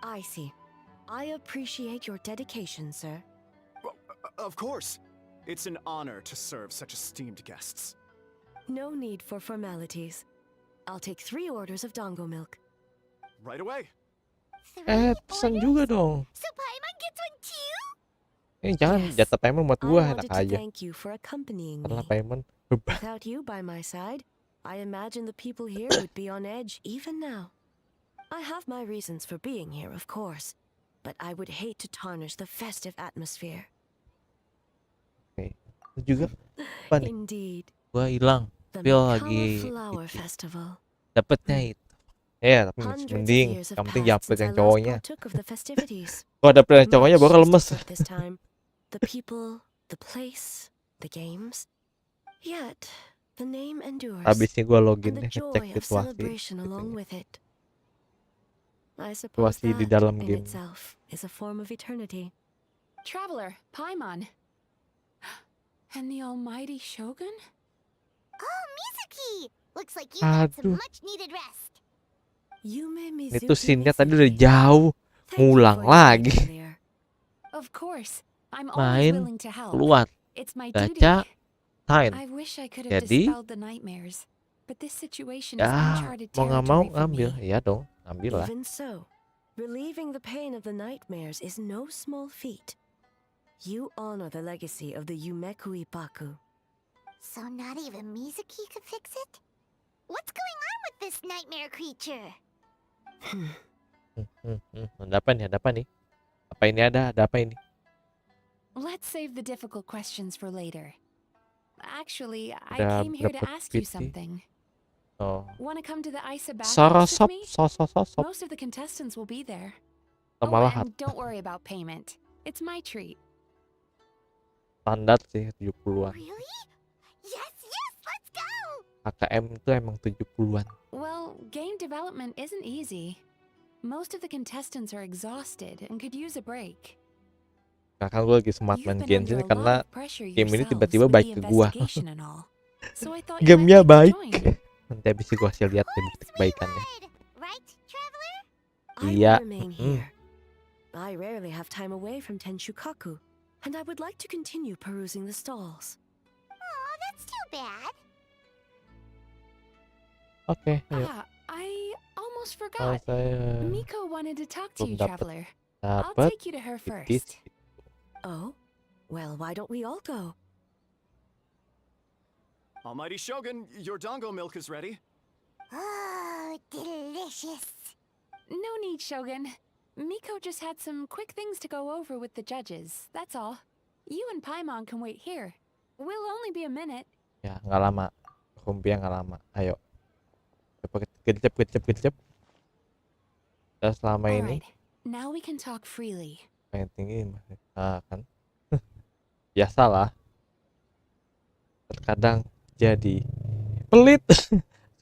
I see. I appreciate your dedication, sir. Of course. It's an honor to serve such esteemed guests. No need for formalities. I'll take 3 orders of dongo milk. Right away. Pesan juga dong. So Paimon gets one too? Jangan jatah payment buat gue, I enak wanted to aja. thank you for accompanying Karena me. payment beban. Without you by my side, I imagine the people here would be on edge even now. I have my reasons for being here, of course, but I would hate to tarnish the festive atmosphere. Oke. Itu juga apa nih? Indeed. Gua hilang. The Feel Maka lagi Flower Festival. dapetnya itu. Ya, tapi Hundreds of mending years yang have penting passed dapet since I yang last cowoknya. partook of the festivities. Kalau dapet yang cowoknya baru Much lemes. is different this time. The people, the place, the games. Yet, the name endures. Habisnya gua And login the deh ngecek joy of situasi. celebration along with it. I suppose Situasi di that dalam in game. itself is a form of eternity. Traveler, Paimon. And the almighty Shogun? Oh, Mizuki! Looks like you got some Aduh. much-needed rest. Yume Itu Mizuki scene-nya tadi udah Mizuki. jauh. Thank you Ngulang for your lagi. aid earlier. Of course. I'm always Main, willing to help. keluar. It's my duty. Gacha, sign. I wish I could have Jadi, dispelled the nightmares, but this situation is ya uncharted mau nggak mau territory for ambil. me. Iya dong, ambil lah. Even so, relieving the pain of the nightmares is no small feat. You honor the legacy of the Yumeku Ippaku. So not even Mizuki could fix it? What's going on with this nightmare creature? Ada apa nih? Ada apa nih? Apa ini ada? Ada apa ini? Let's save the difficult questions for later. Actually, I Udah came here to dapet ask you PT. something. Oh, Want to come to the Isa SARA bathhouse sop, with me? sop. Most of the contestants will be there. Atau Oh, malah and don't worry about payment. It's my treat. standar sih 70-an. Really? Yes, yes, let's go! KKM itu emang 70-an. Well, game development isn't easy. Most of the contestants are exhausted and could use a break. Kakak gue lagi smart main You've been Genshin under a lot karena of pressure game ini yourselves tiba-tiba with baik the ke gua. investigation and all. So I thought you might Gamenya like to baik. join. Nanti habis itu gue lihat deh bukti kebaikannya. Right, traveler? I will Iya. remain here. I rarely have time away from Tenshukaku, and I would like to continue perusing the stalls. Oh, that's too bad. Oke, ayo. I almost Kalau forgot. saya Miko wanted to talk to belum you, dapet traveler. I'll take you to her tipis. first. Oh? Well, why don't we all go? Almighty Shogun, your dango milk is ready. Oh, delicious. No need, Shogun. Miko just had some quick things to go over with the judges, that's all. You and Paimon can wait here. We'll only be a minute. Ya, nggak lama. Rumpia nggak lama. Ayo. Coba gercep. Dan selama ini Alright, now we can talk freely. pengen tinggi kan. Biasalah. Terkadang jadi pelit.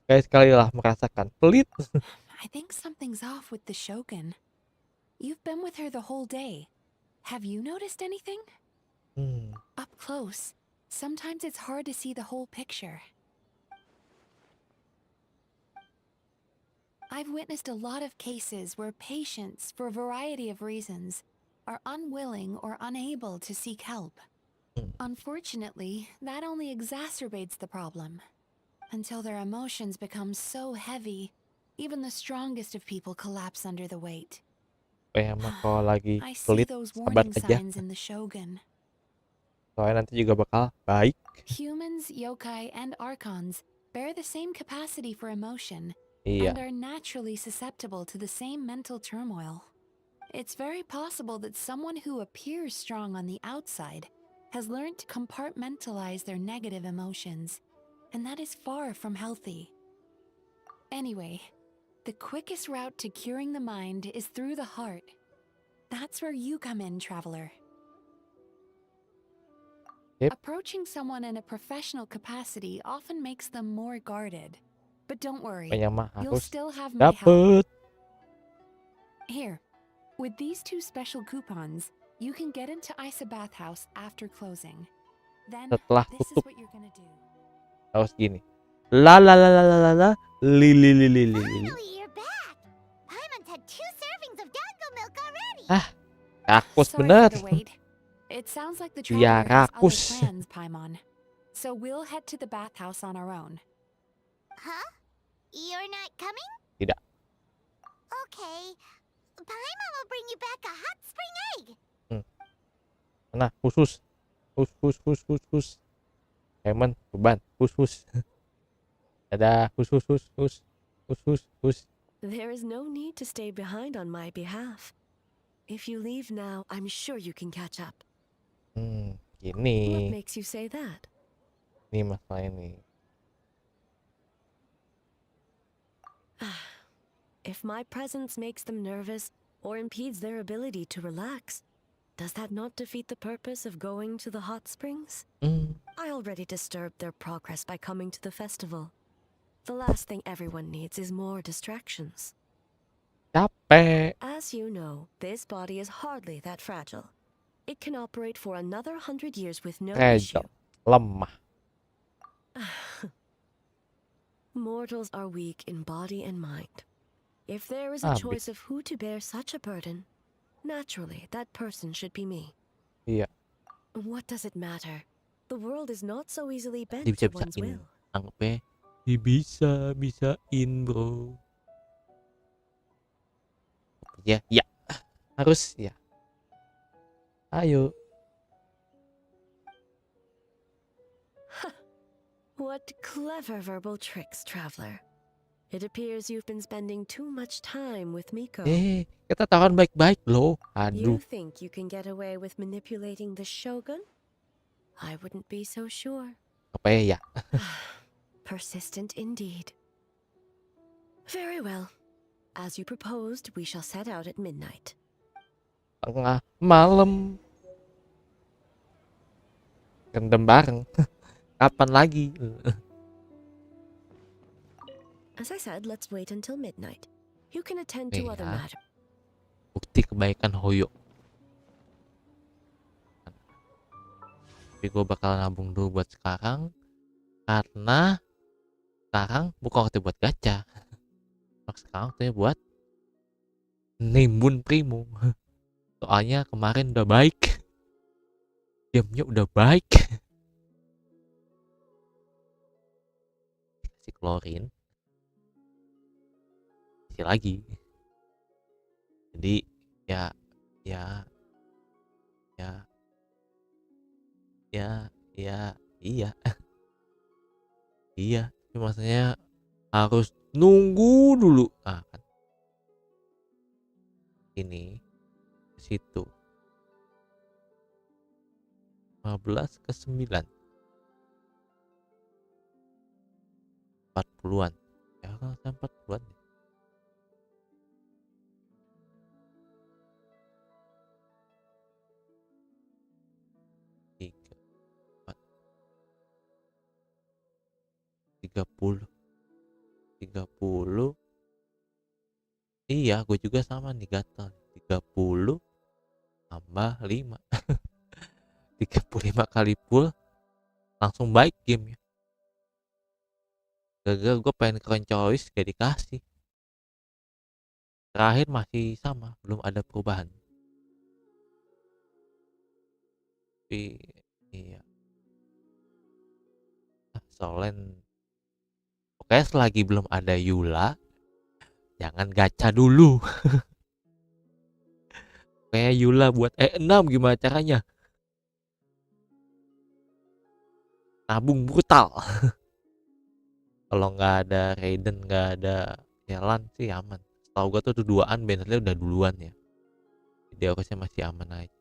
Sekali-sekali lah merasakan pelit. I think something's off with the Shogun. You've been with her the whole day. Have you noticed anything? Up close, sometimes it's hard to see the whole picture. I've witnessed a lot of cases where patients, for a variety of reasons, are unwilling or unable to seek help. Unfortunately, that only exacerbates the problem. Until their emotions become so heavy, even the strongest of people collapse under the weight. Kalau lagi I see pelit, those sabar warning aja. signs in the Shogun. Soalnya nanti juga bakal baik. Humans, yokai, and archons bear the same capacity for emotion Iya. and are naturally susceptible to the same mental turmoil. It's very possible that someone who appears strong on the outside has learned to compartmentalize their negative emotions, and that is far from healthy. Anyway, the quickest route to curing the mind is through the heart. That's where you come in, traveler. Yep. Approaching someone in a professional capacity often makes them more guarded. But don't worry, Pokoknya mah you'll harus still have my help. dapet. Here, with these 2 special coupons, you can get into Isa Bathhouse after closing. Then, Setelah this is tutup what you're gonna do. harus gini. La la la la la la la li li li li li li. Finally, you're back. Paimon's had 2 servings of dango milk already. Rakus Sorry bener. for the wait. It sounds like the Iya, traveler has other rakus. plans, Paimon. So we'll head to the bathhouse on our own. Huh? You're not coming? Tidak. Okay. Paimon will bring you back a hot spring egg. Nah, khusus. Khusus. Emang beban. Khusus. Dadah. Khusus. There is no need to stay behind on my behalf. If you leave now, I'm sure you can catch up. What Gini. makes you say that? Ini masalah ini. If my presence makes them nervous or impedes their ability to relax, does that not defeat the purpose of going to the hot springs? I already disturbed their progress by coming to the festival. The last thing everyone needs is more distractions. Capek. As you know, this body is hardly that fragile. It can operate for another 100 years with no issue. Fragile. Lemah. Mortals are weak in body and mind. If there is a choice of who to bear such a burden, naturally that person should be me. Iya. What does it matter? The world is not so easily bent Dia to one's bisa-bisain. will. Anggapnya bisa-bisain, bro. Ya. Harus ya. Ayo. What clever verbal tricks, traveler. It appears you've been spending too much time with Miko. Kita tahan baik-baik loh. You Aduh. think you can get away with manipulating the Shogun? I wouldn't be so sure. Apa ya? Persistent indeed. Very well. As you proposed, we shall set out at midnight. tengah malam rendem bareng. Kapan lagi? As I said, let's wait until midnight. You can attend to other Iya. matters. Bukti kebaikan Hoyo. Tapi gue bakal nabung dulu buat sekarang karena sekarang bukan waktu buat gacha. Sekarang waktunya buat nimbun primo. Soalnya kemarin udah baik. Gamenya udah baik. Si klorin. Si lagi. Jadi ya iya. Iya, tapi maksudnya harus nunggu dulu. Ah, kan. Ini ke situ. 15 ke 9. 40-an. Ya kan 40-an. 30. Iya, gue juga sama nih gatal. 30 tambah 5. 35 kali full langsung baik game ya. Gagal gue pengen choice gak dikasih. Terakhir masih sama, belum ada perubahan. Tapi iya. Solen. Oke, selagi belum ada Yula, jangan gacha dulu. Kayak Yula buat E6 gimana caranya? Nabung brutal. Kalau nggak ada Raiden, nggak ada Jalan sih aman. Setahu gue tuh duaan Bentley udah duluan ya. Jadi harusnya masih aman aja.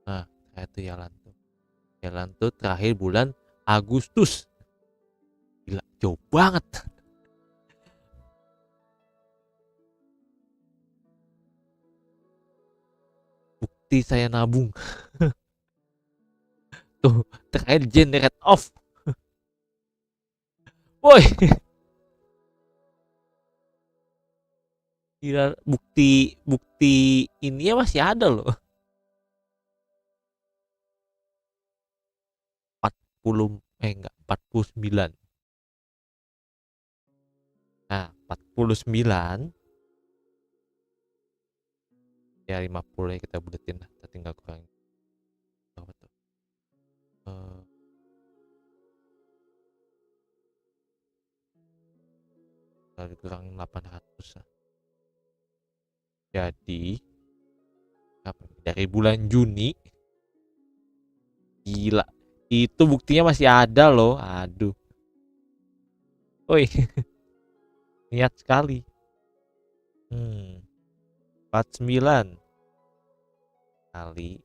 Nah, kayak itu Jalan tuh terakhir bulan Agustus. Gila, jauh banget. Bukti saya nabung. Tuh, terakhir generate off. Woi. Gila, bukti ini ya masih ada loh. 49. Nah, 49 ya 50 ya kita buletin lah. Kita tinggal kurang berapa tuh? Tinggal dikurangin 800 lah. Jadi dari bulan Juni, gila, itu buktinya masih ada loh. Aduh, woi. Niat sekali. 49 kali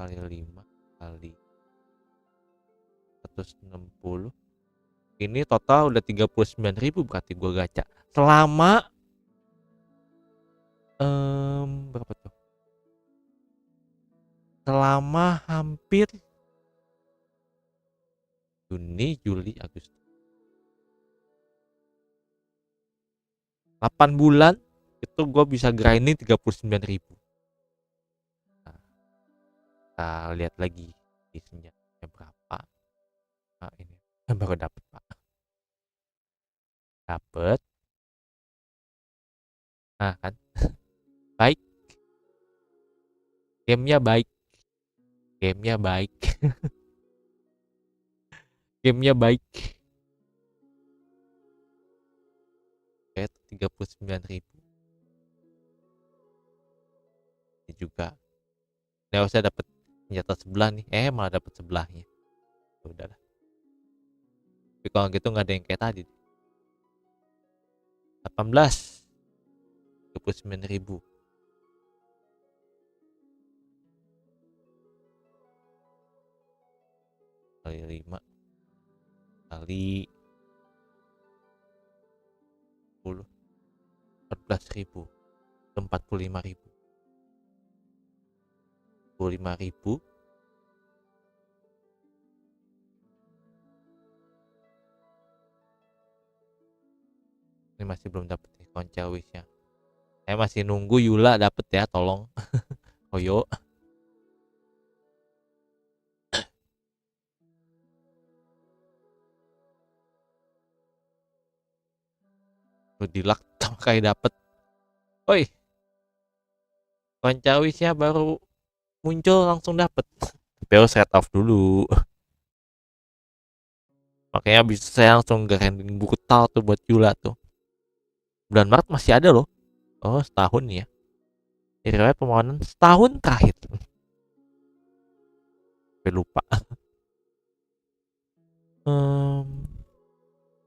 5 kali 160. Ini total udah 39.000 berarti gua gacha selama berapa tuh? Selama hampir Juni, Juli, Agustus. 8 bulan itu gue bisa grinding 39.000. Nah, kita lihat lagi di senjatanya berapa. Nah, ini yang baru dapat Pak. Dapat. Nah kan, baik. Gamenya baik. Gamenya baik. Gamenya baik. Kayak 39.000. Ini juga. Ini harusnya dapat senjata sebelah nih. Malah dapat sebelahnya. Udahlah. Tapi kalau gitu nggak ada yang kayak tadi. 18. 39.000. Kali 5 kali 10 14.000, 45.000. 25.000 ini masih belum dapet nih konca wishnya. Saya masih nunggu Yula dapet ya, tolong. Oyo. Tuh dilak kayak dapet. Oi. Konca wishnya baru muncul langsung dapet. Tapi harus set off dulu. Makanya bisa saya langsung grinding buku tal tuh buat Yula tuh. Bulan Maret masih ada loh. Oh, setahun ya. Riwayat permohonan setahun terakhir. Sampai lupa.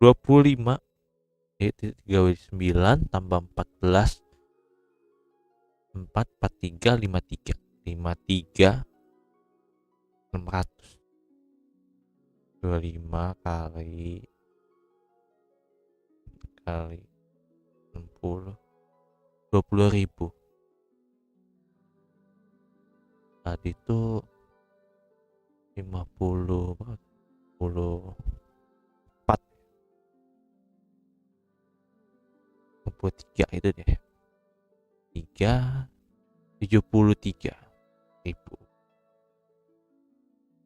25 39 tambah 14 4 43 53 53 600 25 kali 60 20.000. Tadi tuh 50 berapa? 54 63 itu deh. 73.000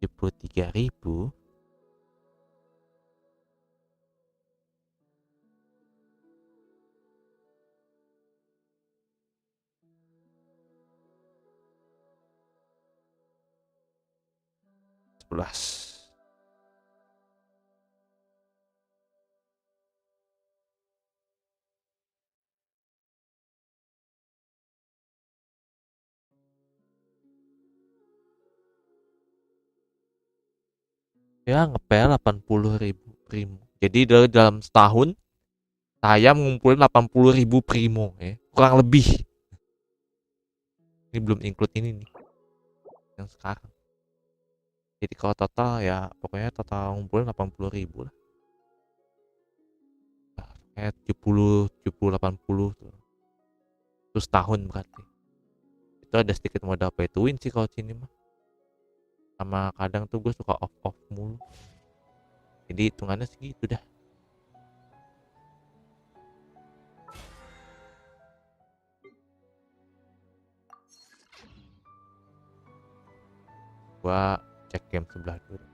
73.000 11. Ya ngepel 80.000 primo. Jadi dalam setahun saya ngumpulin 80.000 primo ya. Kurang lebih. Ini belum include ini nih. Yang sekarang. Jadi kalau total ya pokoknya total ngumpulin 80.000 lah. Kayak 70 80 tuh. Terus tahun berarti. Itu ada sedikit modal pay to win sih kalau sini mah. Sama kadang tuh gue suka off mulu. Jadi hitungannya segitu dah. Gua cek game sebelah dulu.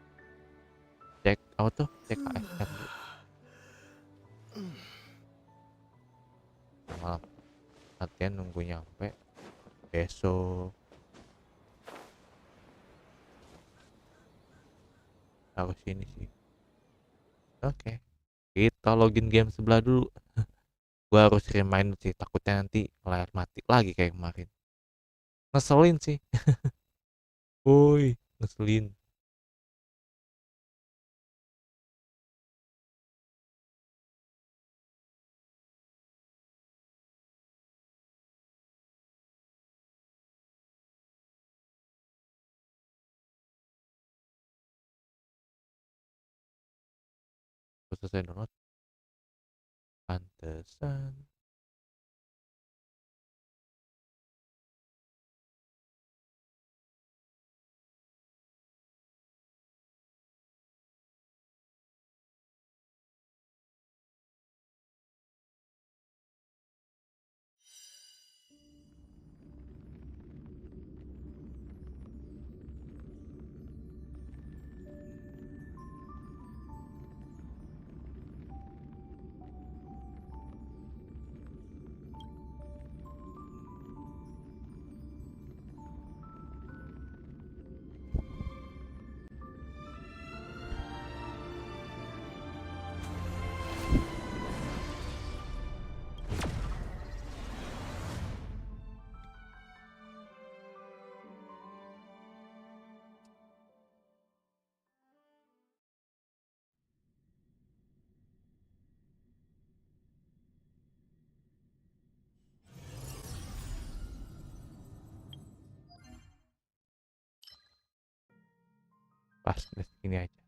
Cek auto, cek AFK dulu. Malam latihan nunggu nyampe besok. Harus ini sih. Oke. Kita login game sebelah dulu. Gua harus remind sih, takutnya nanti layar mati lagi kayak kemarin. Ngeselin sih. Woi, ngeselin. Terus selesai download. Pantesan. Pas ini aja.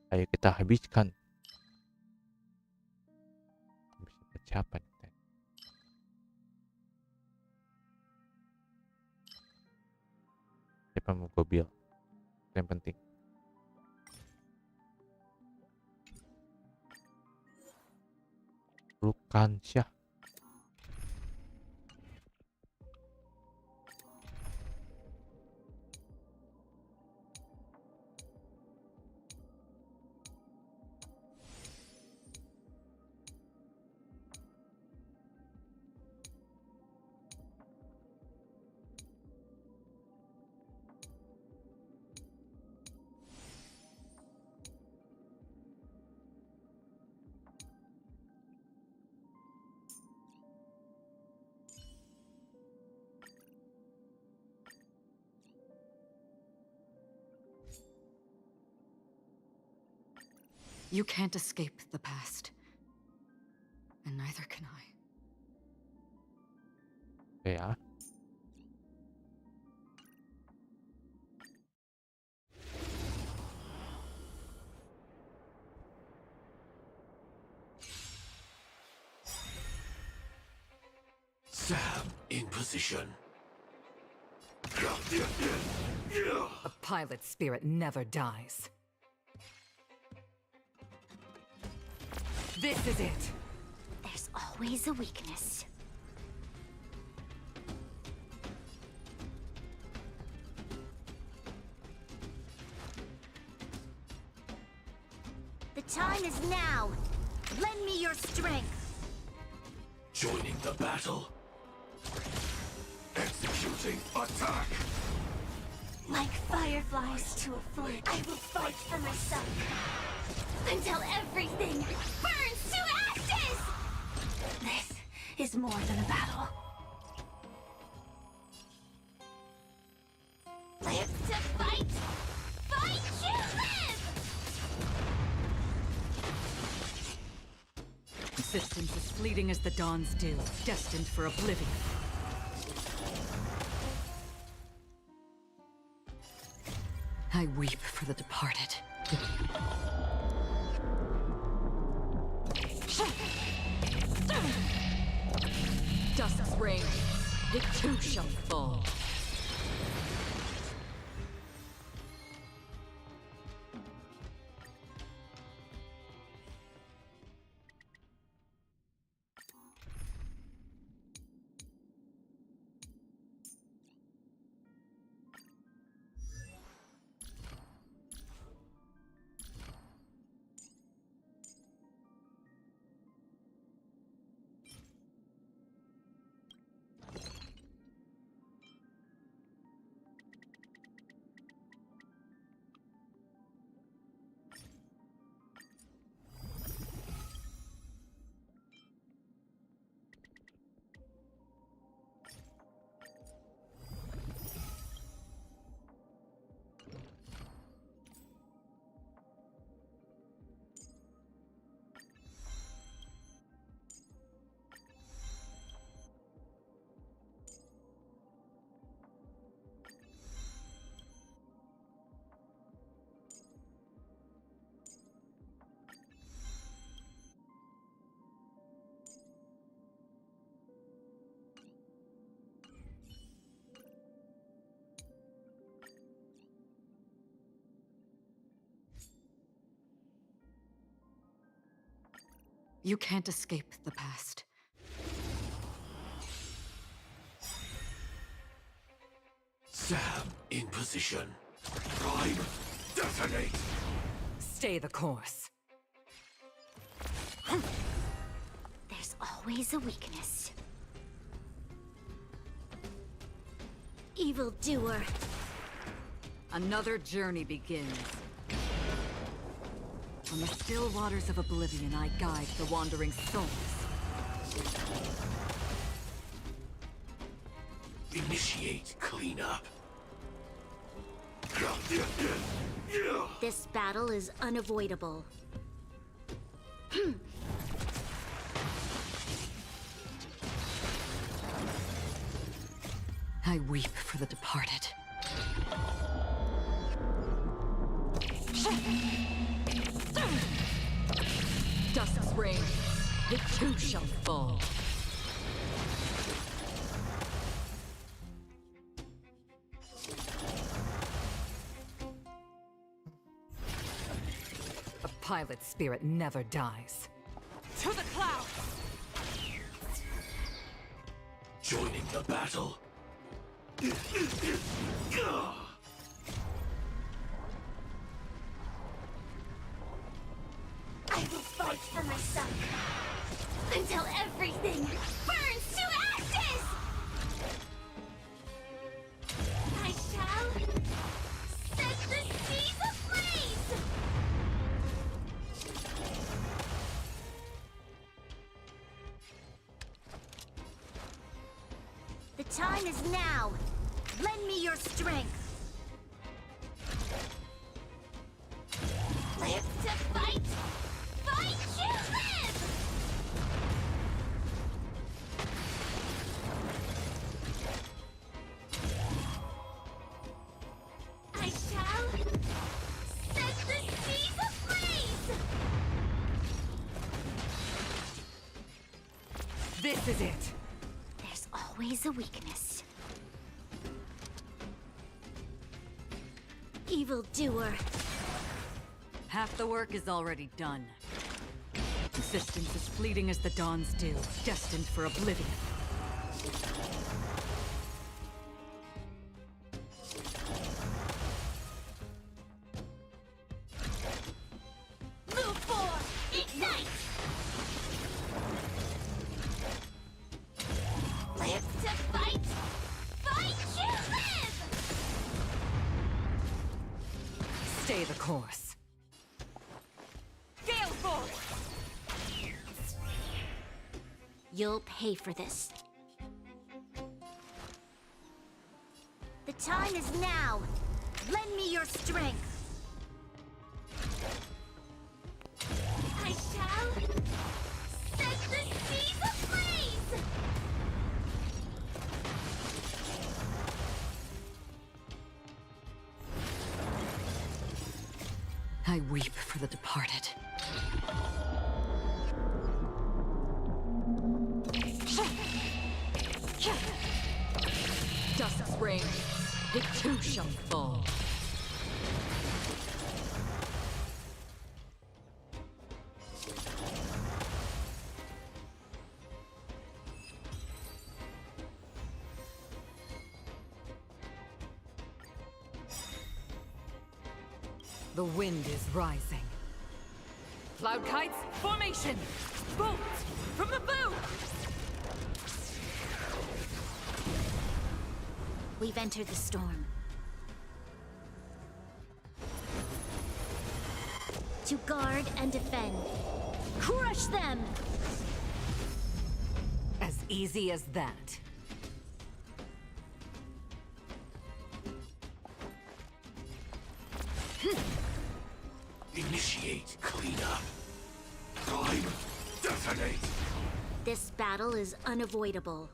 Ayo kita habiskan. Habis siapa nih? Siapa mau gue build? Yang penting. Bukan Syah. You can't escape the past. And neither can I. Ya. Sam in position. A pilot's spirit never dies. This is it. There's always a weakness. The time is now. Lend me your strength. Joining the battle. Executing attack. Like fireflies to a flame, I will fight for myself. Until everything burns to ashes! This is more than a battle. Live to fight! Fight to live! Existence is fleeting as the dawn's dew, destined for oblivion. I weep for the departed. Dusk's reign, it too shall fall. You can't escape the past. Sam in position. Prime, detonate! Stay the course. There's always a weakness. Evildoer. Another journey begins. On the still waters of oblivion, I guide the wandering souls. Initiate cleanup. This battle is unavoidable. I weep for the departed. Dusk's reign, it too shall fall. A pilot's spirit never dies. To the clouds! Joining the battle. I will fight for my son until everything burns to ashes! I shall set the seas ablaze! The time is now. Lend me your strength. Live to fight! Fight to live! I shall set the seas ablaze! This is it. There's always a weakness. Evildoer. Half the work is already done. Existence is fleeting as the dawn's dew, destined for oblivion. Move forward! Ignite! Live to fight! Fight to live! Stay the course. Gale force! You'll pay for this. The time is now. Lend me your strength. I shall set the seas ablaze! I weep for the departed. Dusk's reign, it too shall fall. The wind is rising. Cloud kites, formation! Bolt from the bow! We've entered the storm. To guard and defend. Crush them! As easy as that. Initiate cleanup. Time. Detonate. This battle is unavoidable.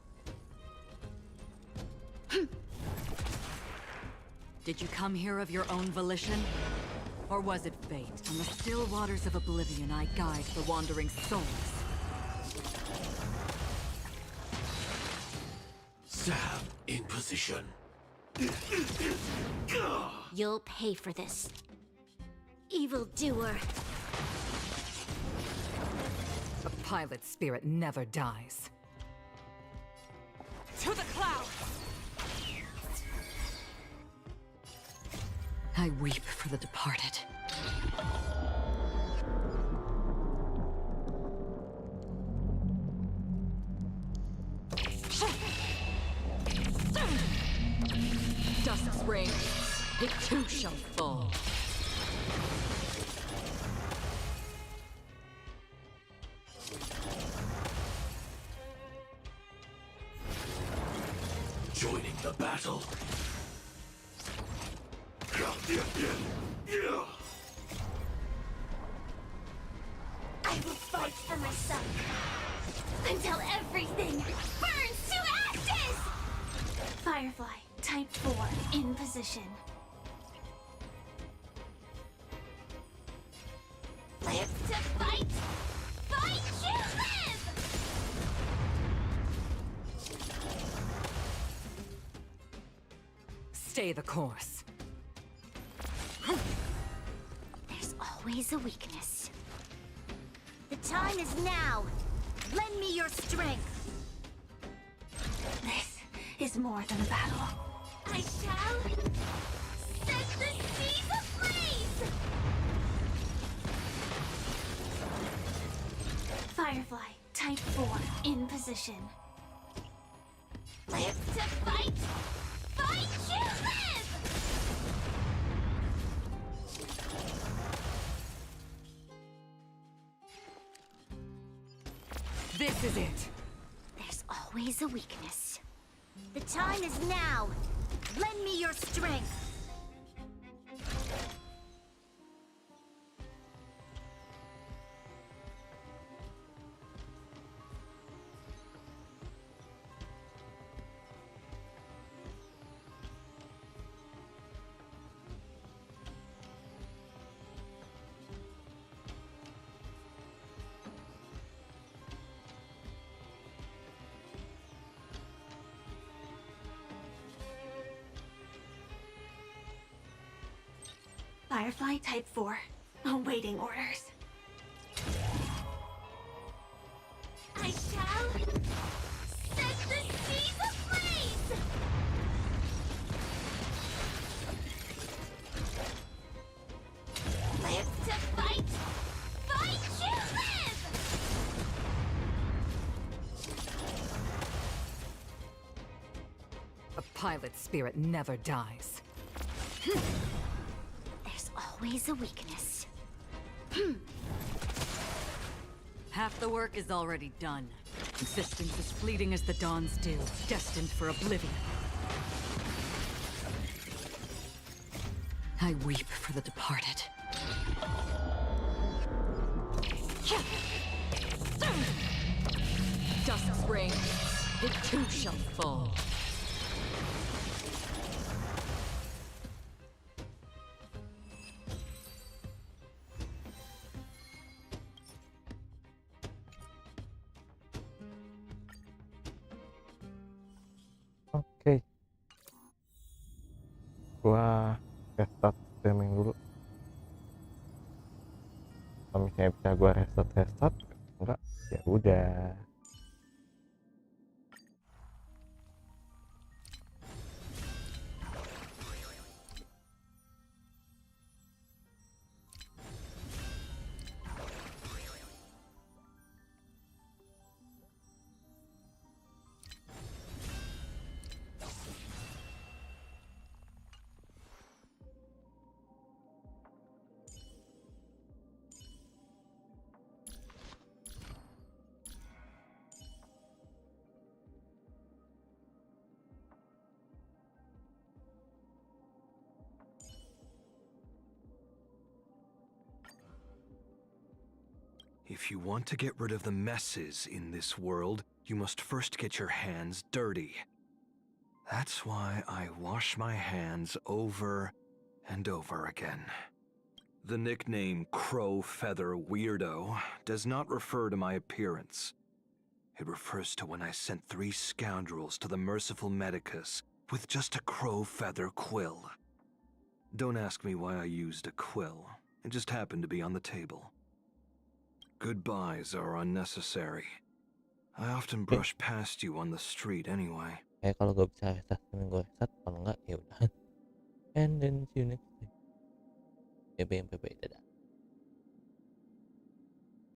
Did you come here of your own volition? Or was it fate? On the still waters of oblivion, I guide the wandering souls. Sam in position. You'll pay for this. Evildoer. A pilot's spirit never dies. To the clouds! I weep for the departed. Dusk's reign, it too shall fall. Joining the battle. I will fight for my son until everything burns to ashes! Firefly, type 4, in position. Live to fight! Fight to live! Stay the course. There's always a weakness. The time is now. Lend me your strength. This is more than a battle. I shall set the seas ablaze! Firefly, type 4, in position. Live to fight! Fight to live! This is it. There's always a weakness. The time is now. Lend me your strength. Firefly type 4, awaiting orders. I shall set the seas ablaze! Live to fight! Fight to live! A pilot's spirit never dies. Always a weakness. Half the work is already done. Existence is fleeting as the dawn's dew, destined for oblivion. I weep for the departed. Dusk's reign, it too shall fall. Oke. Gua restart streaming dulu. Kalau misalnya bisa gua restart, enggak ya udah. If you want to get rid of the messes in this world, you must first get your hands dirty. That's why I wash my hands over and over again. The nickname Crow Feather Weirdo does not refer to my appearance. It refers to when I sent 3 scoundrels to the merciful Medicus with just a crow feather quill. Don't ask me why I used a quill. It just happened to be on the table. Goodbyes are unnecessary. I often brush past you on the street anyway. Kalau gue bisa restart streaming gue restart, kalau enggak ya udah. And then see you next time. BBM dadah.